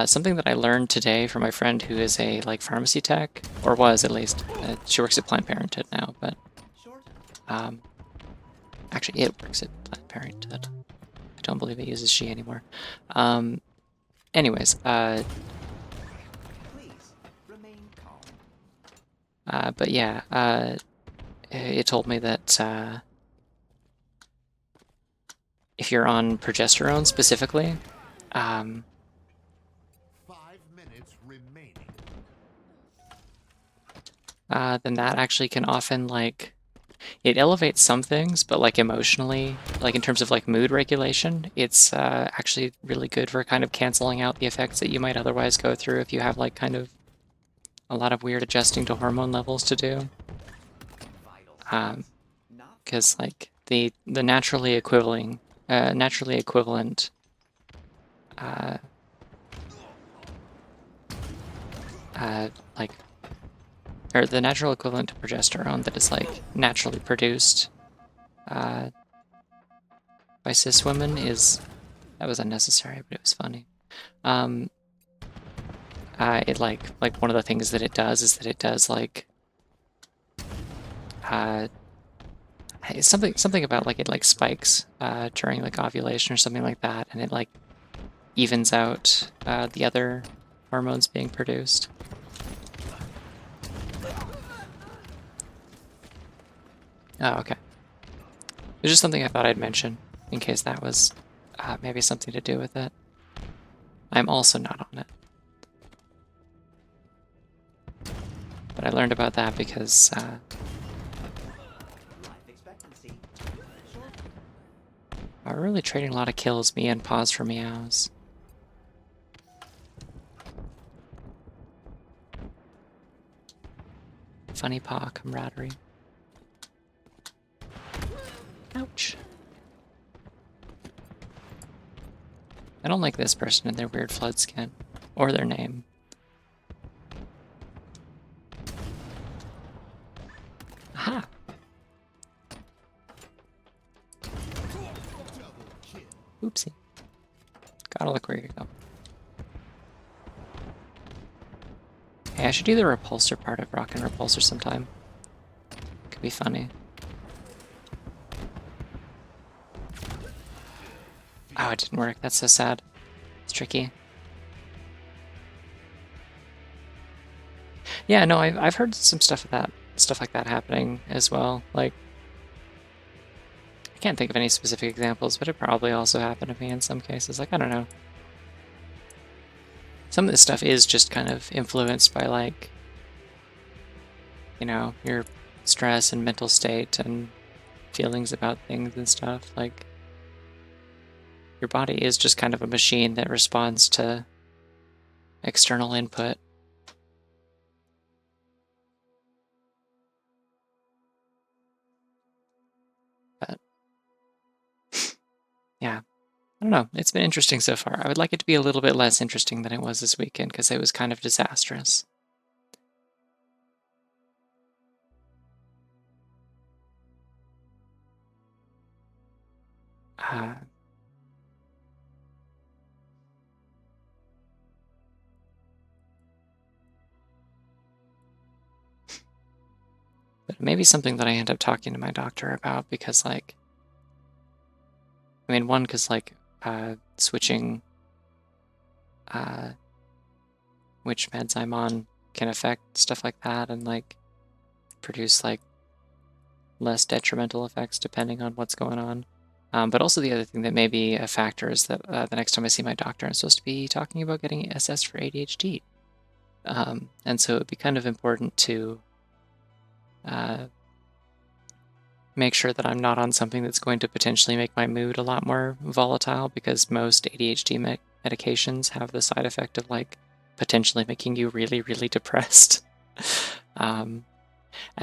Something that I learned today from my friend who is a like pharmacy tech, or was at least. She works at Planned Parenthood now, but actually it works at Planned Parenthood. I don't believe it uses she anymore. Anyways, Please remain calm. but yeah, it told me that if you're on progesterone specifically, 5 minutes remaining. then that actually can often like it elevates some things, but like emotionally, like in terms of like mood regulation, it's actually really good for kind of canceling out the effects that you might otherwise go through if you have like kind of a lot of weird adjusting to hormone levels to do. Vital signs. Not Because like the naturally equivalent like or the natural equivalent to progesterone that is like naturally produced by cis women is, that was unnecessary, but it was funny. It like one of the things that it does is that it does like it's something about like it like spikes during like ovulation or something like that, and it like evens out the other hormones being produced. Oh, okay. It's just something I thought I'd mention in case that was maybe something to do with it. I'm also not on it. But I learned about that because Life expectancy short. we're really trading a lot of kills, me and pause for meows. Funny paw camaraderie. Ouch. I don't like this person and their weird flood skin. Or their name. Aha! Oopsie. Gotta look where you go. Hey, I should do the repulsor part of Rock and Repulsor sometime. Could be funny. Oh, it didn't work. That's so sad. It's tricky. Yeah, no, I've heard some stuff like that happening as well. Like, I can't think of any specific examples, but it probably also happened to me in some cases. Like, I don't know. Some of this stuff is just kind of influenced by like, you know, your stress and mental state and feelings about things and stuff. Like, your body is just kind of a machine that responds to external input. But yeah, I don't know. It's been interesting so far. I would like it to be a little bit less interesting than it was this weekend because it was kind of disastrous. Uh, but maybe something that I end up talking to my doctor about because, like, I mean, one, because, like, switching which meds I'm on can affect stuff like that and, like, produce, like, less detrimental effects depending on what's going on. But also the other thing that may be a factor is that the next time I see my doctor, I'm supposed to be talking about getting SS for ADHD. And so it would be kind of important to make sure that I'm not on something that's going to potentially make my mood a lot more volatile, because most ADHD medications have the side effect of like potentially making you really, really depressed. And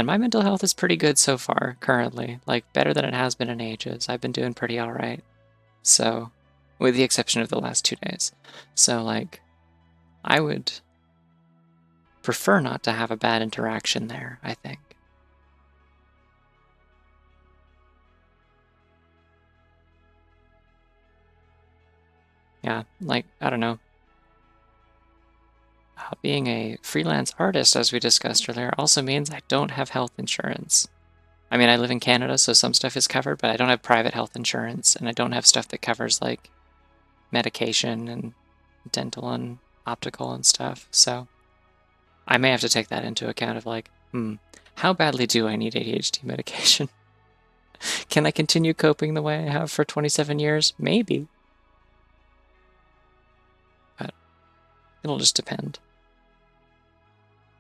my mental health is pretty good so far currently, like better than it has been in ages. I've been doing pretty all right. So, with the exception of the last 2 days. So, like, I would prefer not to have a bad interaction there, I think. Yeah, like, I don't know. Being a freelance artist, as we discussed earlier, also means I don't have health insurance. I mean, I live in Canada, so some stuff is covered, but I don't have private health insurance, and I don't have stuff that covers, like, medication and dental and optical and stuff. So I may have to take that into account of, like, how badly do I need ADHD medication? Can I continue coping the way I have for 27 years? Maybe. But it'll just depend.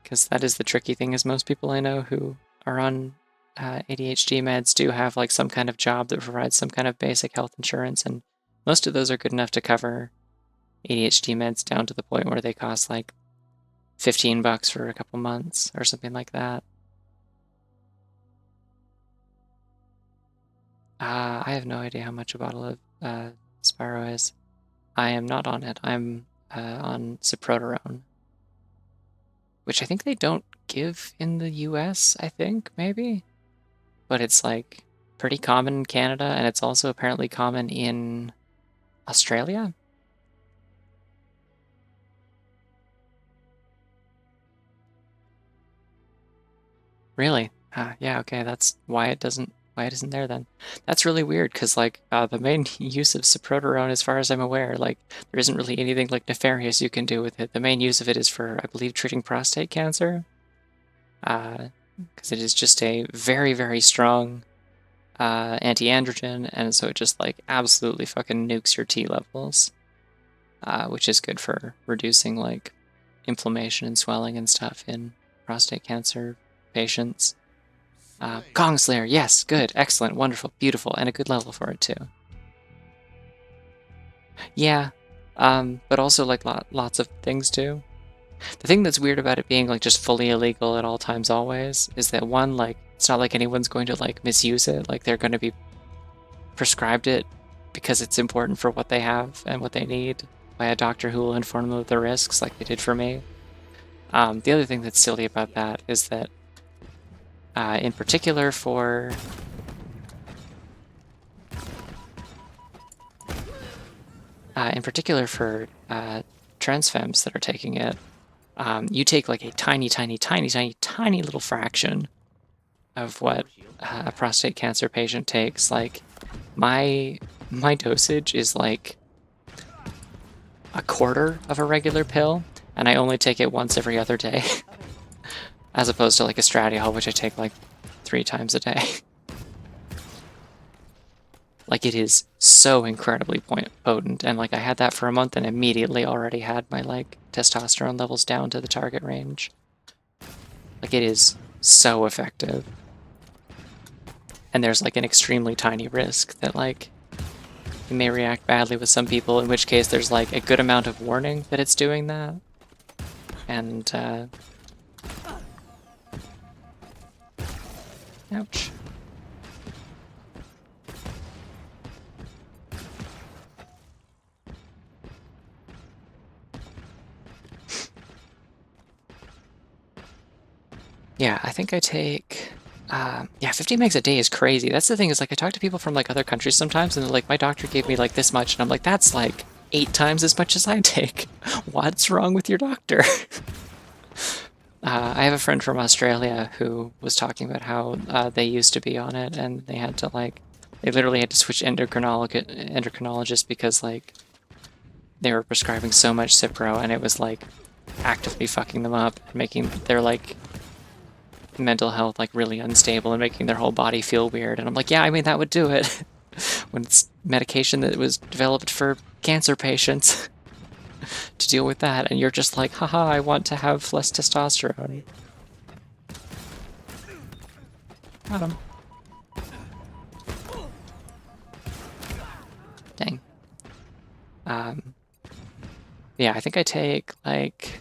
Because that is the tricky thing, is most people I know who are on ADHD meds do have like some kind of job that provides some kind of basic health insurance, and most of those are good enough to cover ADHD meds down to the point where they cost like $15 for a couple months or something like that. I have no idea how much a bottle of Spyro is. I am not on it. I'm on Ciproterone. which I think they don't give in the US, I think, maybe. But it's like pretty common in Canada, and it's also apparently common in Australia. Really? Yeah, okay, that's why it isn't there then. That's really weird, because like the main use of Soproterone, as far as I'm aware, like there isn't really anything like nefarious you can do with it. The main use of it is for, I believe, treating prostate cancer. Because it is just a very, very strong anti-androgen, and so it just like absolutely fucking nukes your T levels, which is good for reducing like inflammation and swelling and stuff in prostate cancer patients. Gong Slayer, yes, good, excellent, wonderful, beautiful, and a good level for it too. Yeah, but also like lots of things too. The thing that's weird about it being like just fully illegal at all times always is that one, like it's not like anyone's going to like misuse it. Like they're going to be prescribed it because it's important for what they have and what they need by a doctor who will inform them of the risks, like they did for me. The other thing that's silly about that is that in particular for trans femmes that are taking it, you take like a tiny, tiny, tiny, tiny, tiny little fraction of what a prostate cancer patient takes. Like my dosage is like a quarter of a regular pill, and I only take it once every other day, as opposed to like a Stradiol, which I take like 3 times a day. Like it is so incredibly potent, and like I had that for a month and immediately already had my like testosterone levels down to the target range. Like it is so effective. And there's like an extremely tiny risk that like you may react badly with some people, in which case there's like a good amount of warning that it's doing that. And ouch. Yeah, I think I take, yeah, 50 megs a day is crazy. That's the thing, is like I talk to people from like other countries sometimes, and they're like, my doctor gave me like this much, and I'm like, that's like 8 times as much as I take. What's wrong with your doctor? I have a friend from Australia who was talking about how they used to be on it, and they had to like, they literally had to switch endocrinologists because like they were prescribing so much Cipro, and it was like actively fucking them up, making their like mental health like really unstable and making their whole body feel weird. And I'm like, yeah, I mean that would do it. When it's medication that was developed for cancer patients to deal with that, and you're just like, haha, I want to have less testosterone. Got him. Dang. Yeah, I think I take like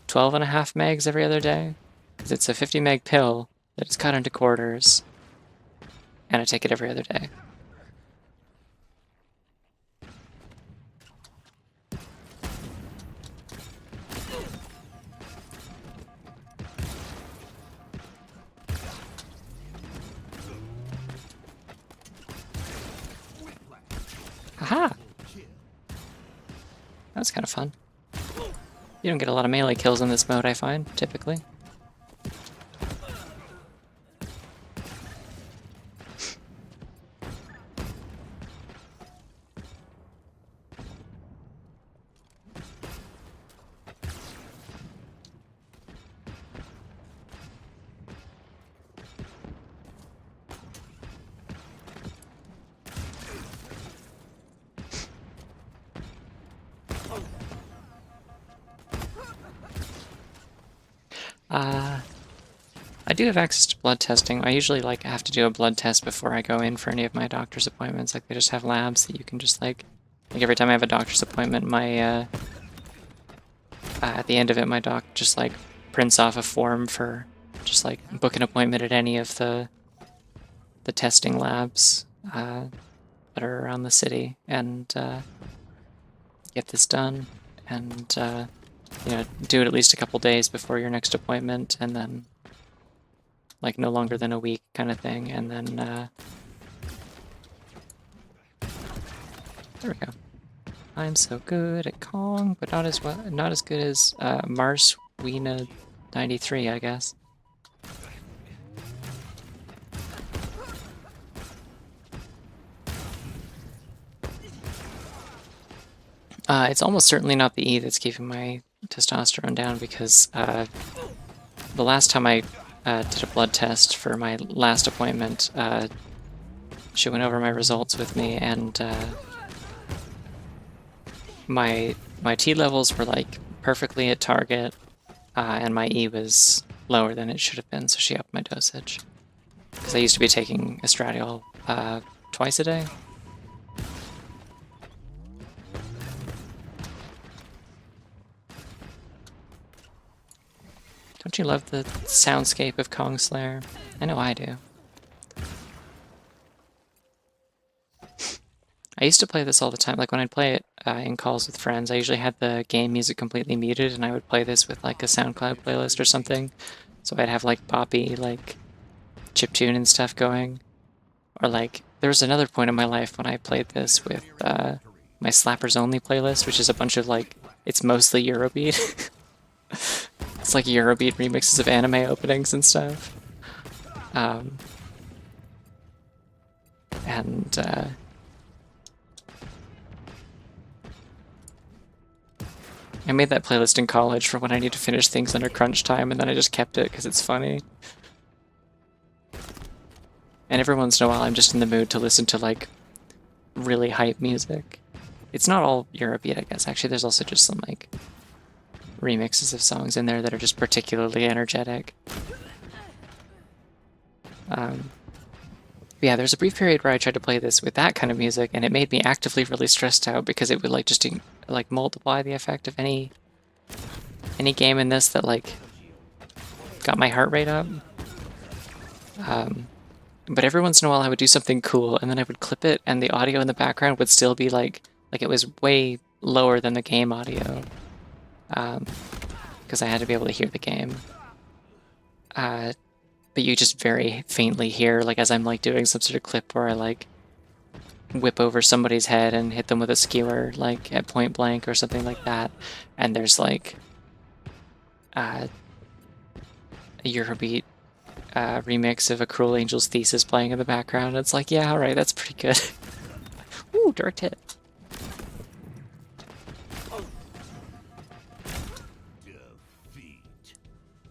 12.5 megs every other day, because it's a 50 meg pill that is cut into quarters, and I take it every other day. Haha! That was kind of fun. You don't get a lot of melee kills in this mode, I find, typically. I do have access to blood testing. I usually like have to do a blood test before I go in for any of my doctor's appointments. Like they just have labs that you can just like every time I have a doctor's appointment, my at the end of it, my doc just like prints off a form for just like book an appointment at any of the testing labs that are around the city and get this done. And do it at least a couple days before your next appointment, and then like no longer than a week kind of thing, and then there we go. I'm so good at Kong, but not as good as Mars Weena 93, I guess. It's almost certainly not the E that's keeping my testosterone down, because the last time I did a blood test for my last appointment, she went over my results with me, and my T levels were like perfectly at target, and my E was lower than it should have been, so she upped my dosage. Because I used to be taking estradiol twice a day. Don't you love the soundscape of Kong Slayer? I know I do. I used to play this all the time. Like when I'd play it in calls with friends, I usually had the game music completely muted, and I would play this with like a SoundCloud playlist or something. So I'd have like boppy, like chiptune and stuff going. Or like, there was another point in my life when I played this with my Slappers Only playlist, which is a bunch of like, it's mostly Eurobeat. It's like Eurobeat remixes of anime openings and stuff. I made that playlist in college for when I need to finish things under crunch time, and then I just kept it because it's funny. And every once in a while I'm just in the mood to listen to like really hype music. It's not all Eurobeat, I guess. Actually, there's also just some like remixes of songs in there that are just particularly energetic. Yeah, there's a brief period where I tried to play this with that kind of music, and it made me actively really stressed out because it would like just like multiply the effect of any game in this that like got my heart rate up. But every once in a while I would do something cool, and then I would clip it, and the audio in the background would still be like it was way lower than the game audio, because I had to be able to hear the game. But you just very faintly hear, like as I'm like doing some sort of clip where I like whip over somebody's head and hit them with a skewer, like at point blank or something like that, and there's like a Eurobeat remix of A Cruel Angel's Thesis playing in the background. It's like, yeah, alright, that's pretty good. Ooh, direct hit.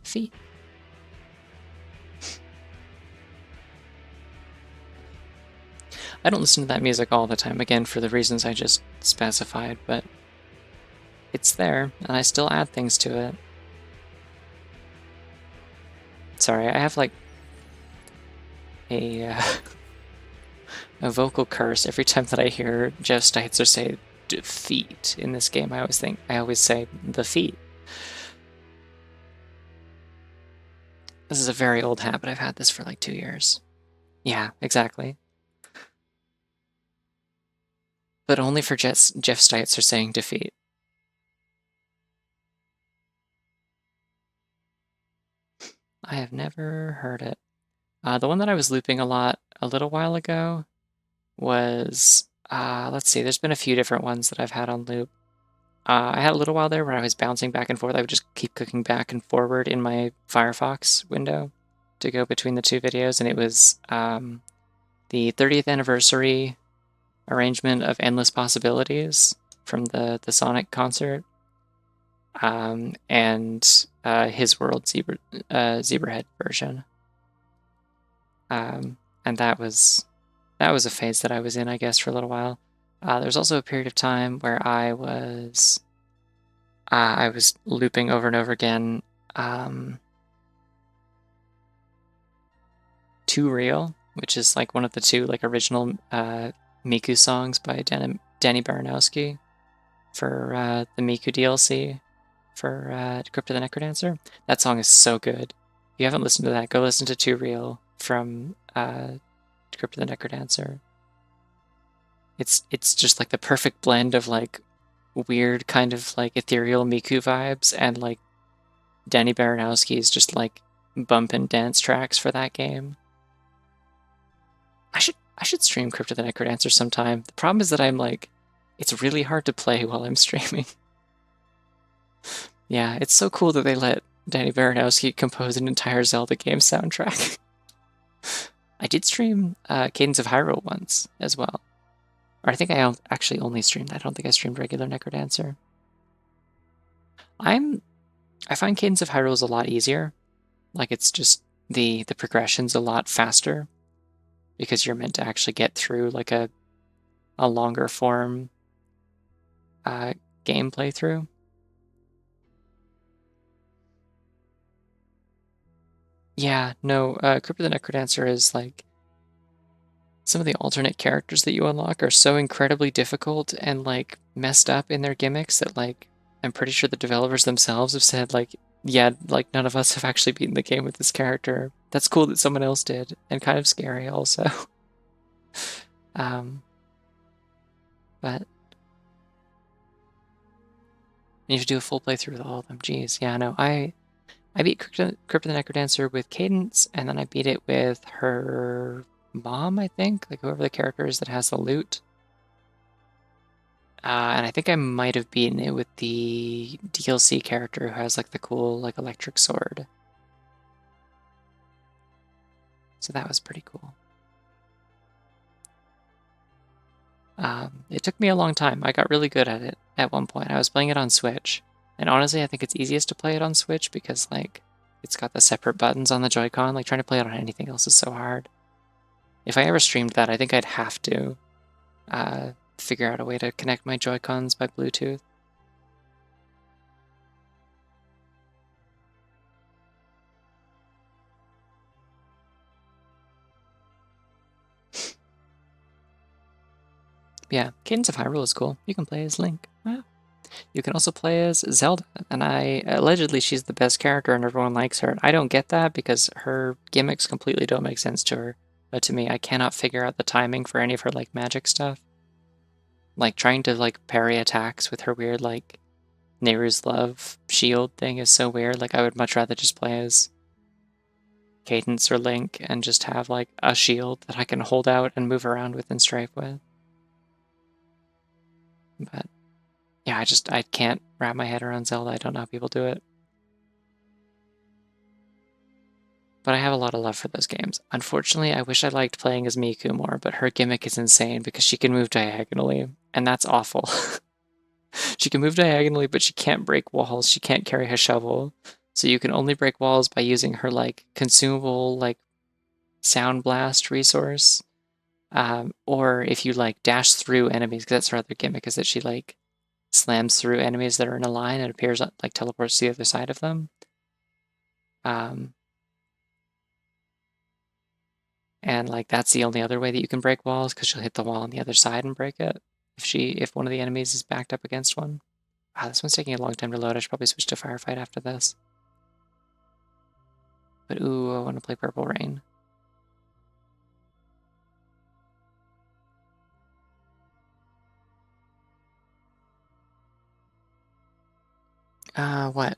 Feet. I don't listen to that music all the time, again, for the reasons I just specified, but it's there, and I still add things to it. Sorry, I have like a vocal curse every time that I hear Jeff Steitzer say defeat in this game. I always say the feet. This is a very old habit. I've had this for like 2 years. Yeah, exactly. But only for Jeff Steitzer saying defeat. I have never heard it. The one that I was looping a lot a little while ago was, let's see, there's been a few different ones that I've had on loop. I had a little while there where I was bouncing back and forth. I would just keep clicking back and forward in my Firefox window to go between the two videos, and it was the 30th anniversary arrangement of Endless Possibilities from the Sonic concert, and His World Zebrahead version. And that was a phase that I was in, I guess, for a little while. There's also a period of time where I was looping over and over again Too Real, which is like one of the two like original Miku songs by Danny Baranowski for the Miku DLC for Crypt of the Necrodancer. That song is so good. If you haven't listened to that, go listen to Too Real from Crypt of the Necrodancer. It's just like the perfect blend of like weird kind of like ethereal Miku vibes, and like Danny Baranowski's just like bump and dance tracks for that game. I should stream Crypt of the Necrodancer sometime. The problem is that I'm like, it's really hard to play while I'm streaming. Yeah, it's so cool that they let Danny Baranowski compose an entire Zelda game soundtrack. I did stream Cadence of Hyrule once as well. Or I think I actually only streamed that. I don't think I streamed regular Necrodancer. I find Cadence of Hyrule is a lot easier. Like it's just the progression's a lot faster because you're meant to actually get through like a longer form game playthrough. Yeah, no, Crypt of the Necrodancer is like some of the alternate characters that you unlock are so incredibly difficult and like messed up in their gimmicks that like I'm pretty sure the developers themselves have said like, yeah, like none of us have actually beaten the game with this character. That's cool that someone else did, and kind of scary also. But you have to do a full playthrough with all of them. Jeez, yeah, no, I beat Crypt of the Necrodancer with Cadence, and then I beat it with her mom, I think, like whoever the character is that has the loot. And I think I might have beaten it with the DLC character who has like the cool like electric sword. So that was pretty cool. It took me a long time. I got really good at it at one point. I was playing it on Switch, and honestly, I think it's easiest to play it on Switch because like it's got the separate buttons on the Joy-Con. Like trying to play it on anything else is so hard. If I ever streamed that, I think I'd have to figure out a way to connect my Joy-Cons by Bluetooth. Yeah, Cadence of Hyrule is cool. You can play as Link. Wow. You can also play as Zelda, and allegedly she's the best character and everyone likes her. I don't get that because her gimmicks completely don't make sense to her. But to me, I cannot figure out the timing for any of her like magic stuff. Like trying to like parry attacks with her weird like Nehru's Love shield thing is so weird. Like I would much rather just play as Cadence or Link and just have like a shield that I can hold out and move around with and strafe with. But yeah, I can't wrap my head around Zelda. I don't know how people do it. But I have a lot of love for those games. Unfortunately, I wish I liked playing as Miku more, but her gimmick is insane because she can move diagonally, and that's awful. She can move diagonally, but she can't break walls. She can't carry her shovel. So you can only break walls by using her like consumable like sound blast resource. Or if you like dash through enemies, because that's her other gimmick, is that she like slams through enemies that are in a line and appears like teleports to the other side of them. And like that's the only other way that you can break walls because she'll hit the wall on the other side and break it if one of the enemies is backed up against one. Wow, this one's taking a long time to load. I should probably switch to Firefight after this. But ooh, I want to play Purple Rain. What?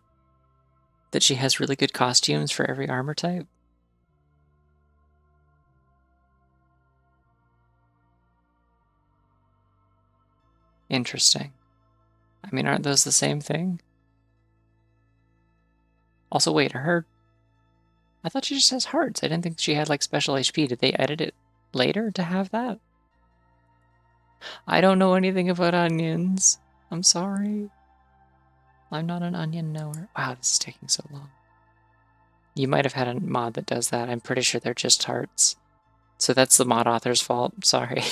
That she has really good costumes for every armor type? Interesting. I mean, aren't those the same thing? Also, wait, I thought she just has hearts. I didn't think she had like special HP. Did they edit it later to have that? I don't know anything about onions. I'm sorry. I'm not an onion knower. Wow, this is taking so long. You might have had a mod that does that. I'm pretty sure they're just hearts. So that's the mod author's fault. Sorry.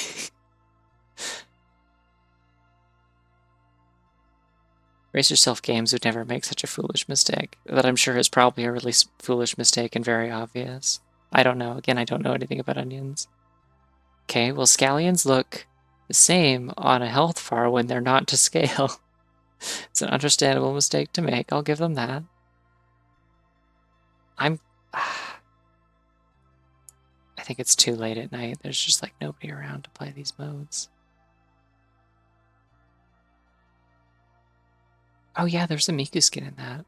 Brace Yourself Games would never make such a foolish mistake. That I'm sure is probably a really foolish mistake and very obvious. I don't know. Again, I don't know anything about onions. Okay, well, scallions look the same on a health bar when they're not to scale. It's an understandable mistake to make. I'll give them that. I think it's too late at night. There's just like nobody around to play these modes. Oh yeah, there's a Miku skin in that.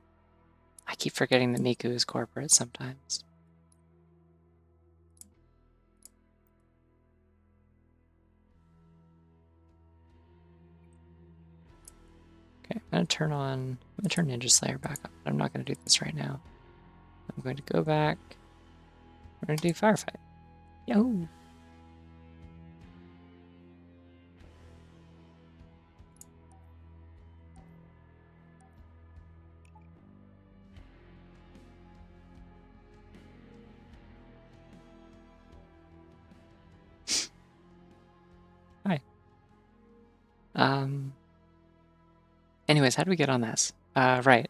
I keep forgetting that Miku is corporate sometimes. Okay, I'm gonna turn Ninja Slayer back up. I'm not gonna do this right now. I'm going to go back. We're gonna do firefight. Yo! Hi. Anyways, how do we get on this? Right.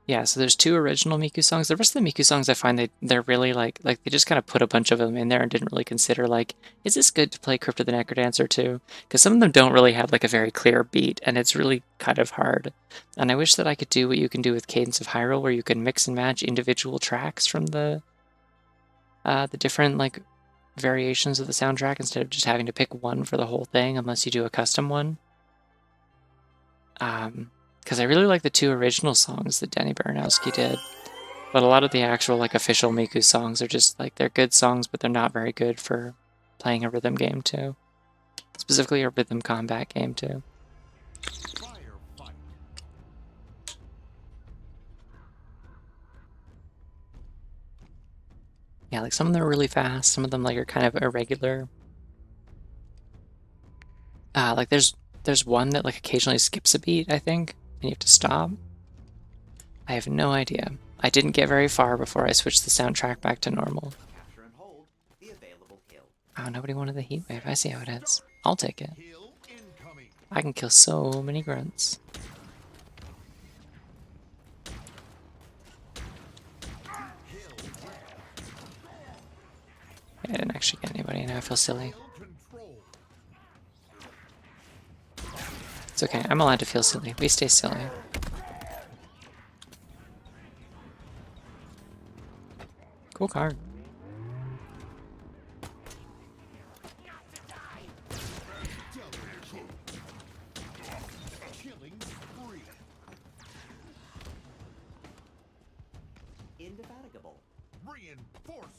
Yeah, so there's 2 original Miku songs. The rest of the Miku songs I find they're really like they just kind of put a bunch of them in there and didn't really consider like, is this good to play Crypt of the Necrodancer too? Because some of them don't really have like a very clear beat, and it's really kind of hard. And I wish that I could do what you can do with Cadence of Hyrule, where you can mix and match individual tracks from the different like variations of the soundtrack instead of just having to pick one for the whole thing unless you do a custom one. Because I really like the 2 original songs that Denny Baranowski did, but a lot of the actual like official Miku songs are just like, they're good songs, but they're not very good for playing a rhythm game too. Specifically a rhythm combat game too. Firefight. Yeah, like some of them are really fast, some of them like are kind of irregular. Like there's one that like occasionally skips a beat, I think, and you have to stop. I have no idea. I didn't get very far before I switched the soundtrack back to normal. Capture and hold the available kill. Oh, nobody wanted the heat wave. I see how it is. I'll take it. Kill incoming. I can kill so many grunts. I didn't actually get anybody, and now I feel silly. Kill control. It's okay, I'm allowed to feel silly. We stay silly. Cool card. Killing spree. Indefatigable. Reinforcements.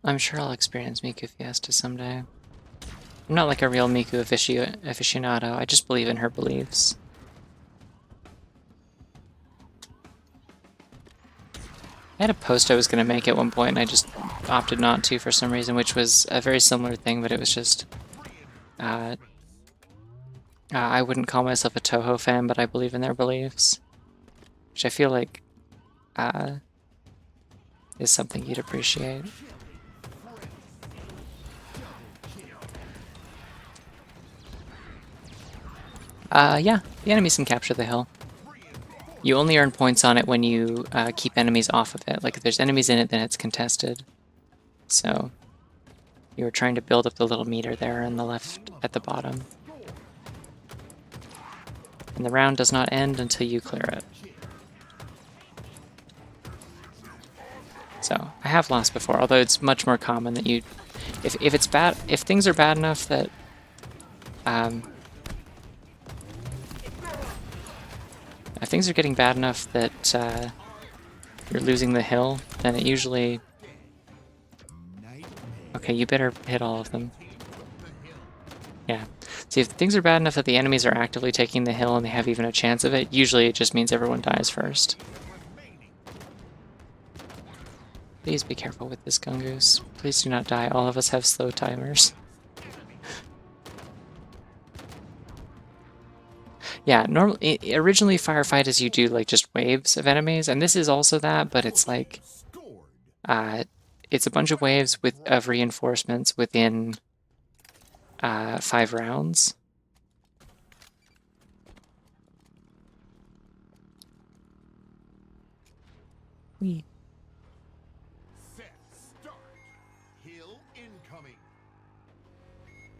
I'm sure I'll experience Miku Fiesta someday. I'm not like a real Miku aficionado, I just believe in her beliefs. I had a post I was going to make at one point, and I just opted not to for some reason, which was a very similar thing, but it was just... I wouldn't call myself a Toho fan, but I believe in their beliefs. Which I feel like is something you'd appreciate. Yeah, the enemies can capture the hill. You only earn points on it when you keep enemies off of it. Like if there's enemies in it, then it's contested. So you were trying to build up the little meter there on the left at the bottom. And the round does not end until you clear it. So I have lost before, although it's much more common that you, if it's bad, if things are bad enough that if things are getting bad enough that you're losing the hill, then it usually... Okay, you better hit all of them. Yeah. See, if things are bad enough that the enemies are actively taking the hill and they have even a chance of it, usually it just means everyone dies first. Please be careful with this Gungoose. Please do not die. All of us have slow timers. Yeah, normally, originally Firefight is you do like just waves of enemies, and this is also that, but it's like, it's a bunch of waves of reinforcements within 5 rounds. Wee. Set start. Kill incoming.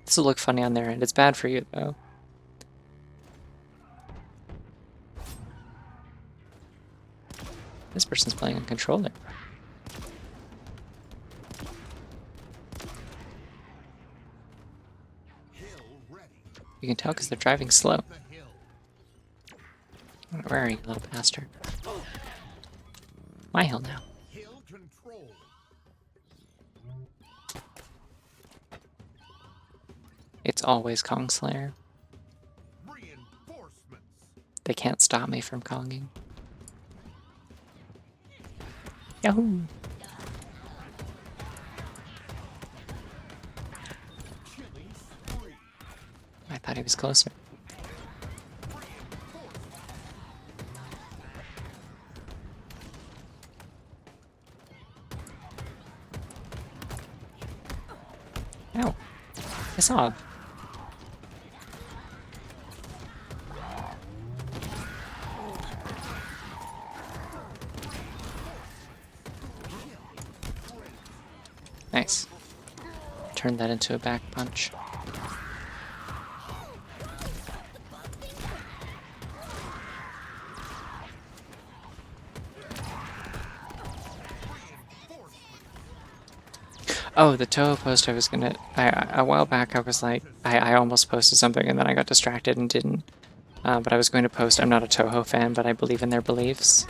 This will look funny on their end. It's bad for you though. This person's playing on controller. You can tell because they're driving slow. The hill. Where are you, little bastard? My hill now. Hill control. It's always Kong Slayer. Reinforcements. They can't stop me from Konging. Yahoo! Killing spree. I thought he was closer. Ow. I saw him. Nice. Turned that into a back punch. Oh, the Toho post I was gonna... a while back I was like... I almost posted something and then I got distracted and didn't. But I was going to post, I'm not a Toho fan, but I believe in their beliefs.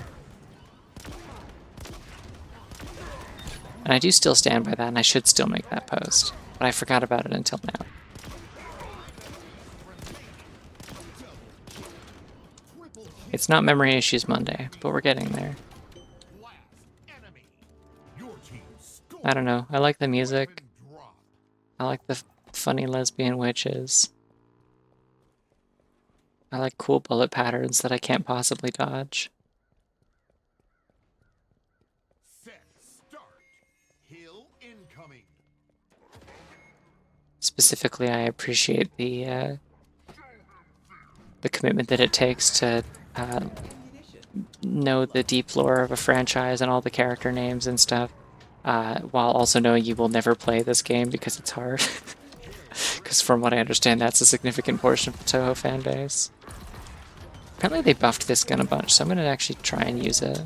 And I do still stand by that, and I should still make that post. But I forgot about it until now. It's not Memory Issues Monday, but we're getting there. Last enemy. Your team scored. I don't know. I like the music. Weapon drop. I like the funny lesbian witches. I like cool bullet patterns that I can't possibly dodge. Set start. Hill incoming. Specifically, I appreciate the commitment that it takes to know the deep lore of a franchise and all the character names and stuff, while also knowing you will never play this game because it's hard. Because from what I understand, that's a significant portion of the Toho fan base. Apparently they buffed this gun a bunch, so I'm going to actually try and use it.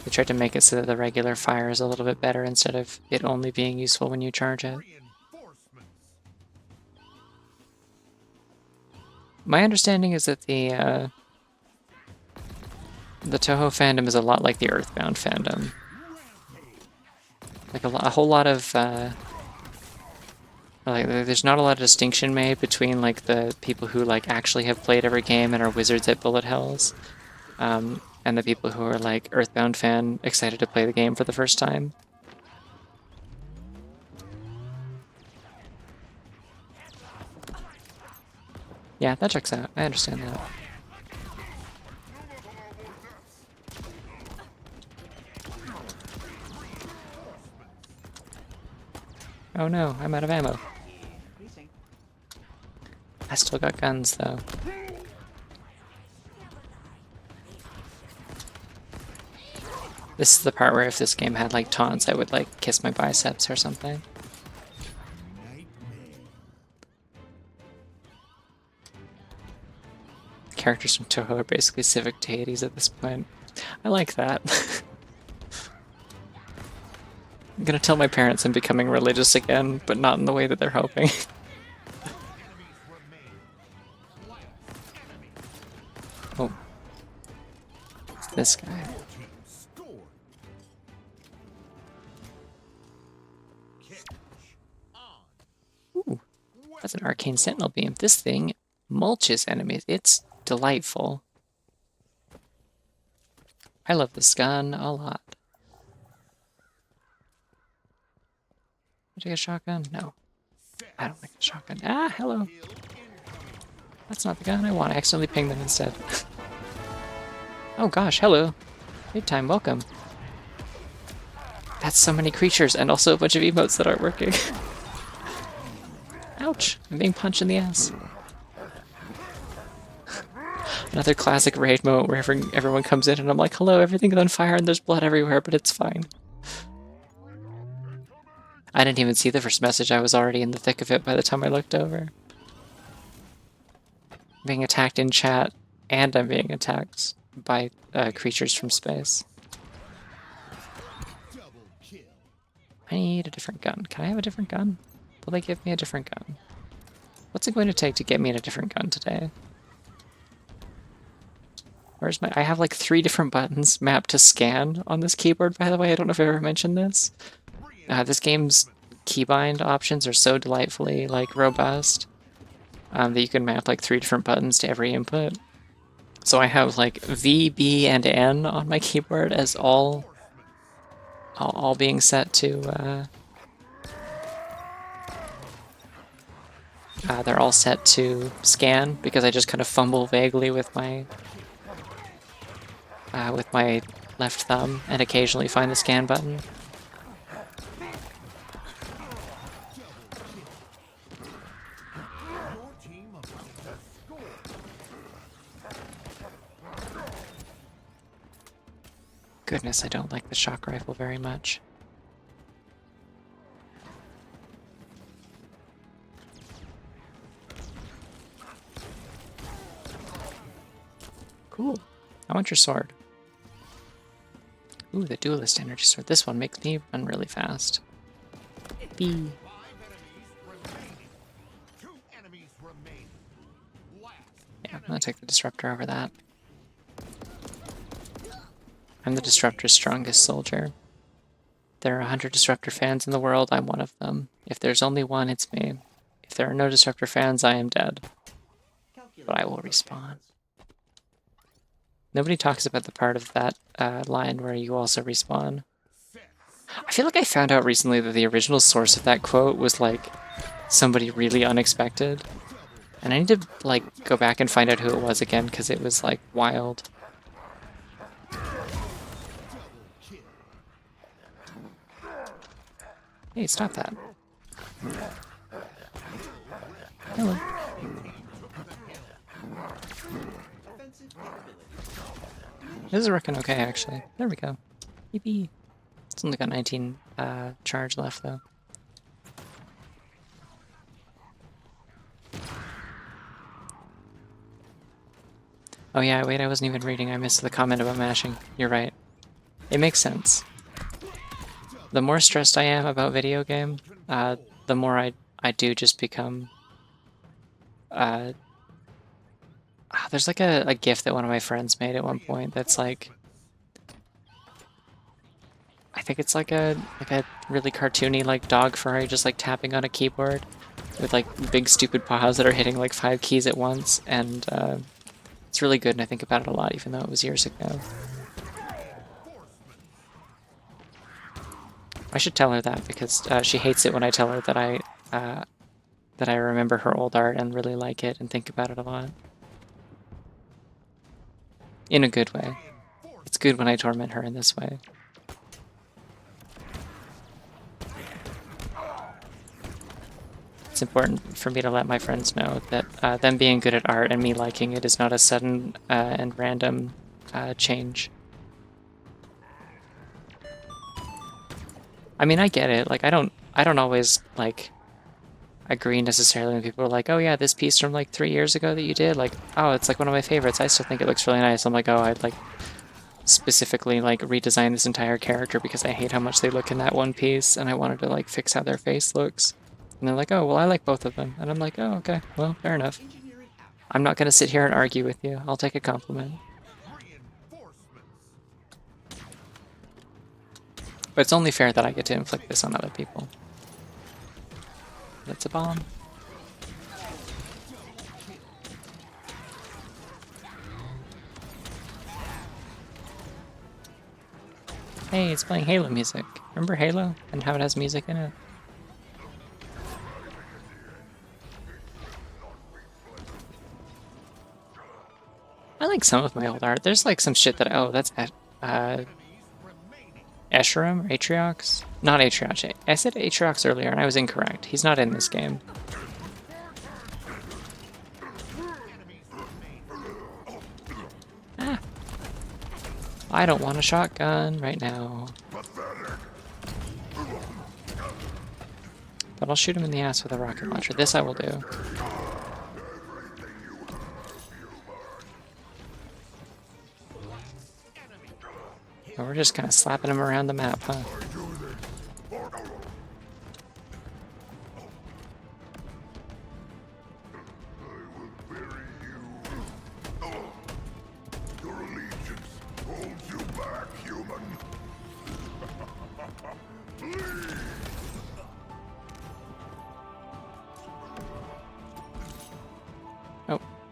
They tried to make it so that the regular fire is a little bit better instead of it only being useful when you charge it. Reinforcements. My understanding is that the Toho fandom is a lot like the Earthbound fandom. Like a whole lot of like there's not a lot of distinction made between like the people who like actually have played every game and are wizards at bullet hells, and the people who are like Earthbound fan excited to play the game for the first time. Yeah, that checks out. I understand that. Oh no, I'm out of ammo. Increasing. I still got guns though. This is the part where if this game had like taunts, I would like kiss my biceps or something. Characters from Toho are basically civic deities at this point. I like that. I'm gonna tell my parents I'm becoming religious again, but not in the way that they're hoping. Oh. It's this guy. Team scored. Catch on. Ooh, that's an arcane sentinel beam. This thing mulches enemies. It's delightful. I love this gun a lot. Did I get a shotgun? No. I don't like a shotgun. Ah, hello. That's not the gun I want. I accidentally pinged them instead. Oh gosh, hello. Big time, welcome. That's so many creatures and also a bunch of emotes that aren't working. Ouch, I'm being punched in the ass. Another classic raid moment where everyone comes in and I'm like, hello, everything's on fire and there's blood everywhere, but it's fine. I didn't even see the first message. I was already in the thick of it by the time I looked over. I'm being attacked in chat, and I'm being attacked by creatures from space. Double kill. I need a different gun. Can I have a different gun? Will they give me a different gun? What's it going to take to get me a different gun today? Where's my... I have like 3 different buttons mapped to scan on this keyboard, by the way. I don't know if I ever mentioned this. This game's keybind options are so delightfully like robust that you can map like 3 different buttons to every input. So I have like V, B, and N on my keyboard as all being set to they're all set to scan because I just kind of fumble vaguely with my left thumb and occasionally find the scan button. Goodness, I don't like the shock rifle very much. Cool. I want your sword. Ooh, the duelist energy sword. This one makes me run really fast. B. Yeah, I'm gonna take the disruptor over that. I'm the disruptor's strongest soldier. There are 100 disruptor fans in the world, I'm one of them. If there's only one, it's me. If there are no disruptor fans, I am dead. But I will respawn. Nobody talks about the part of that line where you also respawn. I feel like I found out recently that the original source of that quote was like somebody really unexpected. And I need to like go back and find out who it was again because it was like wild. Hey, stop that. Hello. This is working okay, actually. There we go. Yippee. It's only got 19 charge left, though. Oh yeah, wait, I wasn't even reading. I missed the comment about mashing. You're right. It makes sense. The more stressed I am about video game, the more I do just become... there's like a GIF that one of my friends made at one point that's like... I think it's like a really cartoony like dog furry just like tapping on a keyboard with like big stupid paws that are hitting like 5 keys at once, and it's really good and I think about it a lot even though it was years ago. I should tell her that because she hates it when I tell her that I remember her old art and really like it and think about it a lot. In a good way. It's good when I torment her in this way. It's important for me to let my friends know that them being good at art and me liking it is not a sudden and random change. I mean, I get it. Like, I don't always like agree necessarily when people are like, "Oh yeah, this piece from like 3 years ago that you did, like, oh, it's like one of my favorites. I still think it looks really nice." I'm like, "Oh, I'd like specifically like redesign this entire character because I hate how much they look in that one piece, and I wanted to like fix how their face looks." And they're like, "Oh, well, I like both of them," and I'm like, "Oh, okay, well, fair enough. I'm not gonna sit here and argue with you. I'll take a compliment." But it's only fair that I get to inflict this on other people. That's a bomb. Hey, it's playing Halo music. Remember Halo and how it has music in it? I like some of my old art. There's like some shit that, oh, that's Escharum? Atriox? Not Atriox. I said Atriox earlier and I was incorrect. He's not in this game. Ah. I don't want a shotgun right now. But I'll shoot him in the ass with a rocket launcher. This I will do. And we're just kind of slapping him around the map, huh?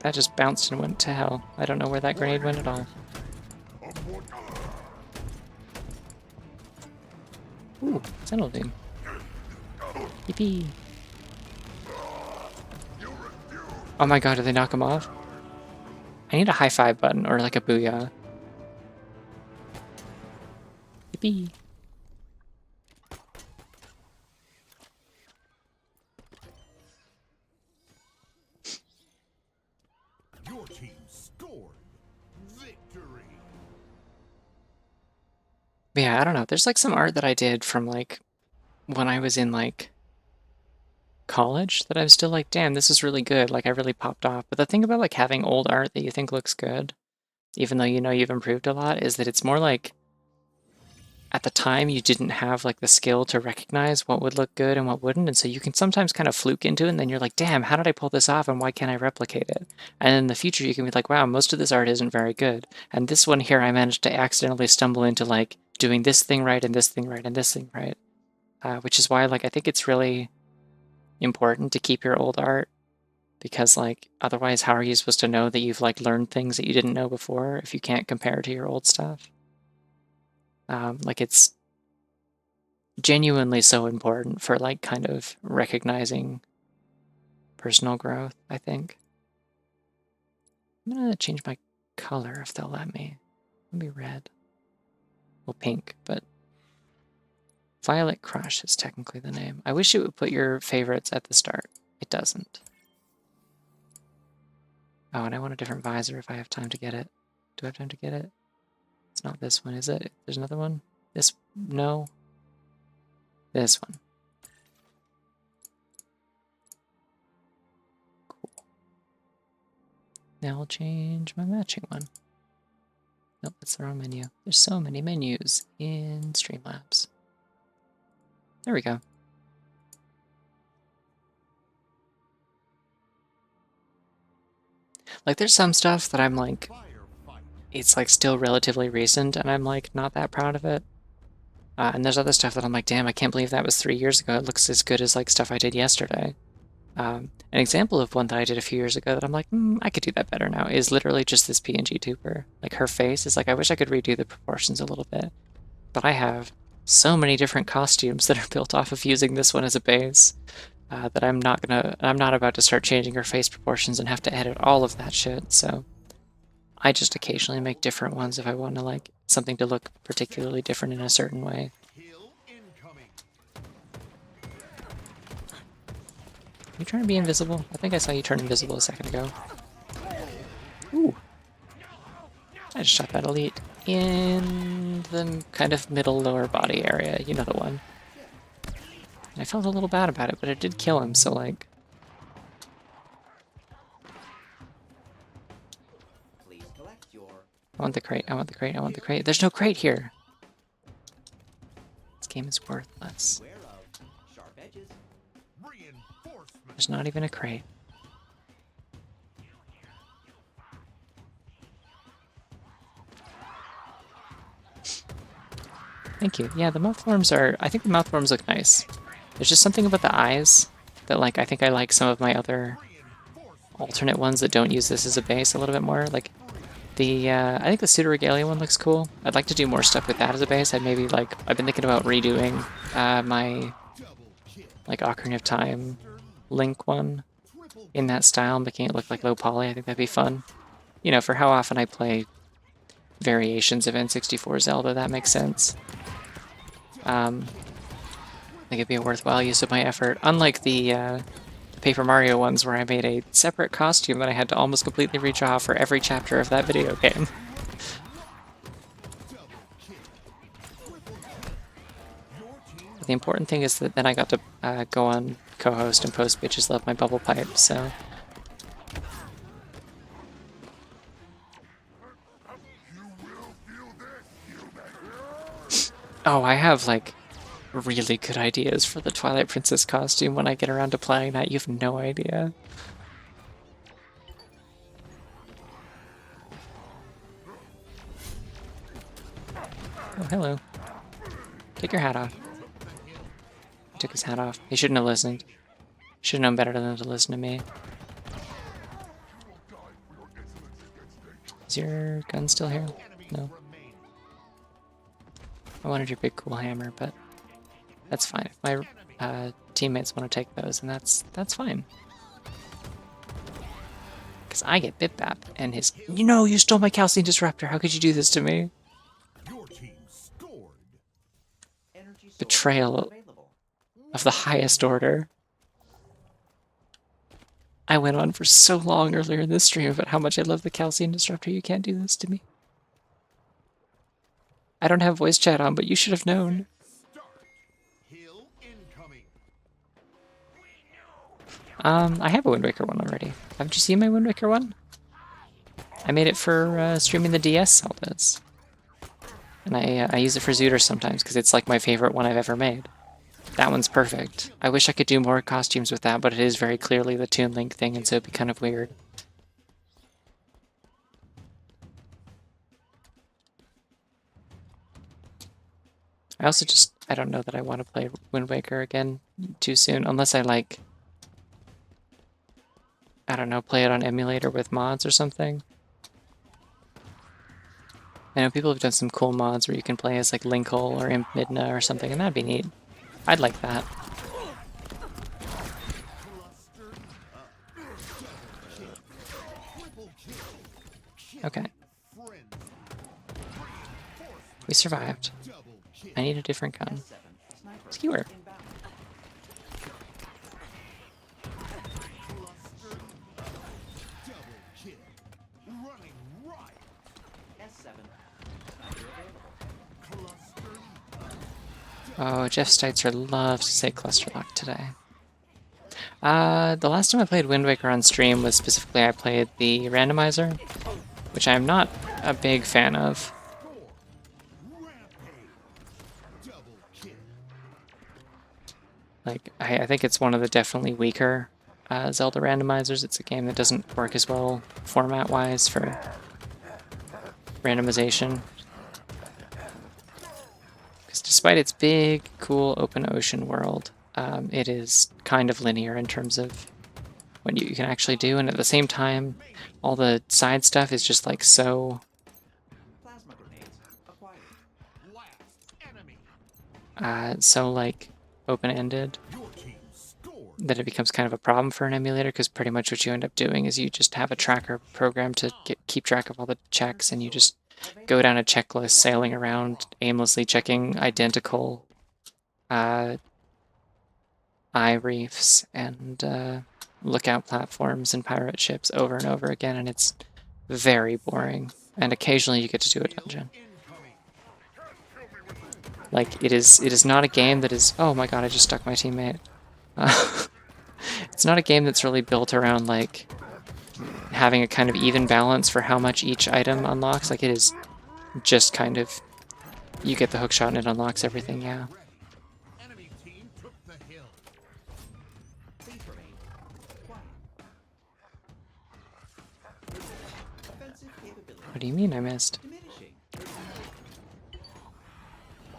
that just bounced and went to hell. I don't know where that grenade went at all. Ooh, Sentinel Doom. Yippee. Oh my god, did they knock him off? I need a high five button, or like a booyah. Yippee. Your team scored victory. But yeah, I don't know. There's like some art that I did from like when I was in like college that I was still like, damn, this is really good. Like I really popped off. But the thing about like having old art that you think looks good, even though you know you've improved a lot, is that it's more like at the time you didn't have like the skill to recognize what would look good and what wouldn't, and so you can sometimes kind of fluke into it and then you're like, damn, how did I pull this off and why can't I replicate it? And in the future you can be like, wow, most of this art isn't very good, and this one here I managed to accidentally stumble into like doing this thing right and this thing right and this thing right, which is why like I think it's really important to keep your old art, because like otherwise how are you supposed to know that you've like learned things that you didn't know before if you can't compare to your old stuff? Like it's genuinely so important for like kind of recognizing personal growth, I think. I'm gonna change my color if they'll let me. It'll be red. Well, pink, but Violet Crush is technically the name. I wish it would put your favorites at the start. It doesn't. Oh, and I want a different visor if I have time to get it. Do I have time to get it? It's not this one, is it? There's another one? This? No. This one. Cool. Now I'll change my matching one. Nope, that's the wrong menu. There's so many menus in Streamlabs. There we go. Like there's some stuff that I'm like, it's like still relatively recent and I'm like not that proud of it. And there's other stuff that I'm like, damn, I can't believe that was 3 years ago. It looks as good as like stuff I did yesterday. An example of one that I did a few years ago that I'm like, I could do that better now is literally just this PNG tuber. Like her face is like, I wish I could redo the proportions a little bit. But I have so many different costumes that are built off of using this one as a base that I'm not about to start changing her face proportions and have to edit all of that shit. So I just occasionally make different ones if I want to like something to look particularly different in a certain way. Hill incoming. You trying to be invisible? I think I saw you turn invisible a second ago. Ooh. I just shot that elite in the kind of middle lower body area. You know the one. And I felt a little bad about it, but it did kill him, so like... Please collect your I want the crate, I want the crate, I want the crate. There's no crate here! This game is worthless. beware of sharp edges. Reinforcement. There's not even a crate. Thank you. Yeah, the mouthworms are... I think the mouthworms look nice. There's just something about the eyes that, like, I think I like some of my other alternate ones that don't use this as a base a little bit more. Like, the, I think the Pseudo Regalia one looks cool. I'd like to do more stuff with that as a base. I'd maybe, like, I've been thinking about redoing my, like, Ocarina of Time Link one in that style, making it look like low poly. I think that'd be fun. You know, for how often I play variations of N64 Zelda, that makes sense. I think it'd be a worthwhile use of my effort. Unlike the Paper Mario ones where I made a separate costume that I had to almost completely redraw for every chapter of that video game. The important thing is that then I got to go on co-host and post Bitches Love My Bubble Pipe, so... Oh, I have, like, really good ideas for the Twilight Princess costume when I get around to playing that. You have no idea. Oh, hello. Take your hat off. He took his hat off. He shouldn't have listened. Should have known better than to listen to me. Is your gun still here? No. I wanted your big cool hammer, but that's fine. If my teammates want to take those, and that's fine. Because I get Bip Bap and his, you know, you stole my calcium disruptor. How could you do this to me? Your team scored. Energy source Betrayal available. of the highest order. I went on for so long earlier in this stream about how much I love the calcium disruptor. You can't do this to me. I don't have voice chat on, but you should have known. Start. Hill incoming. I have a Wind Waker one already. Haven't you seen my Wind Waker one? I made it for streaming the DS Zeldas. And I use it for Zooter sometimes because it's like my favorite one I've ever made. That one's perfect. I wish I could do more costumes with that, but it is very clearly the Toon Link thing, and so it'd be kind of weird. I also just, I don't know that I want to play Wind Waker again too soon, unless I like, I don't know, play it on emulator with mods or something. I know people have done some cool mods where you can play as like Linkhole or Imp Midna or something, and that'd be neat. I'd like that. Okay. We survived. I need a different gun. Skewer. Oh, Jeff Steitzer loves to say cluster lock today. The last time I played Wind Waker on stream was specifically I played the randomizer, which I'm not a big fan of. Like, I think it's one of the definitely weaker Zelda randomizers. It's a game that doesn't work as well format-wise for randomization. Because despite its big, cool, open ocean world, it is kind of linear in terms of what you can actually do, and at the same time, all the side stuff is just like so... so like open-ended that it becomes kind of a problem for an emulator, because pretty much what you end up doing is you just have a tracker program to keep track of all the checks, and you just go down a checklist sailing around aimlessly checking identical eye reefs and lookout platforms and pirate ships over and over again, and it's very boring. And occasionally you get to do a dungeon. Like, it is not a game that is... Oh my god, I just stuck my teammate. It's not a game that's really built around, like, having a kind of even balance for how much each item unlocks. Like, it is just kind of... You get the hookshot and it unlocks everything, yeah. What do you mean I missed?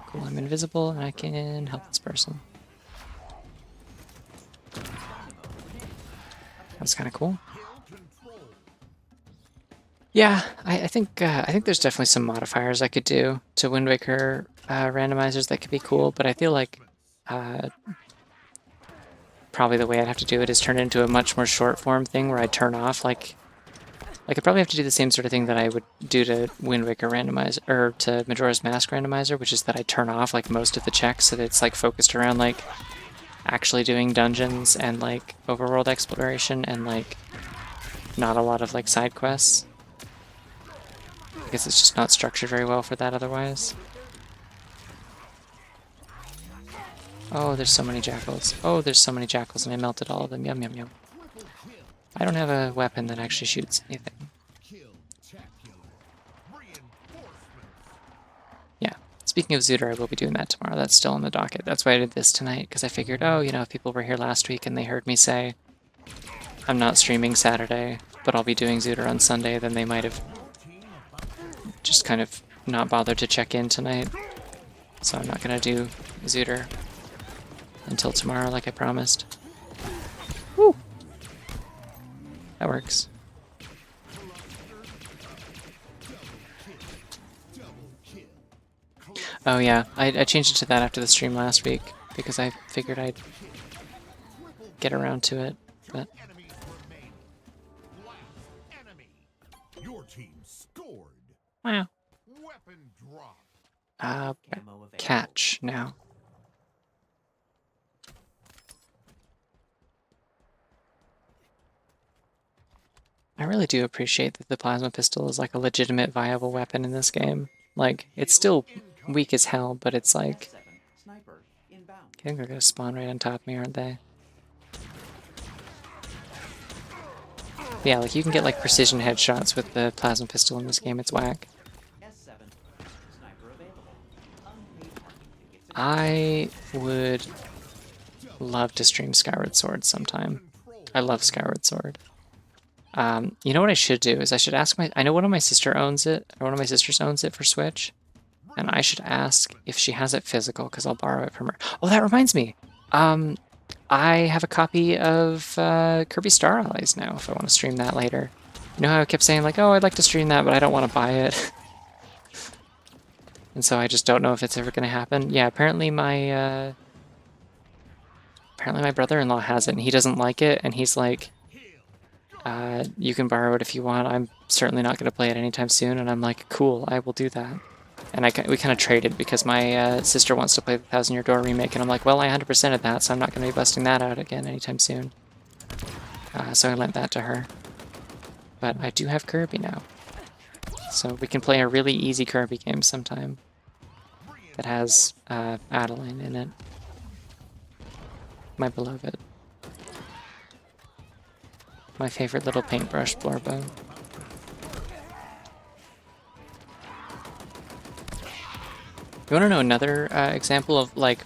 Cool, I'm invisible and I can help this person. That's kind of cool. Yeah, I think there's definitely some modifiers I could do to Wind Waker randomizers that could be cool, but I feel like probably the way I'd have to do it is turn it into a much more short form thing where I turn off like I'd probably have to do the same sort of thing that I would do to Wind Waker randomizer, or to Majora's Mask randomizer, which is that I turn off like most of the checks so that it's like focused around like actually doing dungeons and like overworld exploration and like not a lot of like side quests. I guess it's just not structured very well for that otherwise. Oh, there's so many jackals. Oh, there's so many jackals and I melted all of them. Yum, yum, yum. I don't have a weapon that actually shoots anything. Yeah. Speaking of Zooter, I will be doing that tomorrow. That's still on the docket. That's why I did this tonight, because I figured, oh, you know, if people were here last week and they heard me say, I'm not streaming Saturday, but I'll be doing Zooter on Sunday, then they might have just kind of not bothered to check in tonight. So I'm not going to do Zooter until tomorrow, like I promised. Woo! That works. Oh yeah, I changed it to that after the stream last week because I figured I'd get around to it. Two But enemies remaining. Last enemy. Your team scored. wow, Weapon drop. Camo available. catch now. I really do appreciate that the plasma pistol is like a legitimate viable weapon in this game. Like, it's still weak as hell, but it's like, S7 sniper inbound. I think they're gonna spawn right on top of me, aren't they? But yeah, like you can get like precision headshots with the plasma pistol in this game. It's whack. S7 sniper available. Unpaid parking tickets. I would love to stream Skyward Sword sometime. I love Skyward Sword. You know what I should do is I should ask I know one of my sisters owns it for Switch, and I should ask if she has it physical because I'll borrow it from her. Oh, that reminds me. I have a copy of Kirby Star Allies now if I want to stream that later. You know how I kept saying like, oh, I'd like to stream that, but I don't want to buy it. And so I just don't know if it's ever going to happen. Yeah, apparently my brother-in-law has it, and he doesn't like it, and he's like, you can borrow it if you want. I'm certainly not going to play it anytime soon. And I'm like, cool, I will do that. And we kind of traded because my sister wants to play the Thousand Year Door remake. And I'm like, well, I 100%ed that, so I'm not going to be busting that out again anytime soon. So I lent that to her. But I do have Kirby now. So we can play a really easy Kirby game sometime that has Adeline in it. My beloved. My favorite little paintbrush Blorbo. You want to know another example of like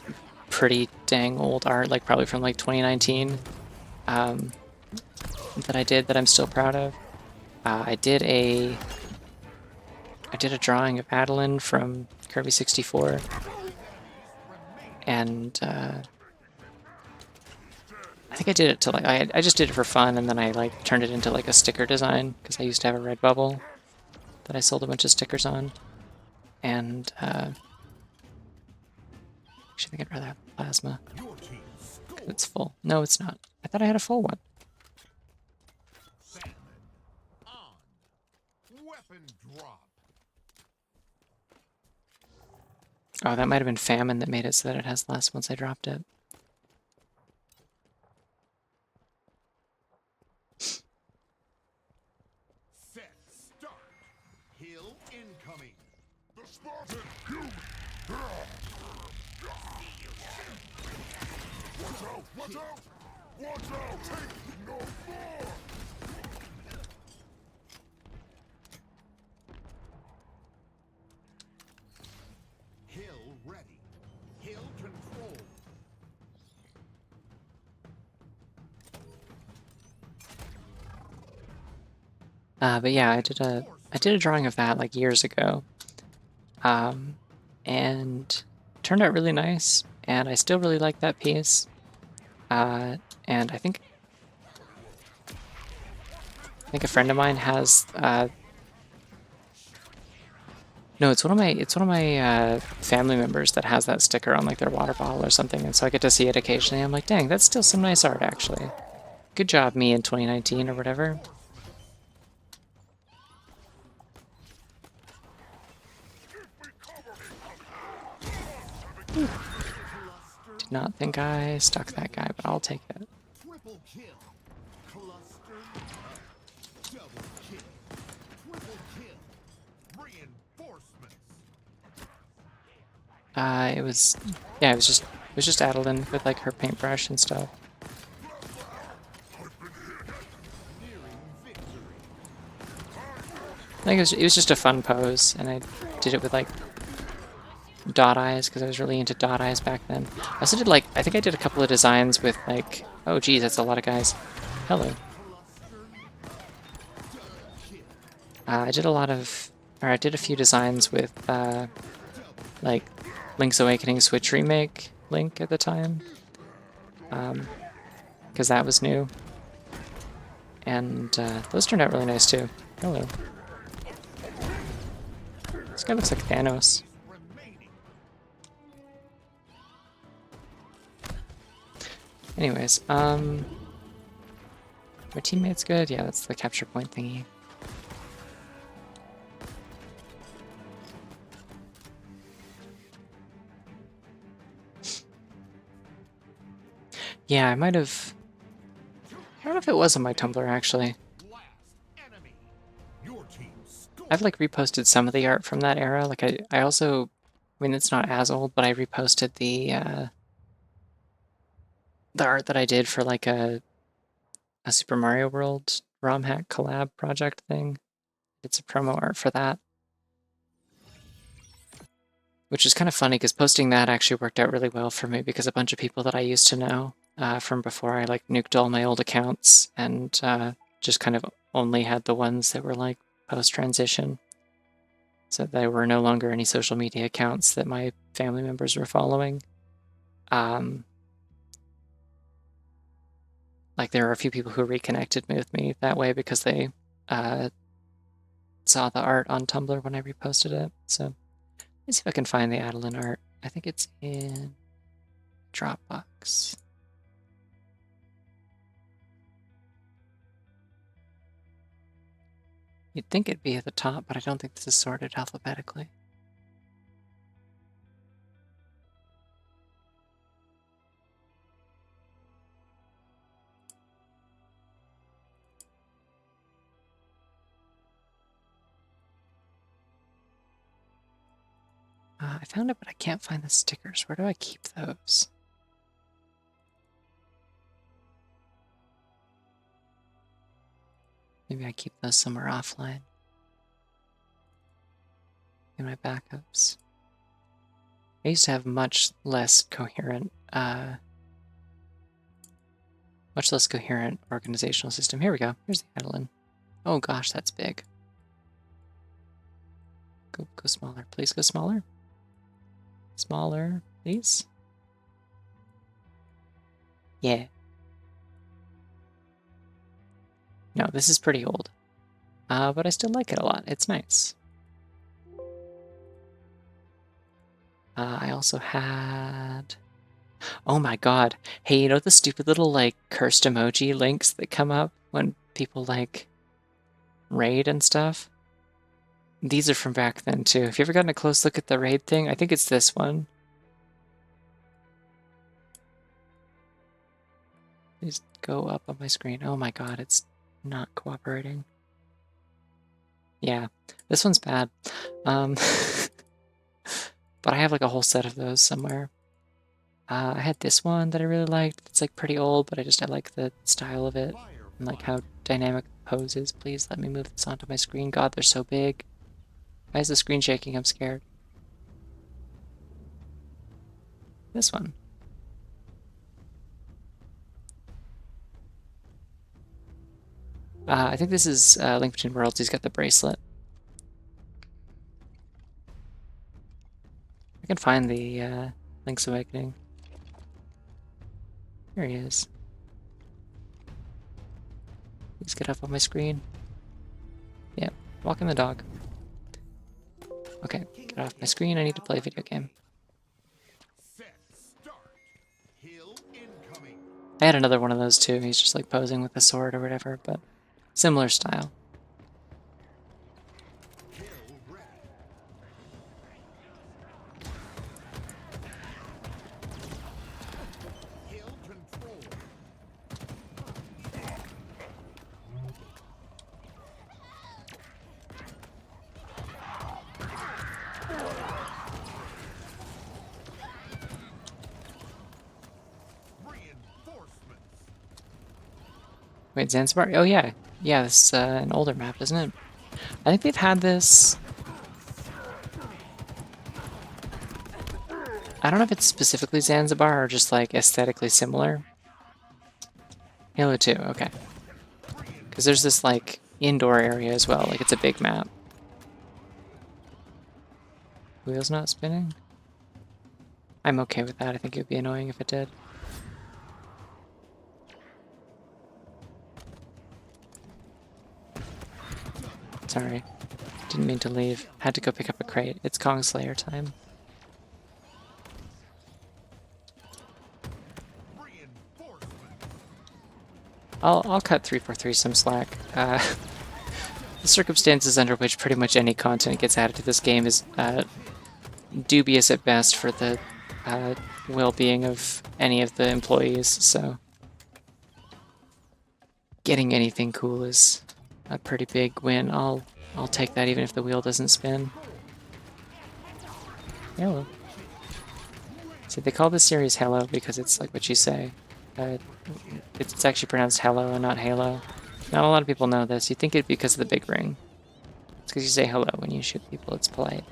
pretty dang old art, like probably from like 2019, that I did that I'm still proud of? I did a drawing of Adeline from Kirby 64, and I think I did it to like I just did it for fun, and then I like turned it into like a sticker design because I used to have a Redbubble that I sold a bunch of stickers on, and actually I think I'd rather have plasma because it's full. No, it's not. I thought I had a full one. Salmon on. Weapon drop. Oh, that might have been famine that made it so that it has less once I dropped it. Set start. Hill incoming. The Spartan human. Watch out! Watch out! Watch out! Take no more! Hill ready. Hill control. But yeah, I did a drawing of that like years ago, and it turned out really nice, and I still really like that piece. And I think a friend of mine has no, it's one of my family members that has that sticker on like their water bottle or something, and so I get to see it occasionally. I'm like, dang, that's still some nice art actually. Good job, me in 2019 or whatever. Did not think I stuck that guy, but I'll take it. Triple kill. Cluster. Double kill. Triple kill. Reinforcements. It was just Adeline with like her paintbrush and stuff. Nearing victory. I think it was just a fun pose, and I did it with like dot eyes because I was really into dot eyes back then. I also did like I think I did a couple of designs with like, oh geez, that's a lot of guys. Hello. I did a few designs with like Link's Awakening Switch remake Link at the time, because that was new, and those turned out really nice too. Hello. This guy looks like Thanos. Remaining. Anyways, my teammate's good? Yeah, that's the capture point thingy. Yeah, I might have... I don't know if it was on my Tumblr, actually. Last enemy. Your team scored. I've, like, reposted some of the art from that era. Like, I also... I mean, it's not as old, but I reposted the art that I did for, like, a Super Mario World ROM hack collab project thing. It's a promo art for that. Which is kind of funny, because posting that actually worked out really well for me, because a bunch of people that I used to know from before, I, like, nuked all my old accounts and just kind of only had the ones that were, like, post-transition. So there were no longer any social media accounts that my family members were following. Like, there were a few people who reconnected with me that way because they saw the art on Tumblr when I reposted it. So let's see if I can find the Adeline art. I think it's in Dropbox. You'd think it'd be at the top, but I don't think this is sorted alphabetically. I found it, but I can't find the stickers. Where do I keep those? Maybe I keep those somewhere offline. In my backups. I used to have much less coherent organizational system. Here we go. Here's the Adeline. Oh gosh, that's big. Go smaller. Please go smaller. Smaller, please. Yeah. No, this is pretty old. But I still like it a lot. It's nice. I also had... Oh my god. Hey, you know the stupid little, like, cursed emoji links that come up when people, like, raid and stuff? These are from back then, too. Have you ever gotten a close look at the raid thing? I think it's this one. Please go up on my screen. Oh my god, it's not cooperating. Yeah, this one's bad. But I have, like, a whole set of those somewhere. I had this one that I really liked. It's, like, pretty old, but I like the style of it and, like, how dynamic the pose is. Please let me move this onto my screen. God, they're so big. Why is the screen shaking? I'm scared. This one. I think this is Link Between Worlds. He's got the bracelet. I can find the Link's Awakening. Here he is. Please get up on my screen. Yeah, walking the dog. Okay, get off my screen. I need to play a video game. Set start. Hill incoming. I had another one of those too. He's just like posing with a sword or whatever, but similar style. Hill ready. Hill control. Reinforcements. Wait, Zanzibar? Oh yeah. Yeah, this is an older map, isn't it? I think they've had this... I don't know if it's specifically Zanzibar or just like aesthetically similar. Halo 2, okay. Because there's this like indoor area as well, like it's a big map. Wheel's not spinning? I'm okay with that. I think it would be annoying if it did. Sorry. Didn't mean to leave. Had to go pick up a crate. It's Kong Slayer time. Reinforcements. I'll cut 343 some slack. The circumstances under which pretty much any content gets added to this game is dubious at best for the well-being of any of the employees, so getting anything cool is a pretty big win. I'll take that even if the wheel doesn't spin. Hello. See, they call this series Hello because it's like what you say. It's actually pronounced Hello and not Halo. Not a lot of people know this. You think it'd be because of the big ring. It's because you say hello when you shoot people. It's polite.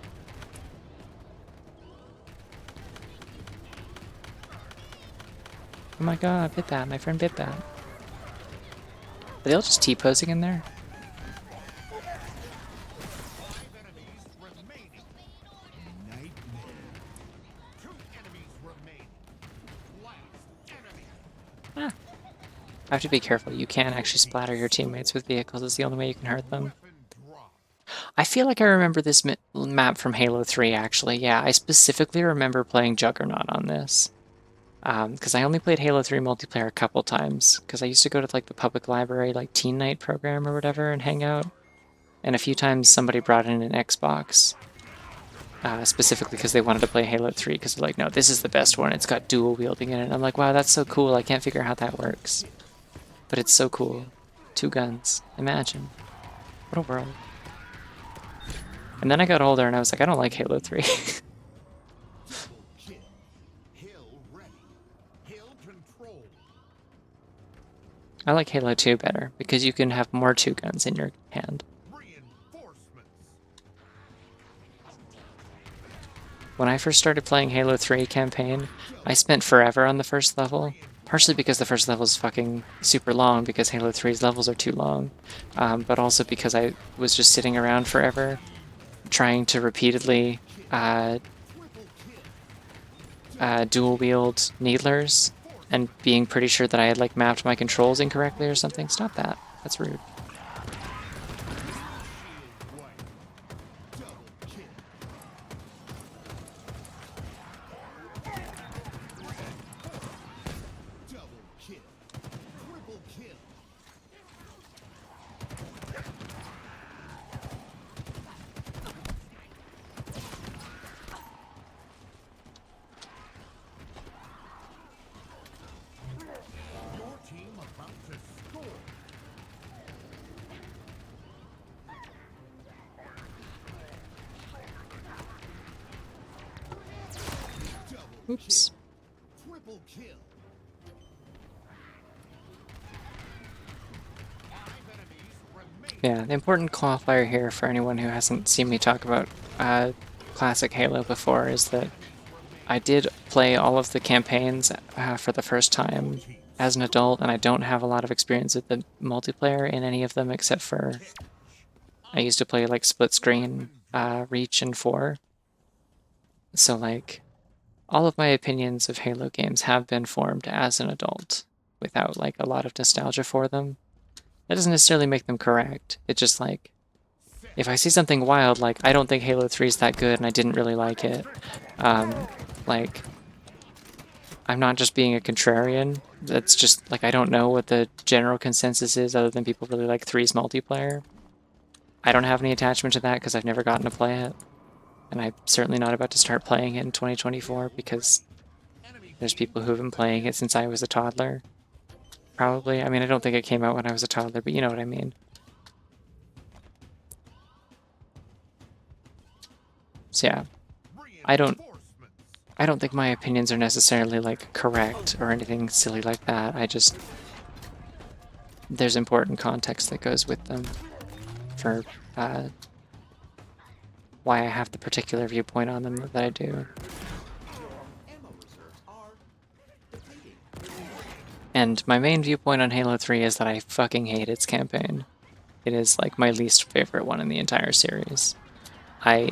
Oh my god, bit that. My friend bit that. Are they all just T-posing in there? Ah. I have to be careful. You can actually splatter your teammates with vehicles. It's the only way you can hurt them. I feel like I remember this map from Halo 3, actually. Yeah, I specifically remember playing Juggernaut on this. Because I only played Halo 3 multiplayer a couple times. Because I used to go to like the public library, like Teen Night program or whatever, and hang out. And a few times somebody brought in an Xbox. Specifically because they wanted to play Halo 3, because they're like, no, this is the best one. It's got dual wielding in it. And I'm like, wow, that's so cool. I can't figure out how that works. But it's so cool. 2 guns. Imagine. What a world. And then I got older and I was like, I don't like Halo 3. I like Halo 2 better, because you can have more 2 guns in your hand. When I first started playing Halo 3 campaign, I spent forever on the first level. Partially because the first level is fucking super long, because Halo 3's levels are too long. But also because I was just sitting around forever, trying to repeatedly dual wield needlers, and being pretty sure that I had like mapped my controls incorrectly or something. Stop that. That's rude. Oops. Yeah, the important qualifier here for anyone who hasn't seen me talk about classic Halo before is that I did play all of the campaigns for the first time as an adult, and I don't have a lot of experience with the multiplayer in any of them except for I used to play like split screen, Reach, and 4. So like all of my opinions of Halo games have been formed as an adult without like a lot of nostalgia for them. That doesn't necessarily make them correct. It's just like, if I see something wild, like, I don't think Halo 3 is that good and I didn't really like it, like, I'm not just being a contrarian. That's just, like, I don't know what the general consensus is other than people really like 3's multiplayer. I don't have any attachment to that because I've never gotten to play it. And I'm certainly not about to start playing it in 2024 because there's people who've been playing it since I was a toddler. Probably. I mean, I don't think it came out when I was a toddler, but you know what I mean. So yeah, I don't think my opinions are necessarily like correct or anything silly like that. I just, there's important context that goes with them for why I have the particular viewpoint on them that I do. And my main viewpoint on Halo 3 is that I fucking hate its campaign. It is like my least favorite one in the entire series. Yeah,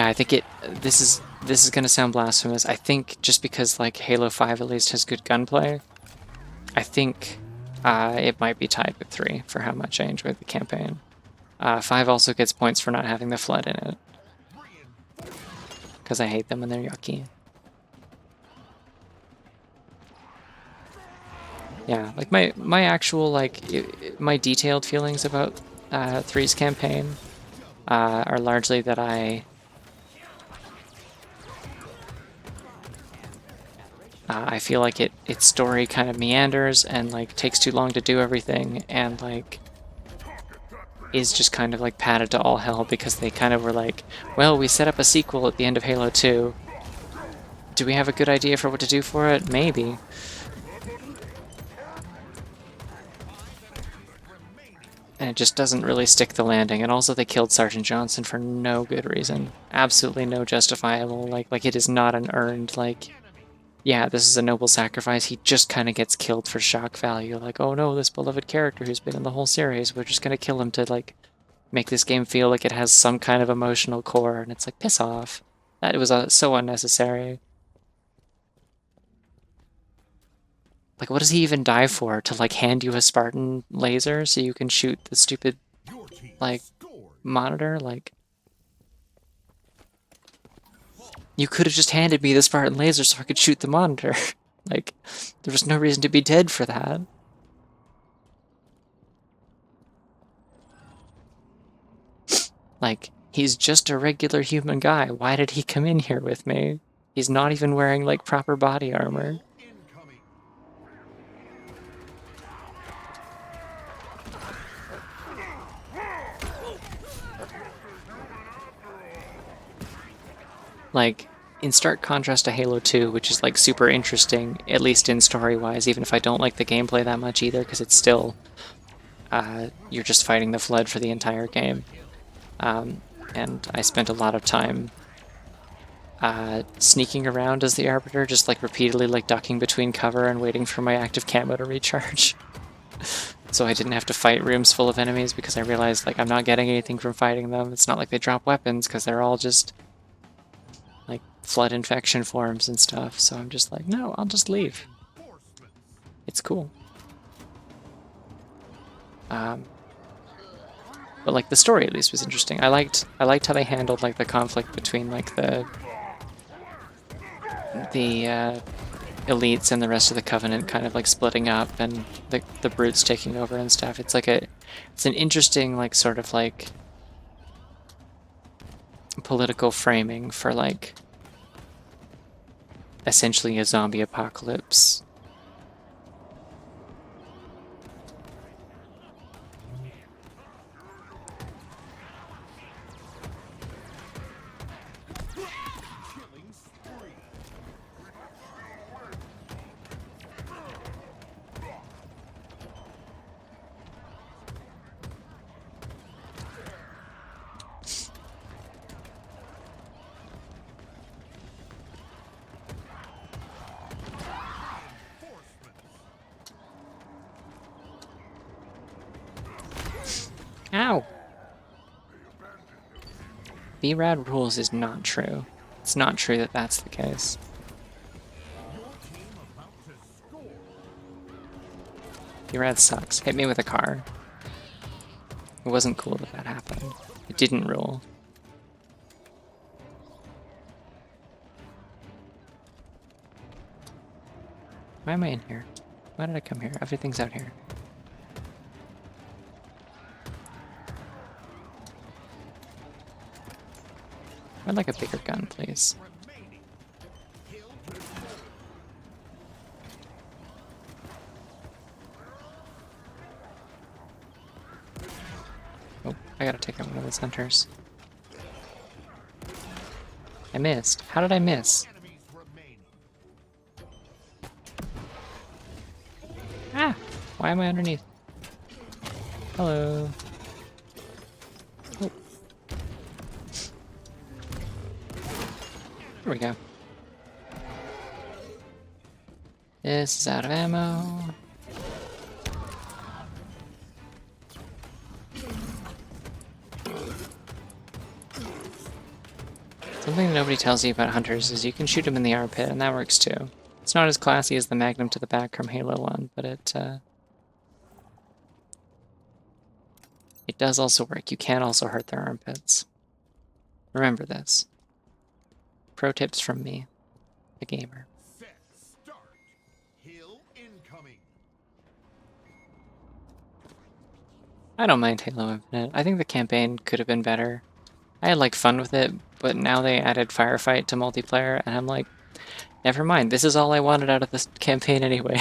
I think this is gonna sound blasphemous. I think just because like Halo 5 at least has good gunplay, I think it might be tied with 3 for how much I enjoyed the campaign. 5 also gets points for not having the flood in it, because I hate them and they're yucky. Yeah, like my actual like my detailed feelings about 3's campaign are largely that I feel like its story kind of meanders and like takes too long to do everything, and like is just kind of like padded to all hell because they kind of were like, well, we set up a sequel at the end of Halo 2. Do we have a good idea for what to do for it? Maybe. And it just doesn't really stick the landing. And also they killed Sergeant Johnson for no good reason. Absolutely no justifiable. Like it is not an earned, like, yeah, this is a noble sacrifice. He just kind of gets killed for shock value. Like, oh no, this beloved character who's been in the whole series, we're just gonna kill him to like make this game feel like it has some kind of emotional core. And it's like, piss off. That was so unnecessary. Like, what does he even die for? To like hand you a Spartan laser so you can shoot the stupid Your team like scored. monitor? Like, you could have just handed me the Spartan laser so I could shoot the monitor. Like, there was no reason to be dead for that. Like, he's just a regular human guy. Why did he come in here with me? He's not even wearing like proper body armor. Incoming. Like, in stark contrast to Halo 2, which is like super interesting, at least in story-wise, even if I don't like the gameplay that much either, because it's still, you're just fighting the Flood for the entire game. And I spent a lot of time sneaking around as the Arbiter, just like repeatedly like ducking between cover and waiting for my active camo to recharge. So I didn't have to fight rooms full of enemies because I realized like I'm not getting anything from fighting them. It's not like they drop weapons because they're all just like Flood infection forms and stuff. So I'm just like, no, I'll just leave. Reinforcements. It's cool. But like the story at least was interesting. I liked how they handled like the conflict between like the elites and the rest of the Covenant kind of like splitting up and the brutes taking over and stuff. It's an interesting like sort of like political framing for like essentially a zombie apocalypse. Killing spree. Ow! B-Rad rules is not true. It's not true that that's the case. Your team about to score. B-Rad sucks. Hit me with a car. It wasn't cool that that happened. It didn't rule. Why am I in here? Why did I come here? Everything's out here. I'd like a bigger gun, please. Remaining. Kill. Oh, I gotta take out one of those hunters. I missed. How did I miss? Enemies remaining. Ah! Why am I underneath? Hello. Oh. There we go. This is out of ammo. Something that nobody tells you about hunters is you can shoot them in the armpit, and that works too. It's not as classy as the magnum to the back from Halo 1, but it does also work. You can also hurt their armpits. Remember this. Pro tips from me, the gamer. Set. Start. Hill incoming. I don't mind Halo Infinite. I think the campaign could have been better. I had like fun with it, but now they added Firefight to multiplayer, and I'm like, never mind. This is all I wanted out of this campaign anyway.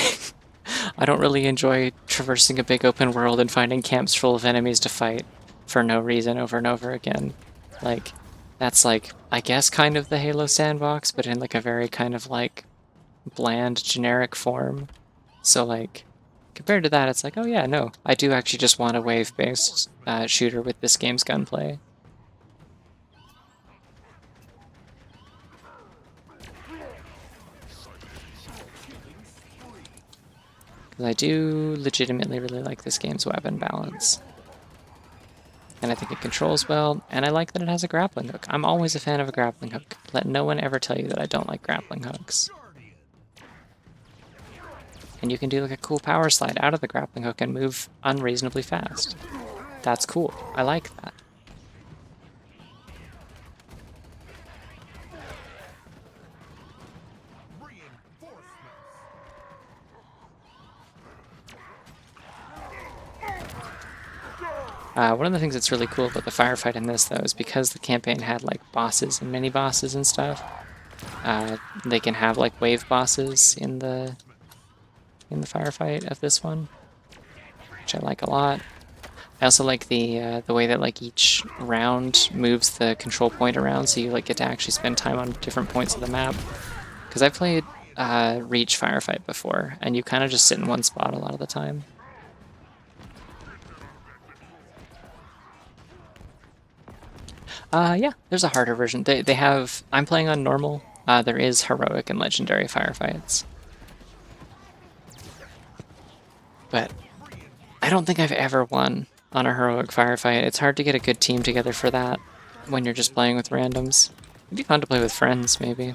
I don't really enjoy traversing a big open world and finding camps full of enemies to fight for no reason over and over again. Like, that's like, I guess kind of the Halo sandbox, but in like a very kind of like bland, generic form. So like, compared to that, it's like, oh yeah, no, I do actually just want a wave-based shooter with this game's gunplay. Because I do legitimately really like this game's weapon balance. And I think it controls well, and I like that it has a grappling hook. I'm always a fan of a grappling hook. Let no one ever tell you that I don't like grappling hooks. And you can do like a cool power slide out of the grappling hook and move unreasonably fast. That's cool. I like that. One of the things that's really cool about the firefight in this, though, is because the campaign had like bosses and mini bosses and stuff. They can have like wave bosses in the firefight of this one, which I like a lot. I also like the way that like each round moves the control point around, so you like get to actually spend time on different points of the map. Because I've played Reach Firefight before, and you kind of just sit in one spot a lot of the time. Yeah, there's a harder version. They have. I'm playing on normal. There is heroic and legendary firefights, but I don't think I've ever won on a heroic firefight. It's hard to get a good team together for that when you're just playing with randoms. It'd be fun to play with friends, maybe.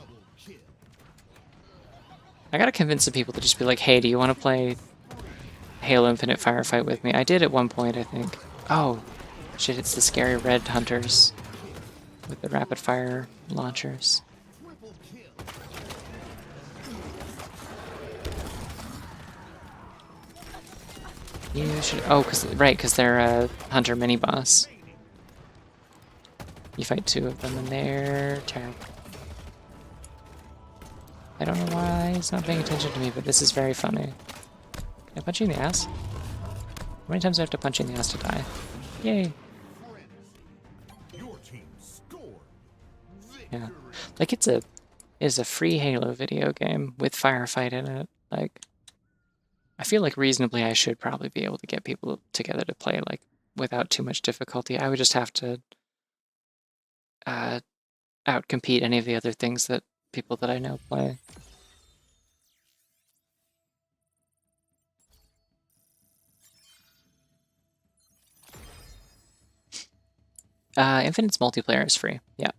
I gotta convince some people to just be like, hey, do you want to play Halo Infinite Firefight with me? I did at one point, I think. Oh, shit, it's the scary red hunters with the rapid fire launchers. You should. Oh, because they're a hunter mini boss. You fight two of them and they're terrible. I don't know why he's not paying attention to me, but this is very funny. Can I punch you in the ass? How many times do I have to punch you in the ass to die? Yay! Yeah, like it's a free Halo video game with firefight in it. Like, I feel like reasonably I should probably be able to get people together to play like without too much difficulty. I would just have to outcompete any of the other things that people that I know play. Infinite's multiplayer is free. Yeah.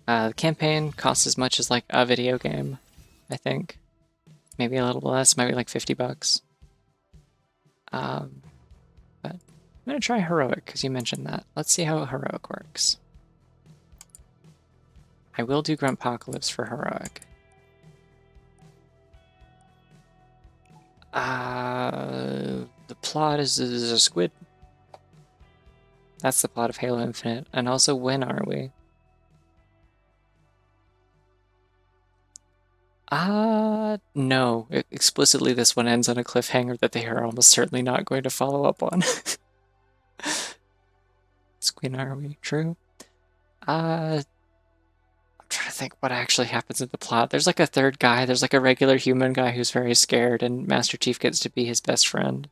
The campaign costs as much as like a video game, I think. Maybe a little less, maybe like $50. But I'm gonna try heroic because you mentioned that. Let's see how heroic works. I will do Gruntpocalypse for heroic. The plot is a squid. That's the plot of Halo Infinite. And also, when are we? No. Explicitly, this one ends on a cliffhanger that they are almost certainly not going to follow up on. When are we? True. I'm trying to think what actually happens in the plot. There's like a third guy. There's like a regular human guy who's very scared, and Master Chief gets to be his best friend.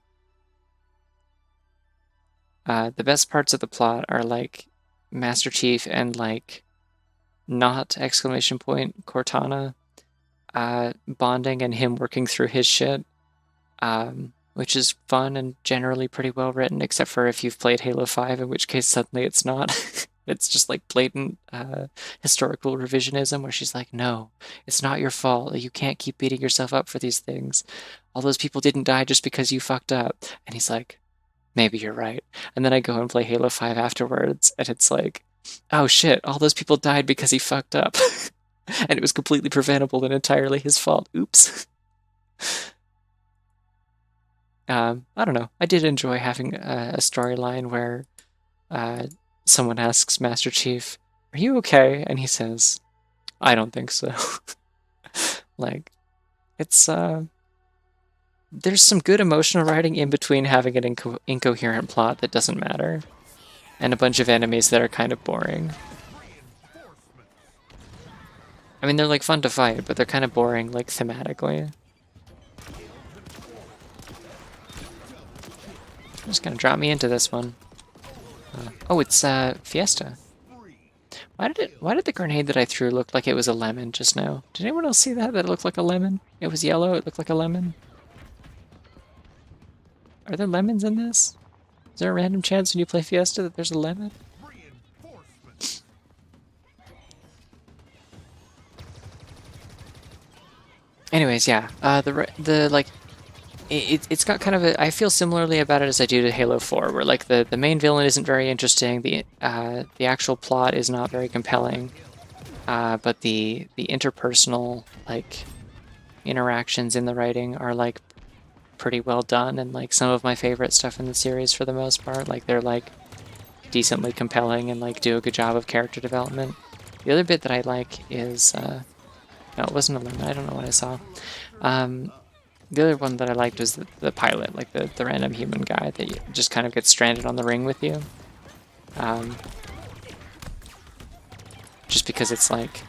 The best parts of the plot are like Master Chief and like not exclamation point Cortana bonding and him working through his shit, which is fun and generally pretty well written, except for if you've played Halo 5, in which case suddenly it's not. It's just like blatant historical revisionism where she's like, no, it's not your fault. You can't keep beating yourself up for these things. All those people didn't die just because you fucked up. And he's like, maybe you're right. And then I go and play Halo 5 afterwards, and it's like, oh shit, all those people died because he fucked up. And it was completely preventable and entirely his fault. Oops. I don't know. I did enjoy having a storyline where uh, someone asks Master Chief, "Are you okay?" and he says, "I don't think so." Like it's there's some good emotional writing in between having an incoherent plot that doesn't matter and a bunch of enemies that are kind of boring. I mean, they're like fun to fight, but they're kind of boring, like thematically. I'm just gonna drop me into this one. Oh, it's Fiesta. Why did the grenade that I threw look like it was a lemon just now? Did anyone else see that? That it looked like a lemon? It was yellow, it looked like a lemon. Are there lemons in this? Is there a random chance when you play Fiesta that there's a lemon? Anyways, yeah. The like it's got kind of a, I feel similarly about it as I do to Halo 4, where like the main villain isn't very interesting, the actual plot is not very compelling, but the interpersonal like interactions in the writing are like pretty well done, and like some of my favorite stuff in the series for the most part, like they're like decently compelling and like do a good job of character development. The other bit that I like is no, it wasn't a lemon. I don't know what I saw. Um, the other one that I liked was the pilot, like the random human guy that just kind of gets stranded on the ring with you. Um, just because it's like,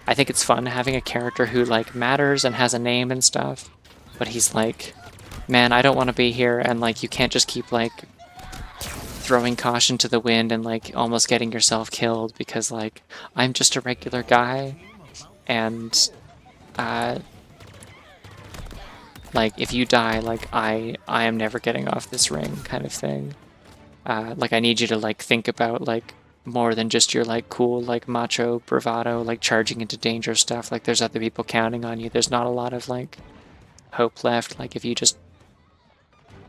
I think it's fun having a character who like matters and has a name and stuff, but he's like, man, I don't want to be here, and like you can't just keep like throwing caution to the wind and like almost getting yourself killed because like I'm just a regular guy, and uh, like if you die, like I am never getting off this ring, kind of thing. Like I need you to like think about like more than just your like cool like macho bravado like charging into danger stuff. Like there's other people counting on you. There's not a lot of like hope left. Like if you just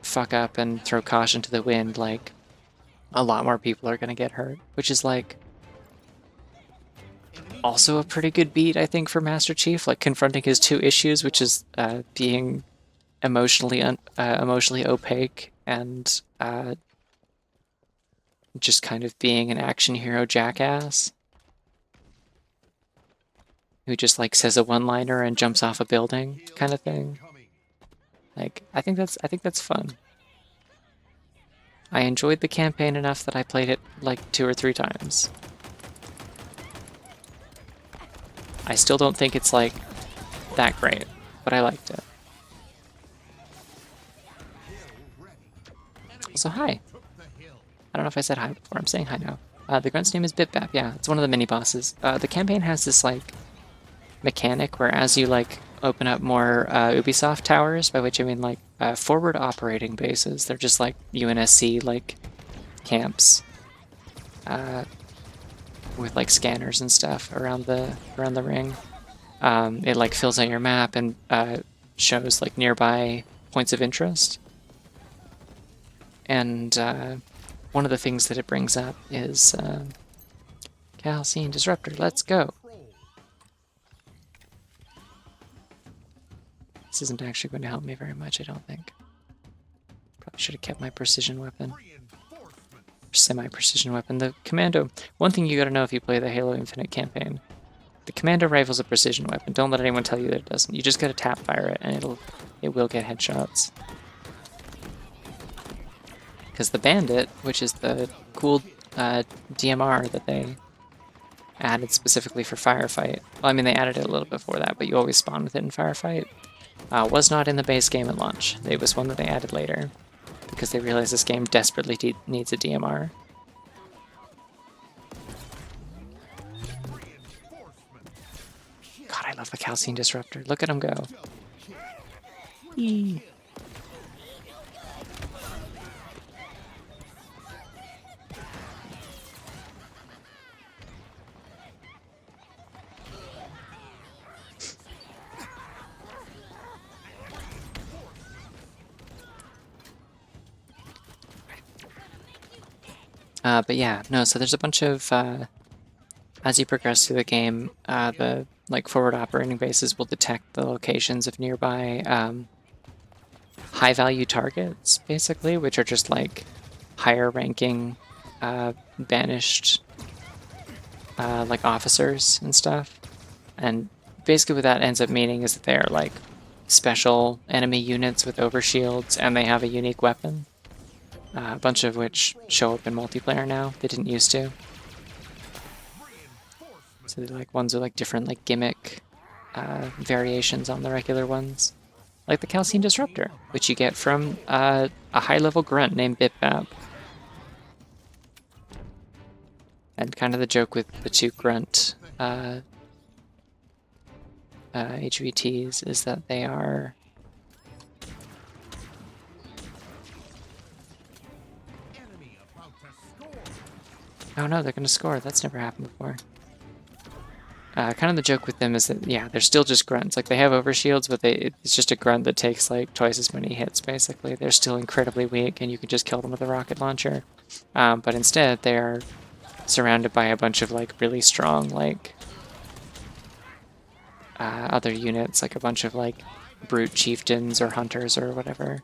fuck up and throw caution to the wind, like a lot more people are gonna get hurt, which is like also a pretty good beat, I think, for Master Chief, like confronting his two issues, which is being emotionally opaque and just kind of being an action hero jackass who just like says a one-liner and jumps off a building, kind of thing. Like I think that's fun. I enjoyed the campaign enough that I played it like 2 or 3 times. I still don't think it's like that great, but I liked it. Also, hi. I don't know if I said hi before. I'm saying hi now. The grunt's name is Bip-Bap. Yeah, it's one of the mini bosses. The campaign has this like mechanic where as you like open up more Ubisoft towers, by which I mean like forward operating bases. They're just like UNSC like camps with like scanners and stuff around the ring. It like fills out your map and shows like nearby points of interest. And one of the things that it brings up is calcine disruptor. Let's go. This isn't actually going to help me very much, I don't think. Probably should have kept my precision weapon. Semi-precision weapon. The commando. One thing you gotta know if you play the Halo Infinite campaign. The commando rifle's a precision weapon. Don't let anyone tell you that it doesn't. You just gotta tap fire it and it will get headshots. Because the bandit, which is the cool DMR that they added specifically for firefight. Well, I mean, they added it a little before that, but you always spawn with it in firefight. Was not in the base game at launch. It was one that they added later because they realized this game desperately needs a DMR. God, I love the calcine disruptor. Look at him go. Eee. But yeah, no, so there's a bunch of, as you progress through the game, the like forward operating bases will detect the locations of nearby high value targets, basically, which are just like higher ranking banished like officers and stuff. And basically what that ends up meaning is that they're like special enemy units with overshields, and they have a unique weapon. A bunch of which show up in multiplayer now. They didn't used to. So they're like ones with like different like gimmick variations on the regular ones. Like the Calcine Disruptor, which you get from a high-level grunt named Bip-Bap. And kind of the joke with the two grunt HVTs is that they are... Oh no, they're going to score. That's never happened before. Kind of the joke with them is that, yeah, they're still just grunts. Like, they have overshields, but it's just a grunt that takes, like, twice as many hits, basically. They're still incredibly weak, and you can just kill them with a rocket launcher. But instead, they're surrounded by a bunch of, like, really strong, like, other units, like a bunch of, like, brute chieftains or hunters or whatever.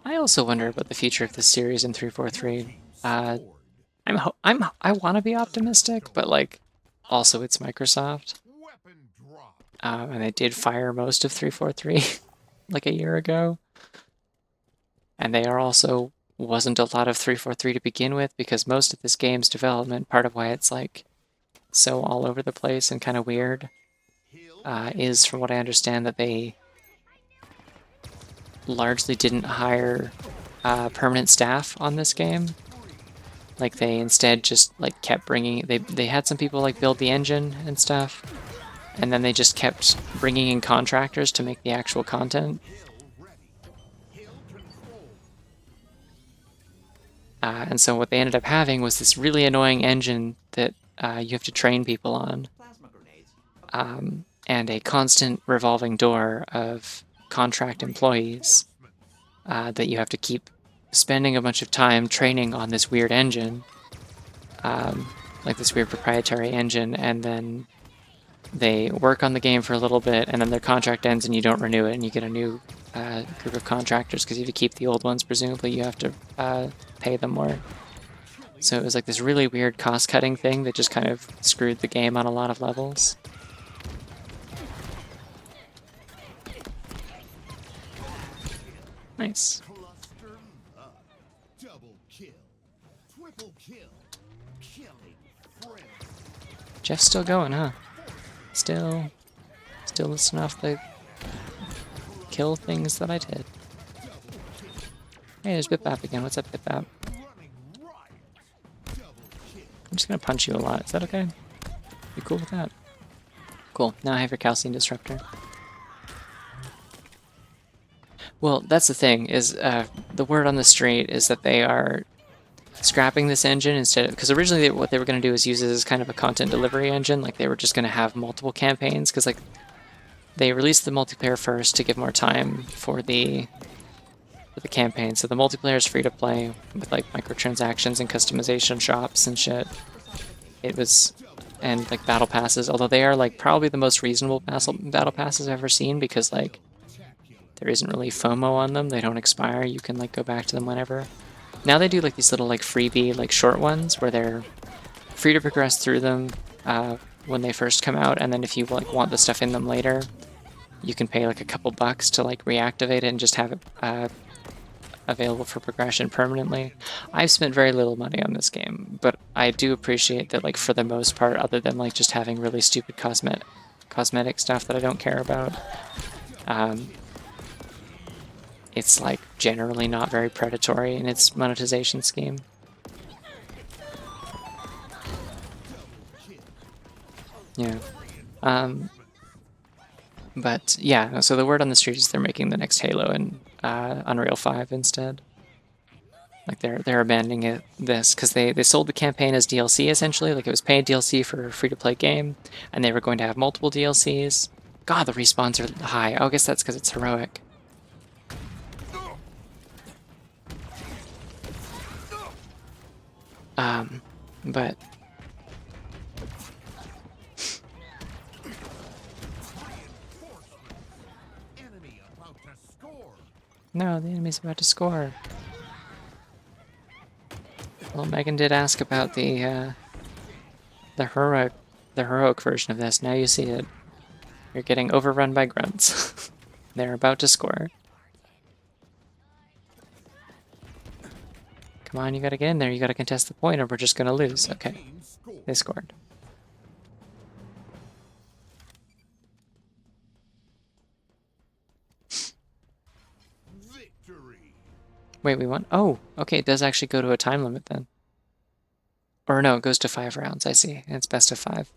I also wonder about the future of this series in 343. I want to be optimistic, but like, also it's Microsoft, and they did fire most of 343 like a year ago, and they are also wasn't a lot of 343 to begin with because most of this game's development, part of why it's like so all over the place and kind of weird, is from what I understand that they largely didn't hire permanent staff on this game. Like, they instead just, like, kept bringing... They had some people, like, build the engine and stuff, and then they just kept bringing in contractors to make the actual content. And so what they ended up having was this really annoying engine that you have to train people on, and a constant revolving door of contract employees that you have to keep spending a bunch of time training on this weird engine, like this weird proprietary engine, and then they work on the game for a little bit, and then their contract ends and you don't renew it, and you get a new group of contractors, because if you keep the old ones, presumably you have to pay them more. So it was like this really weird cost-cutting thing that just kind of screwed the game on a lot of levels. Nice. Jeff's still going, huh? Still listing off the kill things that I did. Hey, there's Bip-Bap again. What's up, Bip-Bap? I'm just gonna punch you a lot. Is that okay? You cool with that? Cool. Now I have your Calcine Disruptor. Well, that's the thing, is the word on the street is that they are scrapping this engine instead of... Because originally what they were going to do is use it as kind of a content delivery engine. Like, they were just going to have multiple campaigns, because, like, they released the multiplayer first to give more time for the campaign. So the multiplayer is free to play with, like, microtransactions and customization shops and shit. It was... And, like, battle passes, although they are, like, probably the most reasonable battle passes I've ever seen, because, like, there isn't really FOMO on them. They don't expire. You can, like, go back to them whenever. Now they do, like, these little, like, freebie, like, short ones where they're free to progress through them when they first come out, and then if you, like, want the stuff in them later, you can pay, like, a couple bucks to, like, reactivate it and just have it available for progression permanently. I've spent very little money on this game, but I do appreciate that, like, for the most part, other than, like, just having really stupid cosmetic stuff that I don't care about, it's, like, generally not very predatory in its monetization scheme. Yeah. But, yeah, so the word on the street is they're making the next Halo in Unreal 5 instead. Like, they're abandoning this, because they sold the campaign as DLC, essentially. Like, it was paid DLC for a free-to-play game, and they were going to have multiple DLCs. God, the respawns are high. Oh, I guess that's because it's heroic. But No, the enemy's about to score. Well, Megan did ask about the heroic version of this. Now you see it. You're getting overrun by grunts. They're about to score. Come on, you gotta get in there. You gotta contest the point or we're just gonna lose. Okay, they scored. Victory. Wait, we won? Oh, okay, it does actually go to a time limit then. Or no, it goes to 5 rounds, I see. And it's best of 5.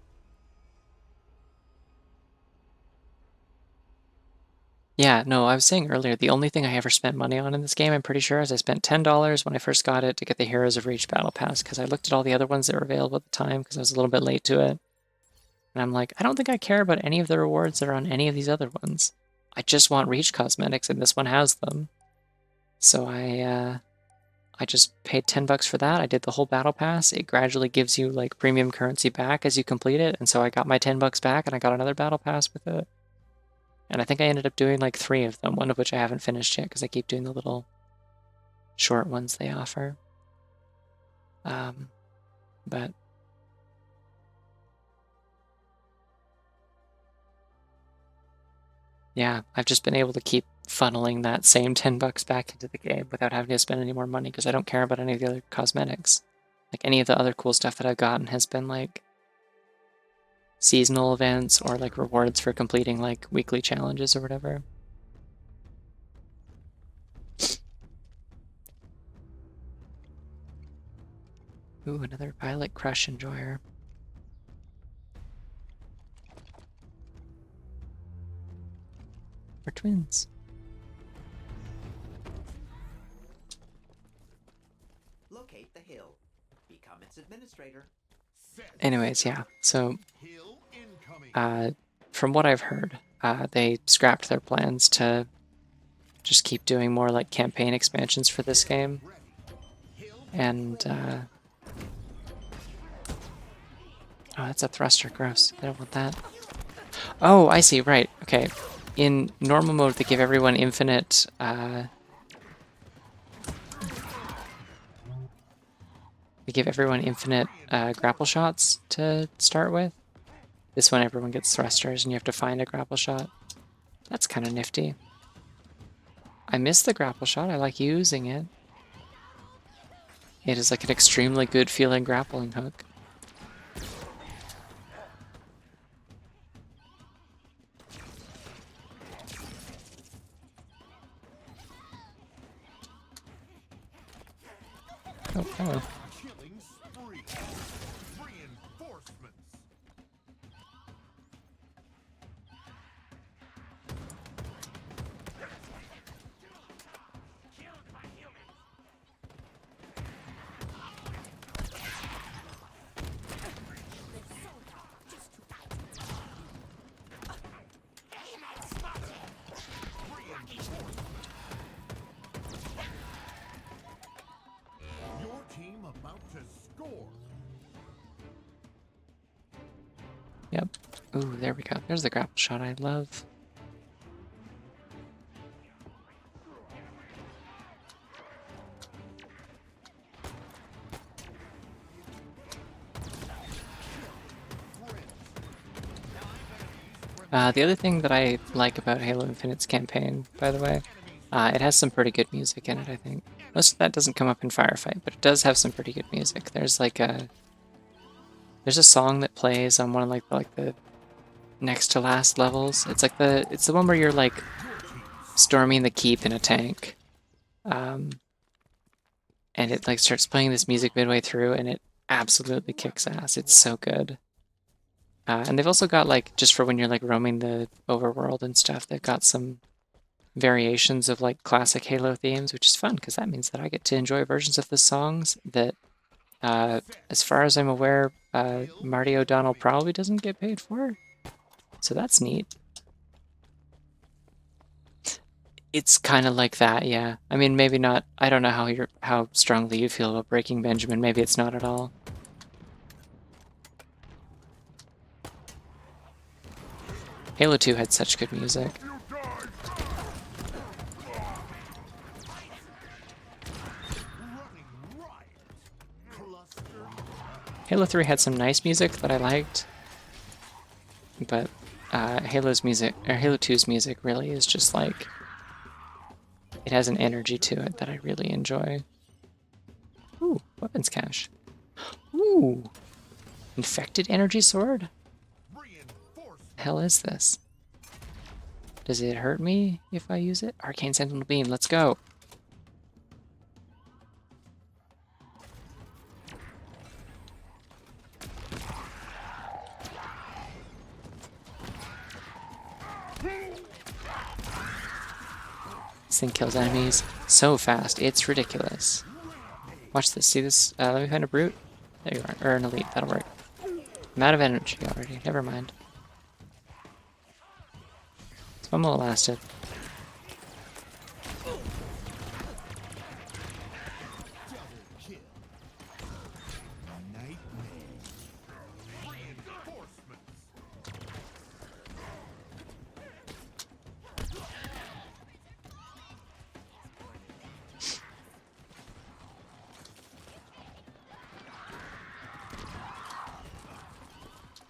Yeah, no, I was saying earlier, the only thing I ever spent money on in this game, I'm pretty sure, is I spent $10 when I first got it to get the Heroes of Reach Battle Pass, because I looked at all the other ones that were available at the time, because I was a little bit late to it. And I'm like, I don't think I care about any of the rewards that are on any of these other ones. I just want Reach cosmetics, and this one has them. So I just paid $10 for that. I did the whole battle pass. It gradually gives you like premium currency back as you complete it, and so I got my $10 back, and I got another battle pass with it. And I think I ended up doing like 3 of them, one of which I haven't finished yet because I keep doing the little short ones they offer. But yeah, I've just been able to keep funneling that same $10 back into the game without having to spend any more money because I don't care about any of the other cosmetics. Like any of the other cool stuff that I've gotten has been like seasonal events or like rewards for completing like weekly challenges or whatever. Ooh, another Pilot Crush enjoyer. We're twins. Locate the hill. Become its administrator. Anyways, yeah. So, Hill incoming. from what I've heard, they scrapped their plans to just keep doing more like campaign expansions for this game. And, oh, that's a thruster. Gross. I don't want that. Oh, I see. Right. Okay. In normal mode, they give everyone infinite, grapple shots to start with. This one, everyone gets thrusters, and you have to find a grapple shot. That's kind of nifty. I miss the grapple shot. I like using it. It is like an extremely good feeling grappling hook. Oh, hello. Killing spree. Reinforcements. Your team about to score. Yep. Ooh, there we go. There's the grapple shot I love. The other thing that I like about Halo Infinite's campaign, by the way, it has some pretty good music in it, I think. Most of that doesn't come up in Firefight, but it does have some pretty good music. There's a song that plays on one of like the next to last levels. It's the one where you're like storming the keep in a tank. And it like starts playing this music midway through and it absolutely kicks ass. It's so good. And they've also got like, just for when you're like roaming the overworld and stuff, they've got some variations of like classic Halo themes, which is fun because that means that I get to enjoy versions of the songs that, as far as I'm aware, Marty O'Donnell probably doesn't get paid for. So that's neat. It's kind of like that, yeah. I mean, maybe not. I don't know how strongly you feel about Breaking Benjamin. Maybe it's not at all. Halo 2 had such good music. You die. Halo 3 had some nice music that I liked, but Halo's music, or Halo 2's music really is just like, it has an energy to it that I really enjoy. Ooh, weapons cache. Ooh, infected energy sword? The hell is this? Does it hurt me if I use it? Arcane Sentinel Beam, let's go. This thing kills enemies so fast, it's ridiculous. Watch this, see this? Let me find a brute. There you are, or an elite, that'll work. I'm out of energy already, never mind. So I'm a little lasted.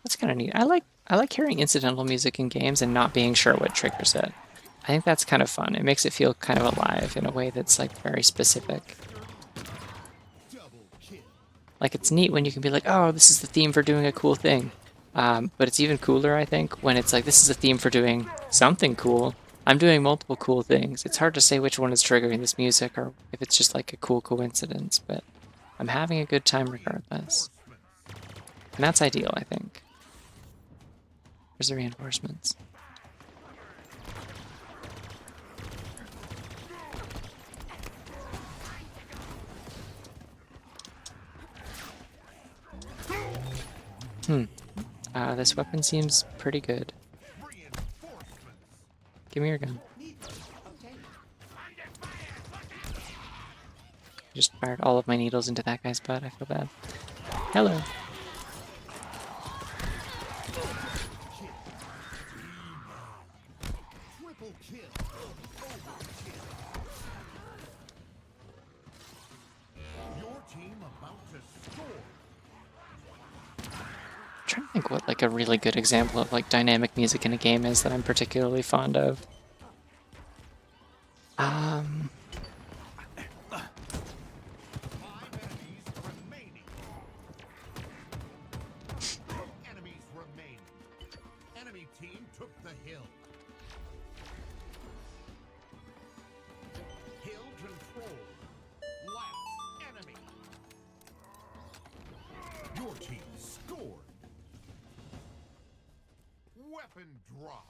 That's kind of neat. I like hearing incidental music in games and not being sure what triggers it. I think that's kind of fun. It makes it feel kind of alive in a way that's like very specific. Like it's neat when you can be like, oh, this is the theme for doing a cool thing. But it's even cooler, I think, when it's like, this is a theme for doing something cool. I'm doing multiple cool things. It's hard to say which one is triggering this music or if it's just like a cool coincidence, but I'm having a good time regardless. And that's ideal, I think. Where's the reinforcements? This weapon seems pretty good. Give me your gun. I just fired all of my needles into that guy's butt. I feel bad. Hello. I'm trying to think what like a really good example of like dynamic music in a game is that I'm particularly fond of. Enemy team took the hill. Hill control. Last enemy. Your team scored. Weapon drop.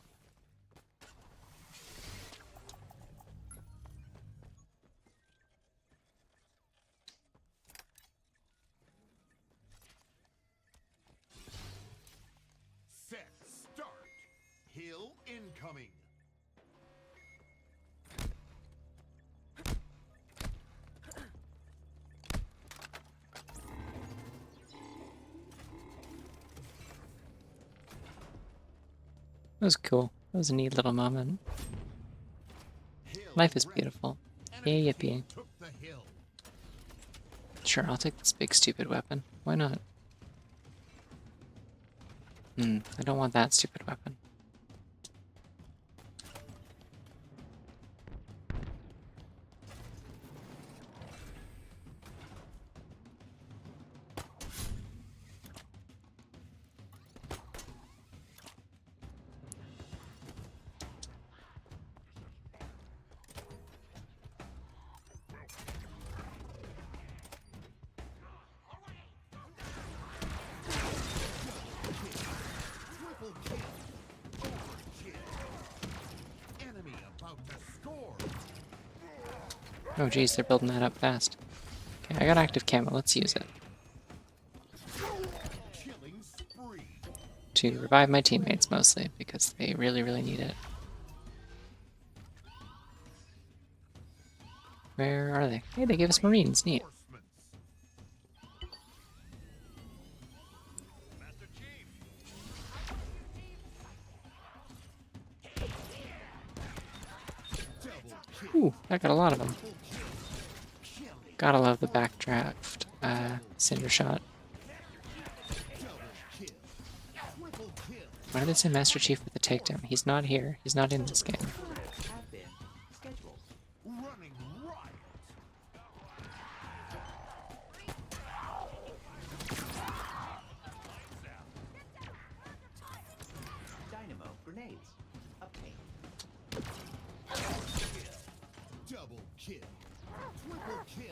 Set start. Hill incoming. That was cool. That was a neat little moment. Life is beautiful. Yay, yippee. Sure, I'll take this big stupid weapon. Why not? I don't want that stupid weapon. Oh geez, they're building that up fast. Okay, I got active camo, let's use it. To revive my teammates mostly, because they really, really need it. Where are they? Hey, they gave us Marines, neat. Ooh, I got a lot of them. Gotta love the backdraft, Cinder Shot. Why did they say Master Chief with a takedown? He's not here. He's not in this game. Have been scheduled. Running riot. Dynamo grenades. Obtained. Double kill. Triple kill.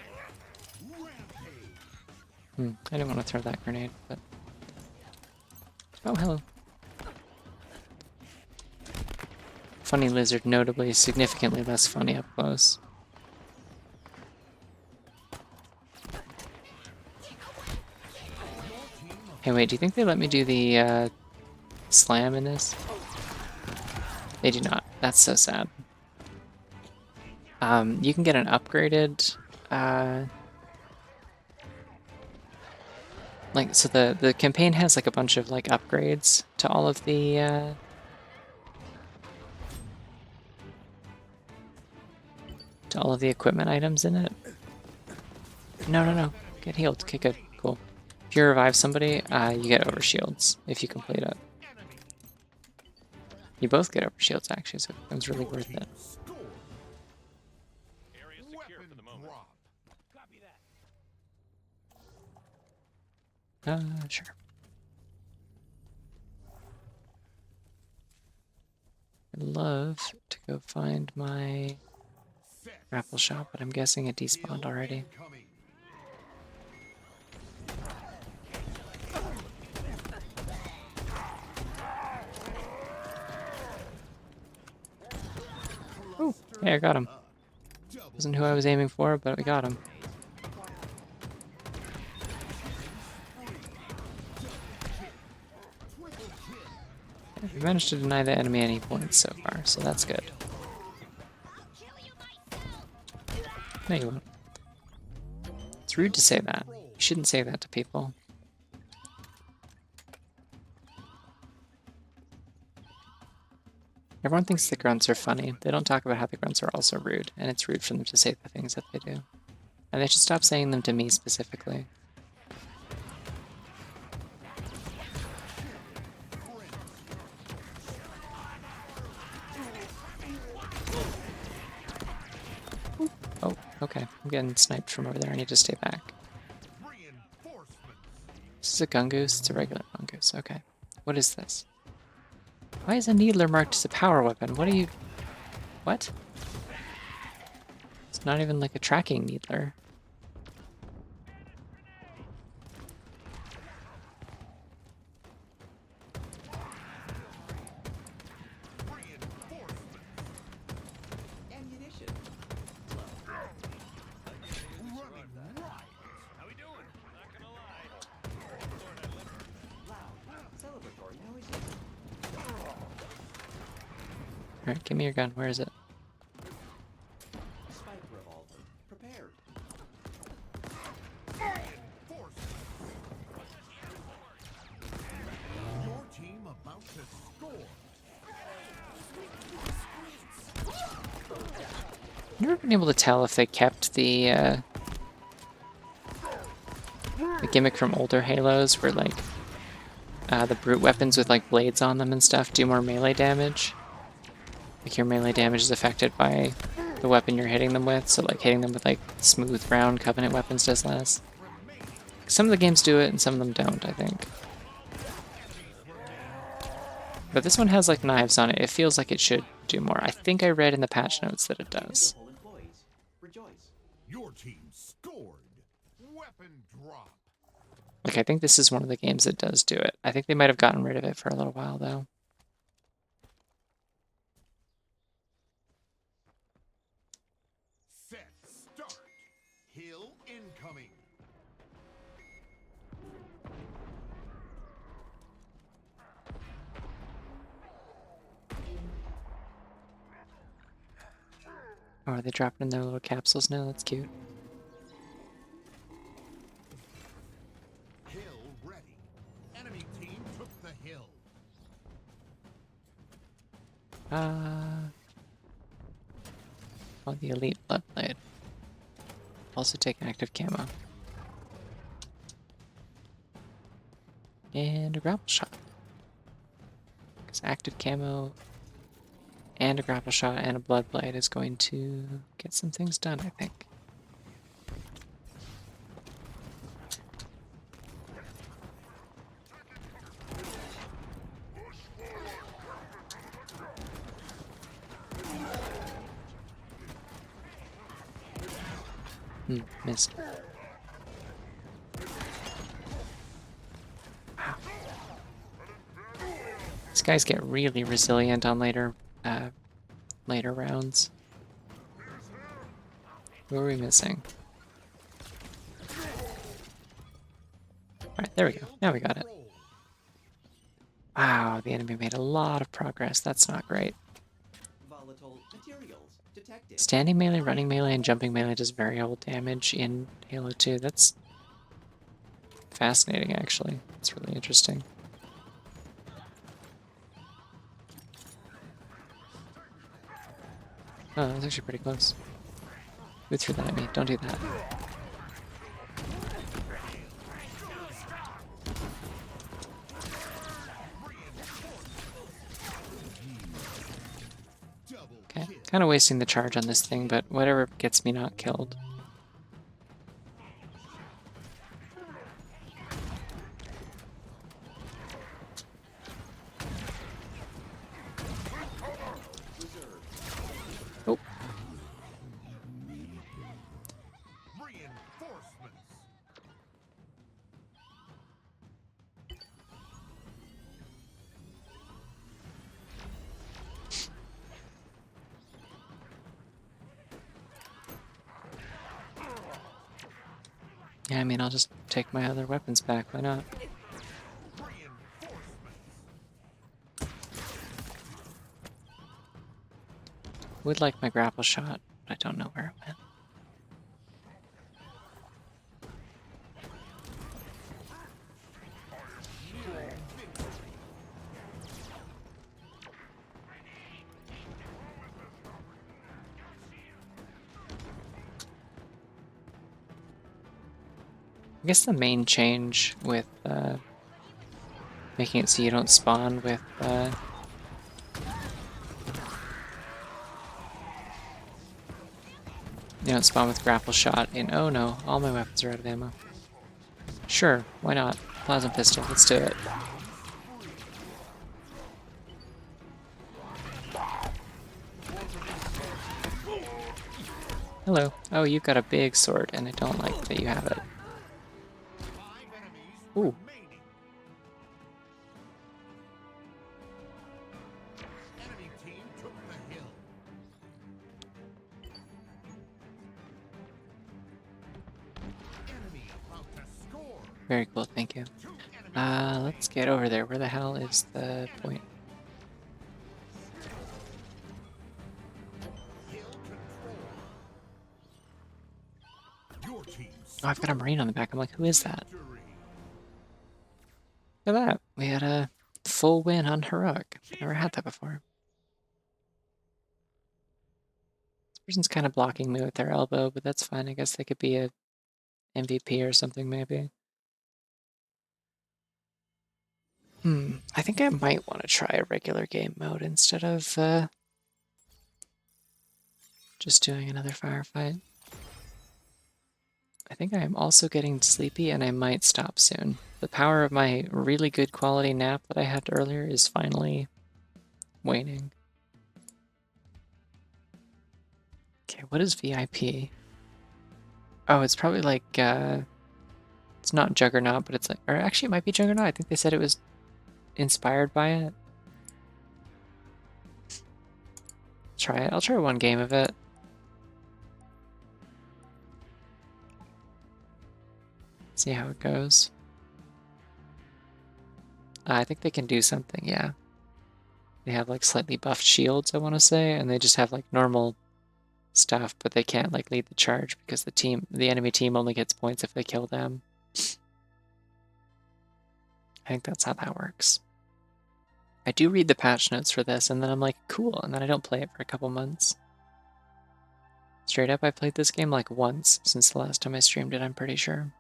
Rampage. I didn't want to throw that grenade, but... Oh, hello. Funny lizard, notably significantly less funny up close. Hey, wait, do you think they let me do the slam in this? They do not. That's so sad. You can get an upgraded... like, so the campaign has like a bunch of like upgrades to all of the equipment items in it. No. Get healed. Okay, good. Cool. If you revive somebody, you get overshields if you complete it. You both get overshields actually, so it becomes really worth it. Score. Area secure for the moment. Drop. Copy that. Sure. I'd love to go find my Set. grapple shot, but I'm guessing it despawned already. Incoming. Oh, hey, I got him. Double Wasn't who I was aiming for, but we got him. We managed to deny the enemy any points so far, so that's good. No, you won't. It's rude to say that. You shouldn't say that to people. Everyone thinks the grunts are funny. They don't talk about how the grunts are also rude, and it's rude for them to say the things that they do. And they should stop saying them to me specifically. Oh, okay. I'm getting sniped from over there. I need to stay back. reinforcements. This is a gungoose? It's a regular gungoose. Okay. What is this? Why is a needler marked as a power weapon? What are you... What? It's not even like a tracking needler. Reinforcements. Ammunition. Running riot. How we doing? Not gonna lie. Loud. Celebratory noises. Alright, give me your gun. Where is it? Spike revolver. Prepared. Reinforcements. Your team about to score. I've never been able to tell if they kept the gimmick from older Halos where like the brute weapons with like blades on them and stuff do more melee damage. Like your melee damage is affected by the weapon you're hitting them with, so like hitting them with like smooth round Covenant weapons does less. Some of the games do it and some of them don't, I think. But this one has like knives on it. It feels like it should do more. I think I read in the patch notes that it does. Multiple employees. Rejoice. Your team scored. Weapon drop. Like I think this is one of the games that does do it. I think they might have gotten rid of it for a little while though. Set. Start. Hill incoming. Oh, are they dropping in their little capsules now? That's cute. Hill ready. Enemy team took the hill. Oh, the elite bloodblade. Also take active camo. And a grapple shot. Because active camo and a grapple shot and a blood blade is going to get some things done, I think. Missed. Wow. These guys get really resilient on later rounds. Who are we missing? Alright, there we go. Now we got it. Wow, the enemy made a lot of progress. That's not great. Volatile materials detected. Standing melee, running melee, and jumping melee does variable damage in Halo 2. That's fascinating, actually. It's really interesting. Oh, that was actually pretty close. Who threw that at me? Don't do that. Okay, kind of wasting the charge on this thing, but whatever gets me not killed. Oh. Reinforcements. Yeah, I mean, I'll just take my other weapons back. Why not? Would like my grapple shot, but I don't know where it went. I guess the main change with making it so you don't spawn with grapple shot in. Oh no, all my weapons are out of ammo. Sure, why not? Plasma pistol, let's do it. Hello. Oh, you've got a big sword, and I don't like that you have it. Ooh. Enemy team took the hill. Enemy about to score. Very cool, thank you. Let's get over there. Where the hell is the point? Hill control. Your team. Oh, I've got a Marine on the back. I'm like, who is that? Victory. Look at that. We had a full win on Heroic. Never had that before. This person's kind of blocking me with their elbow, but that's fine. I guess they could be a MVP or something, maybe. I think I might want to try a regular game mode instead of just doing another firefight. I think I am also getting sleepy and I might stop soon. The power of my really good quality nap that I had earlier is finally waning. Okay, what is VIP? Oh, it's probably like, it's not Juggernaut, but it's like, or actually it might be Juggernaut. I think they said it was inspired by it. Try it. I'll try one game of it. See how it goes. I think they can do something, yeah. They have like slightly buffed shields, I want to say, and they just have like normal stuff, but they can't like lead the charge because the enemy team only gets points if they kill them. I think that's how that works. I do read the patch notes for this, and then I'm like, cool, and then I don't play it for a couple months. Straight up, I played this game like once since the last time I streamed it, I'm pretty sure.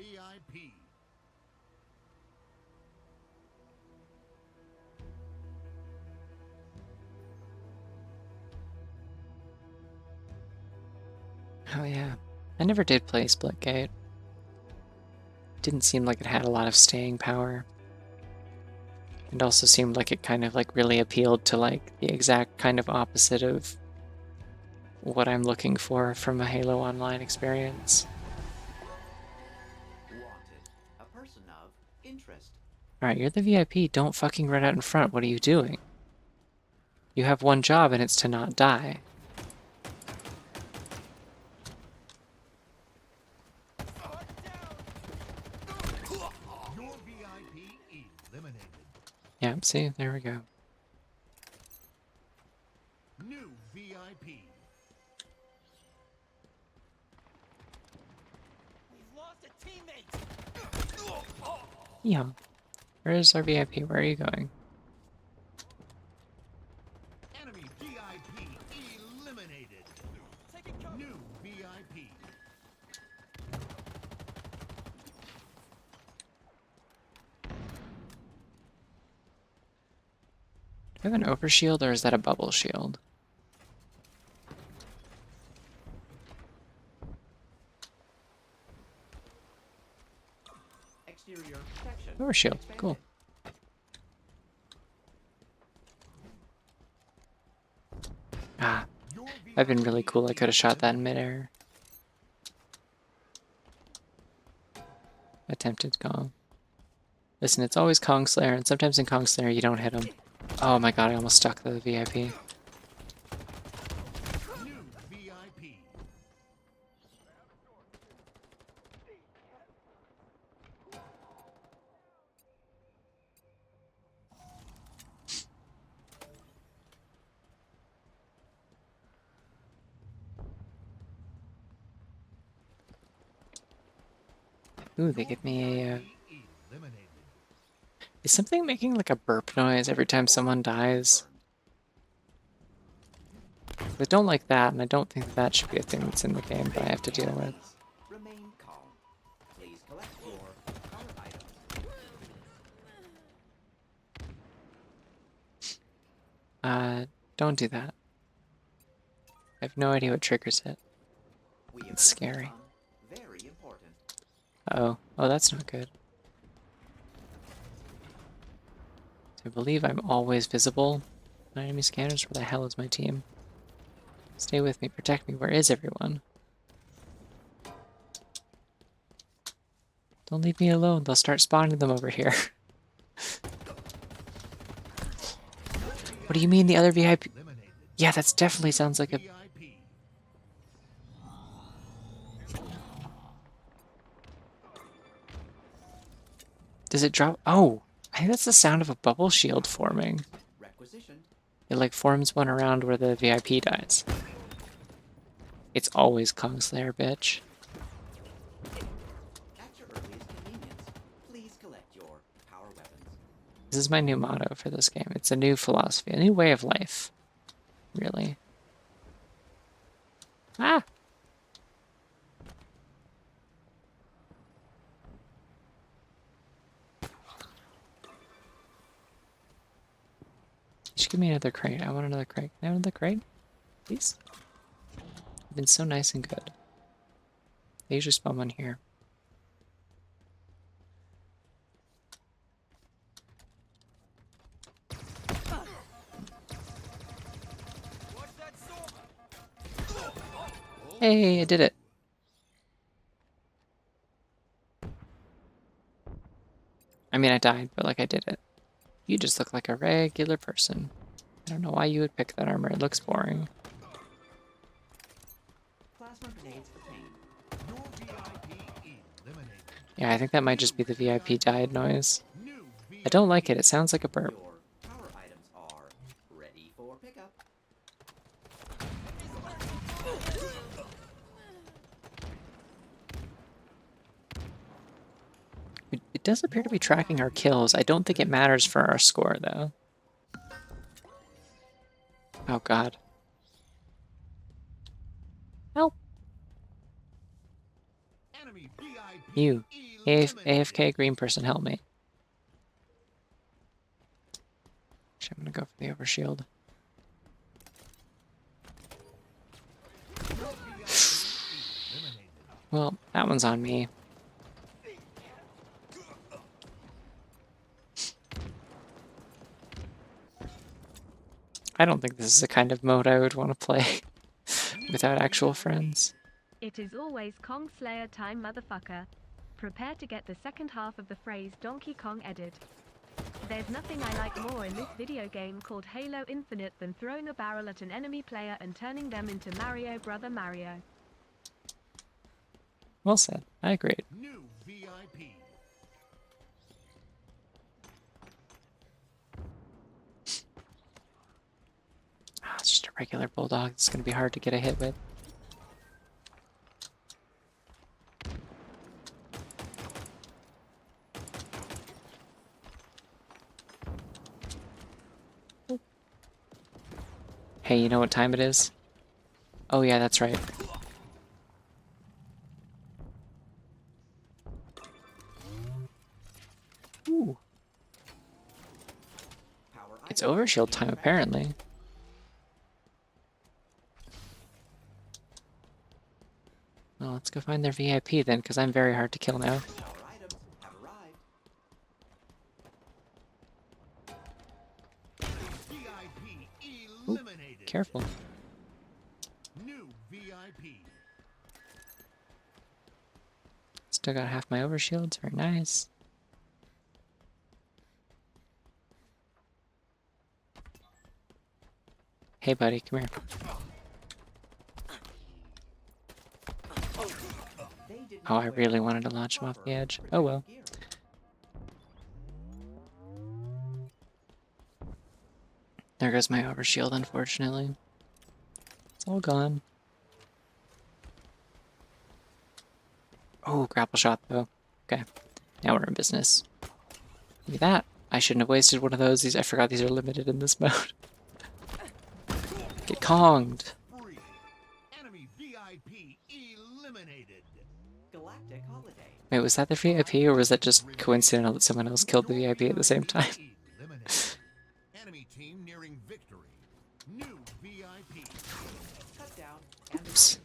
VIP. Oh yeah. I never did play Splitgate. Didn't seem like it had a lot of staying power. It also seemed like it kind of like really appealed to like the exact kind of opposite of what I'm looking for from a Halo Online experience. Wanted. A person of interest. Alright, you're the VIP. Don't fucking run out in front. What are you doing? You have one job and it's to not die. Your VIP eliminated. Yeah, see? There we go. New VIP. We've lost a teammate. Yum. Where is our VIP? Where are you going? Enemy VIP eliminated. Taking cover. New VIP. Do I have an overshield or is that a bubble shield? Exterior protection. Overshield. Expanded. Cool. Ah, Your I've been really VIP cool. I could have shot that in midair. Attempted Kong. Listen, it's always Kong Slayer, and sometimes in Kong Slayer you don't hit him. Oh my god, I almost stuck the VIP. New VIP. Ooh, they give me a... Eliminated. Is something making like a burp noise every time someone dies? I don't like that, and I don't think that should be a thing that's in the game that I have to deal with. Remain calm. Please collect your power items. Don't do that. I have no idea what triggers it. We have It's scary. fun. Very important. Uh-oh. Oh, that's not good. I believe I'm always visible on enemy scanners. Where the hell is my team? Stay with me, protect me. Where is everyone? Don't leave me alone. They'll start spawning them over here. What do you mean the other VIP? Eliminated. Yeah, that's definitely sounds like a... VIP. Does it drop? Oh! I think that's the sound of a bubble shield forming. Requisitioned. It like forms one around where the VIP dies. It's always Kong Slayer, bitch. At your earliest convenience, please collect your power weapons. This is my new motto for this game. It's a new philosophy, a new way of life. Really. Ah! You should give me another crate. I want another crate. Can I have another crate? Please? You've been so nice and good. They usually spawn one here. Watch that sword. Hey, I did it. I mean, I died, but like I did it. You just look like a regular person. I don't know why you would pick that armor. It looks boring. Plasma grenades obtained. Your VIP eliminated. Yeah, I think that might just be the VIP died noise. New I don't like it. It sounds like a burp. Your power items are ready for pickup. It does appear to be tracking our kills. I don't think it matters for our score, though. Oh, God. Help. Enemy VIP You. AFK green person, help me. Actually, I'm gonna go for the overshield. Well, that one's on me. I don't think this is the kind of mode I would want to play without actual friends. It is always Kong Slayer time, motherfucker. Prepare to get the second half of the phrase Donkey Kong edit. There's nothing I like more in this video game called Halo Infinite than throwing a barrel at an enemy player and turning them into Mario Brother Mario. Well said. I agreed. New VIP. Ah, it's just a regular bulldog. It's gonna be hard to get a hit with. Hey, you know what time it is? Oh yeah, that's right. Ooh. It's overshield time, apparently. Well, let's go find their VIP then, because I'm very hard to kill now. Power items have arrived. VIP Ooh, eliminated. careful. New VIP. Still got half my overshields. Very nice. Hey, buddy, come here. They did Oh, not I wear really wanted to launch him off the edge. Oh well. gear. There goes my overshield, unfortunately. It's all gone. Oh, grapple shot, though. Okay, now we're in business. Look at that. I shouldn't have wasted one of those. I forgot these are limited in this mode. Get Konged. Free. Enemy VIP eliminated. Galactic holiday. Wait, was that the VIP, or was that just coincidental that someone else killed the VIP at the same time? Eliminated. Enemy team nearing victory. New VIP. Cut down and Oops.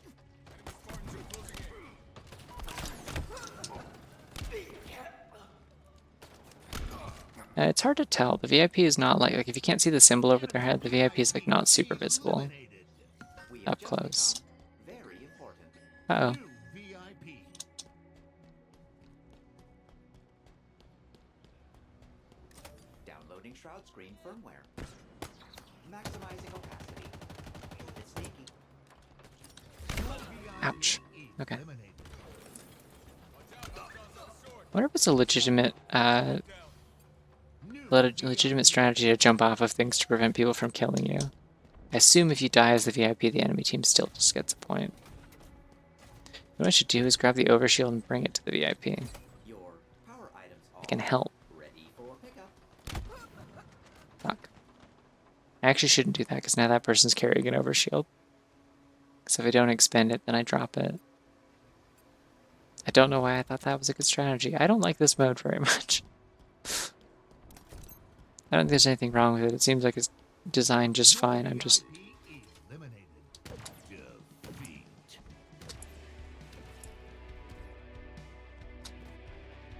It's hard to tell. The VIP is not like if you can't see the symbol over their head, the VIP is like not super visible Eliminated. we have up just close. become very important. Uh-oh. New VIP. Downloading shroud screen firmware. Maximizing opacity. It's sneaky. Ouch. Okay. Eliminated. I wonder if it's a legitimate, legitimate strategy to jump off of things to prevent people from killing you. I assume if you die as the VIP, the enemy team still just gets a point. What I should do is grab the overshield and bring it to the VIP. Your power items are I can help. ready for pickup. Fuck. I actually shouldn't do that because now that person's carrying an overshield. Because if I don't expend it, then I drop it. I don't know why I thought that was a good strategy. I don't like this mode very much. I don't think there's anything wrong with it. It seems like it's designed just fine. I'm just... VIP eliminated. Defeat.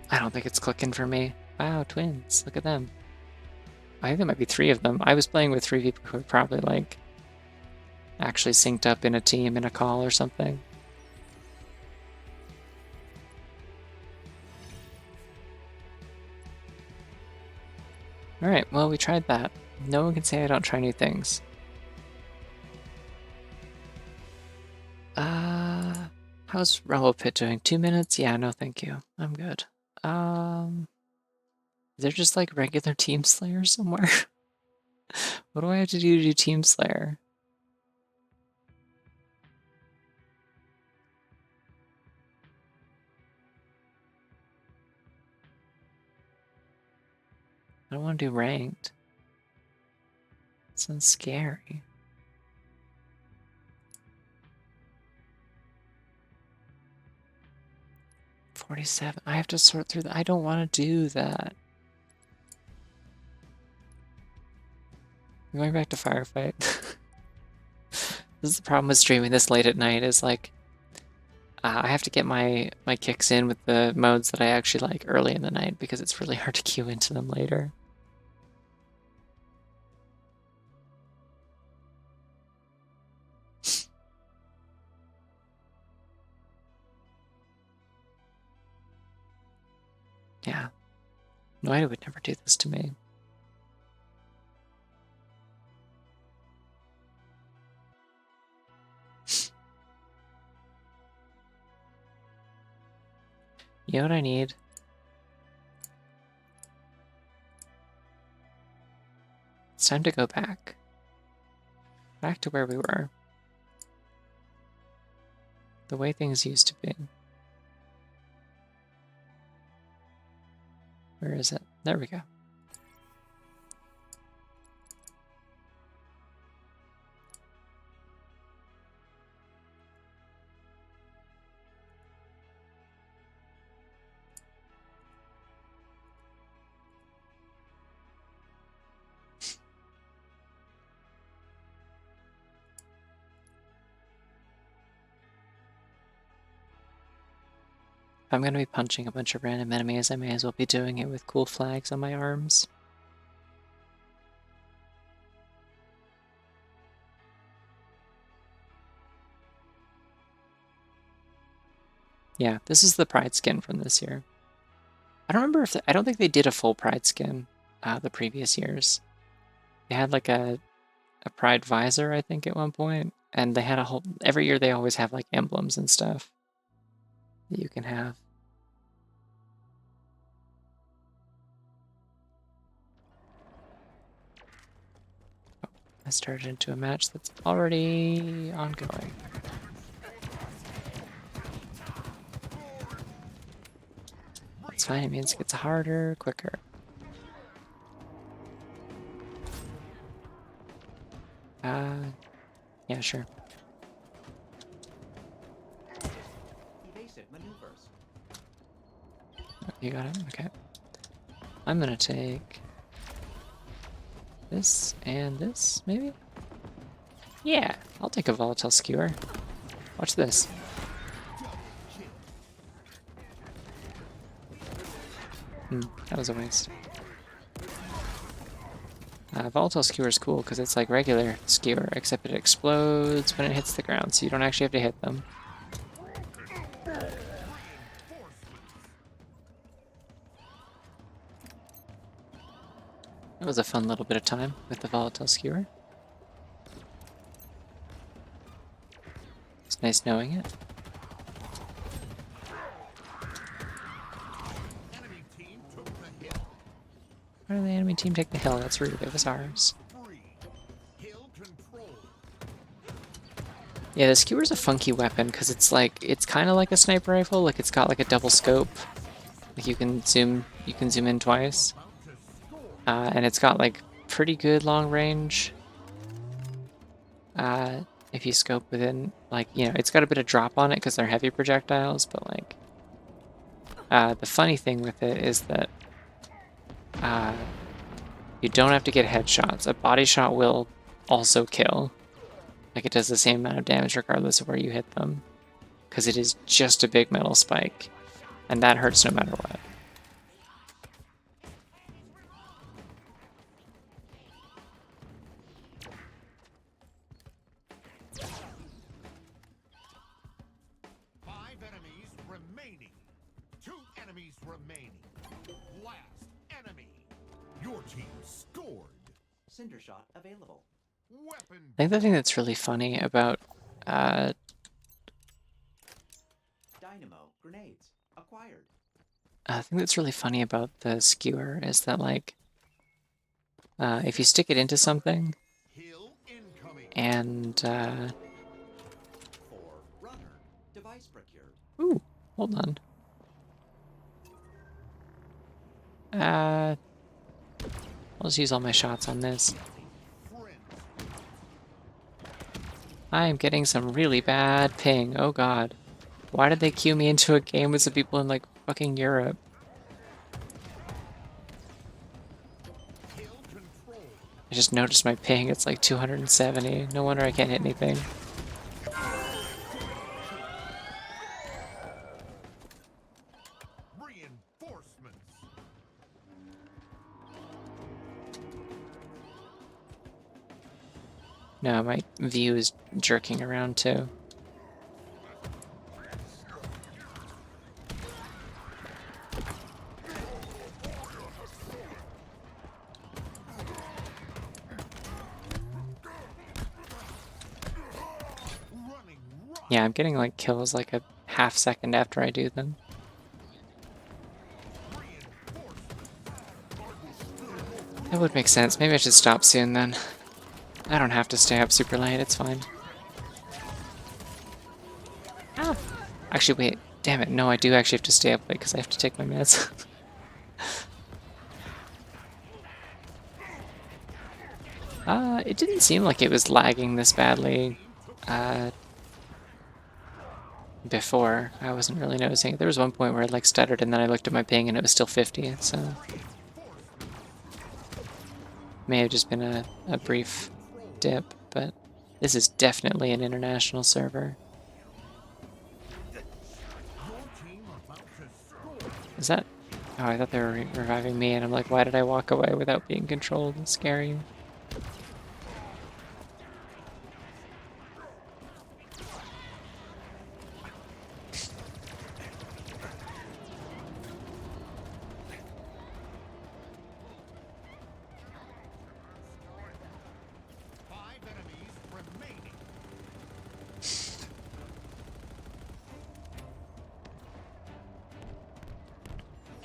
I don't think it's clicking for me. Wow, twins. Look at them. I think there might be 3 of them. I was playing with 3 people who were probably, like, actually synced up in a team in a call or something. Alright, well, we tried that. No one can say I don't try new things. How's Rumble Pit doing? 2 minutes? Yeah, no thank you. I'm good. Is there just like regular Team Slayer somewhere? What do I have to do Team Slayer? I don't want to do ranked. Sounds scary. 47. I have to sort through that. I don't want to do that. I'm going back to firefight. This is the problem with streaming this late at night, is like I have to get my kicks in with the modes that I actually like early in the night, because it's really hard to queue into them later. Yeah. Noida would never do this to me. You know what I need? It's time to go back. Back to where we were. The way things used to be. Where is it? There we go. If I'm going to be punching a bunch of random enemies, I may as well be doing it with cool flags on my arms. Yeah, this is the Pride skin from this year. I don't remember if I don't think they did a full Pride skin the previous years. They had like a Pride visor, I think, at one point, and they had a whole. Every year they always have like emblems and stuff that you can have. Oh, I started into a match that's already ongoing. It's fine, it means it gets harder, quicker. Yeah, sure. Evasive maneuvers. You got it? Okay. I'm gonna take this and this, maybe? Yeah, I'll take a volatile skewer. Watch this. That was a waste. Volatile skewer is cool because it's like regular skewer, except it explodes when it hits the ground, so you don't actually have to hit them. That was a fun little bit of time with the volatile skewer. It's nice knowing it. Why did the enemy team take the hill? That's rude. It was ours. Yeah, the skewer's a funky weapon because it's like it's kind of like a sniper rifle. Like it's got like a double scope. Like you can zoom in twice, and it's got like pretty good long range. If you scope within, like, you know, it's got a bit of drop on it because they're heavy projectiles. But like, the funny thing with it is that you don't have to get headshots. A body shot will also kill. Like, it does the same amount of damage regardless of where you hit them. Because it is just a big metal spike. And that hurts no matter what. Cinder shot available. Weapon. I think the thing that's really funny about Dynamo grenades acquired. I think that's really funny about the skewer is that, like, if you stick it into something and For runner, device procured. ooh, hold on. I'll just use all my shots on this. I am getting some really bad ping. Oh god. Why did they queue me into a game with some people in like fucking Europe. Hill control. I just noticed my ping, it's like 270. No wonder I can't hit anything. Reinforcements. No, my view is jerking around too. Running rock. Yeah, I'm getting like kills like a half second after I do them. That would make sense. Maybe I should stop soon then. I don't have to stay up super late, it's fine. Ah. Actually, wait. Damn it. No, I do actually have to stay up late because I have to take my meds. It didn't seem like it was lagging this badly before. I wasn't really noticing it. There was one point where I like stuttered and then I looked at my ping and it was still 50, so may have just been a brief dip, but this is definitely an international server. Is that... Oh, I thought they were reviving me and I'm like, why did I walk away without being controlled? It's scary.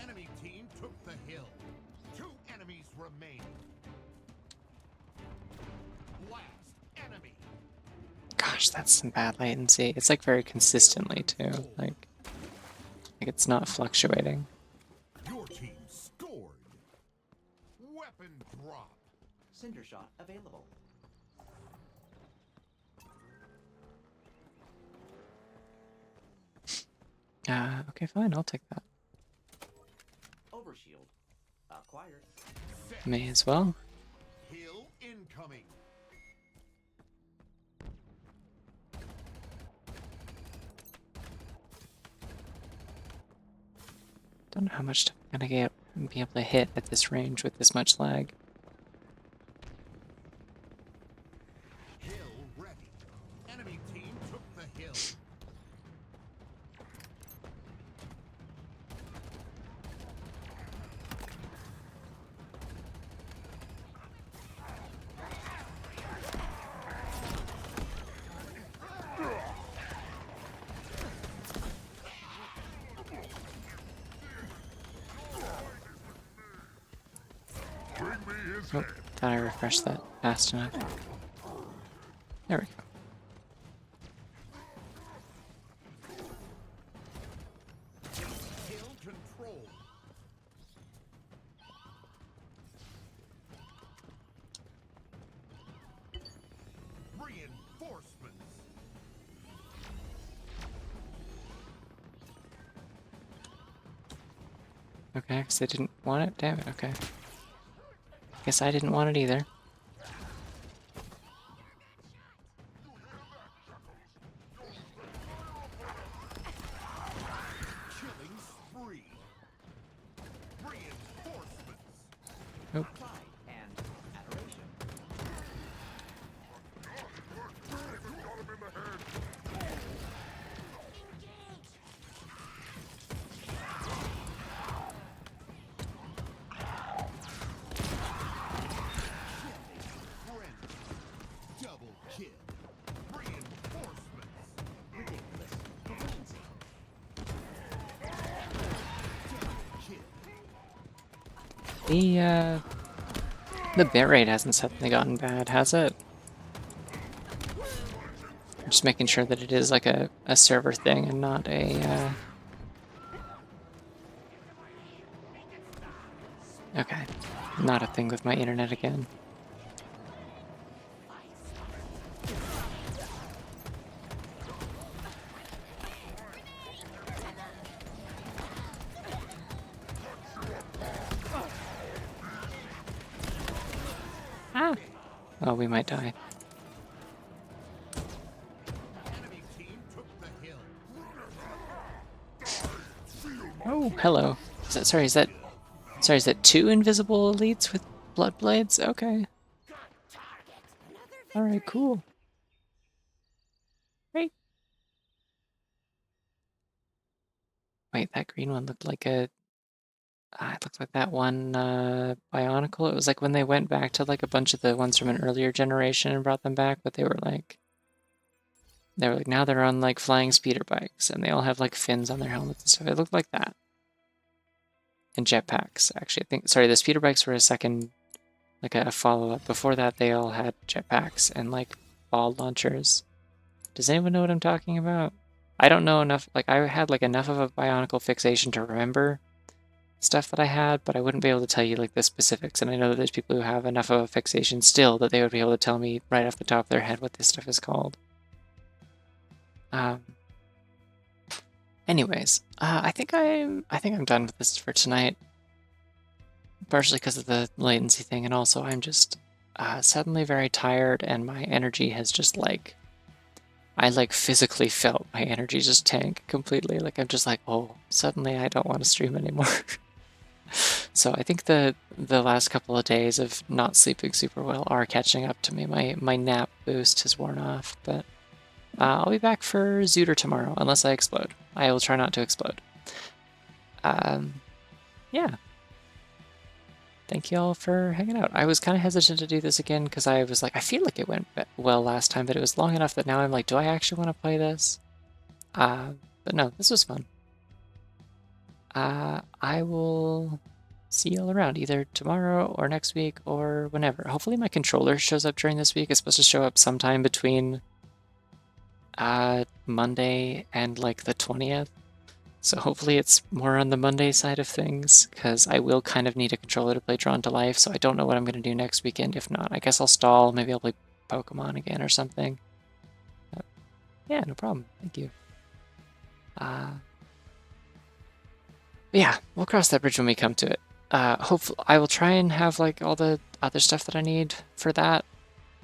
Enemy team took the hill. 2 enemies remain. Last enemy. Gosh, that's some bad latency. It's like very consistently too. Like it's not fluctuating. Your team scored. Weapon drop. Cinder shot available. Okay, fine, I'll take that. Overshield acquired. May as well. Hill incoming. Don't know how much I'm gonna be able to hit at this range with this much lag. Hill ready. Enemy team took the hill. Oh, thought I refreshed that fast enough. There we go. Hill control. Reinforcements. Okay, because they didn't want it? Damn it, okay. Guess I didn't want it either. Killing spree. Reinforcements. Nope. Pride and adoration. Friend. Double kill. Reinforcements. Ridiculous efficiency. Double kill. The bitrate hasn't suddenly gotten bad, has it? I'm just making sure that it is like a server thing and not a okay. Not a thing with my internet again. Oh, we might die. Enemy team took the hill. Oh, hello. Is that two invisible elites with blood blades? Okay. Alright, cool. Great. Wait, that green one looked like a... it looked like that one Bionicle. It was like when they went back to like a bunch of the ones from an earlier generation and brought them back, but they were like... now they're on like flying speeder bikes, and they all have like fins on their helmets and stuff. It looked like that. And jetpacks, actually. I think, sorry, the speeder bikes were a second, like a follow-up. Before that, they all had jetpacks and like ball launchers. Does anyone know what I'm talking about? I don't know enough. Like, I had like enough of a Bionicle fixation to remember stuff that I had, but I wouldn't be able to tell you like the specifics. And I know that there's people who have enough of a fixation still that they would be able to tell me right off the top of their head what this stuff is called. Anyways, I think I'm done with this for tonight. Partially because of the latency thing, and also I'm just suddenly very tired, and my energy has just like, I like physically felt my energy just tank completely. Like I'm just like, oh, suddenly I don't want to stream anymore. So I think the last couple of days of not sleeping super well are catching up to me. My nap boost has worn off, but I'll be back for Zooter tomorrow, unless I explode. I will try not to explode. Yeah. Thank you all for hanging out. I was kind of hesitant to do this again because I was like, I feel like it went well last time, but it was long enough that now I'm like, do I actually want to play this? But no, this was fun. I will see you all around either tomorrow or next week or whenever. Hopefully my controller shows up during this week. It's supposed to show up sometime between Monday and like the 20th. So hopefully it's more on the Monday side of things, because I will kind of need a controller to play Drawn to Life, so I don't know what I'm going to do next weekend. If not, I guess I'll stall. Maybe I'll play Pokemon again or something. But yeah, no problem. Thank you. Yeah, we'll cross that bridge when we come to it. Hopefully, I will try and have like all the other stuff that I need for that,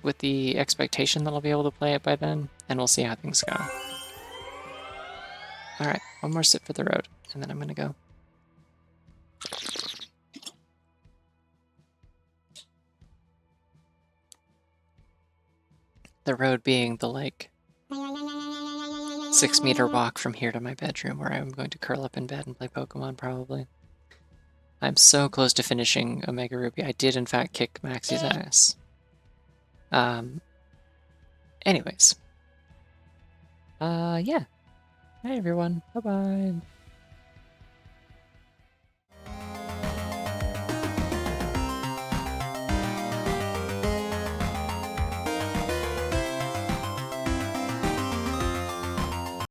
with the expectation that I'll be able to play it by then, and we'll see how things go. Alright, one more sip for the road, and then I'm gonna go. The road being the like 6-meter walk from here to my bedroom, where I'm going to curl up in bed and play Pokemon probably. I'm so close to finishing Omega Ruby. I did in fact kick Maxie's ass. Anyways. Yeah. Hey everyone. Bye-bye.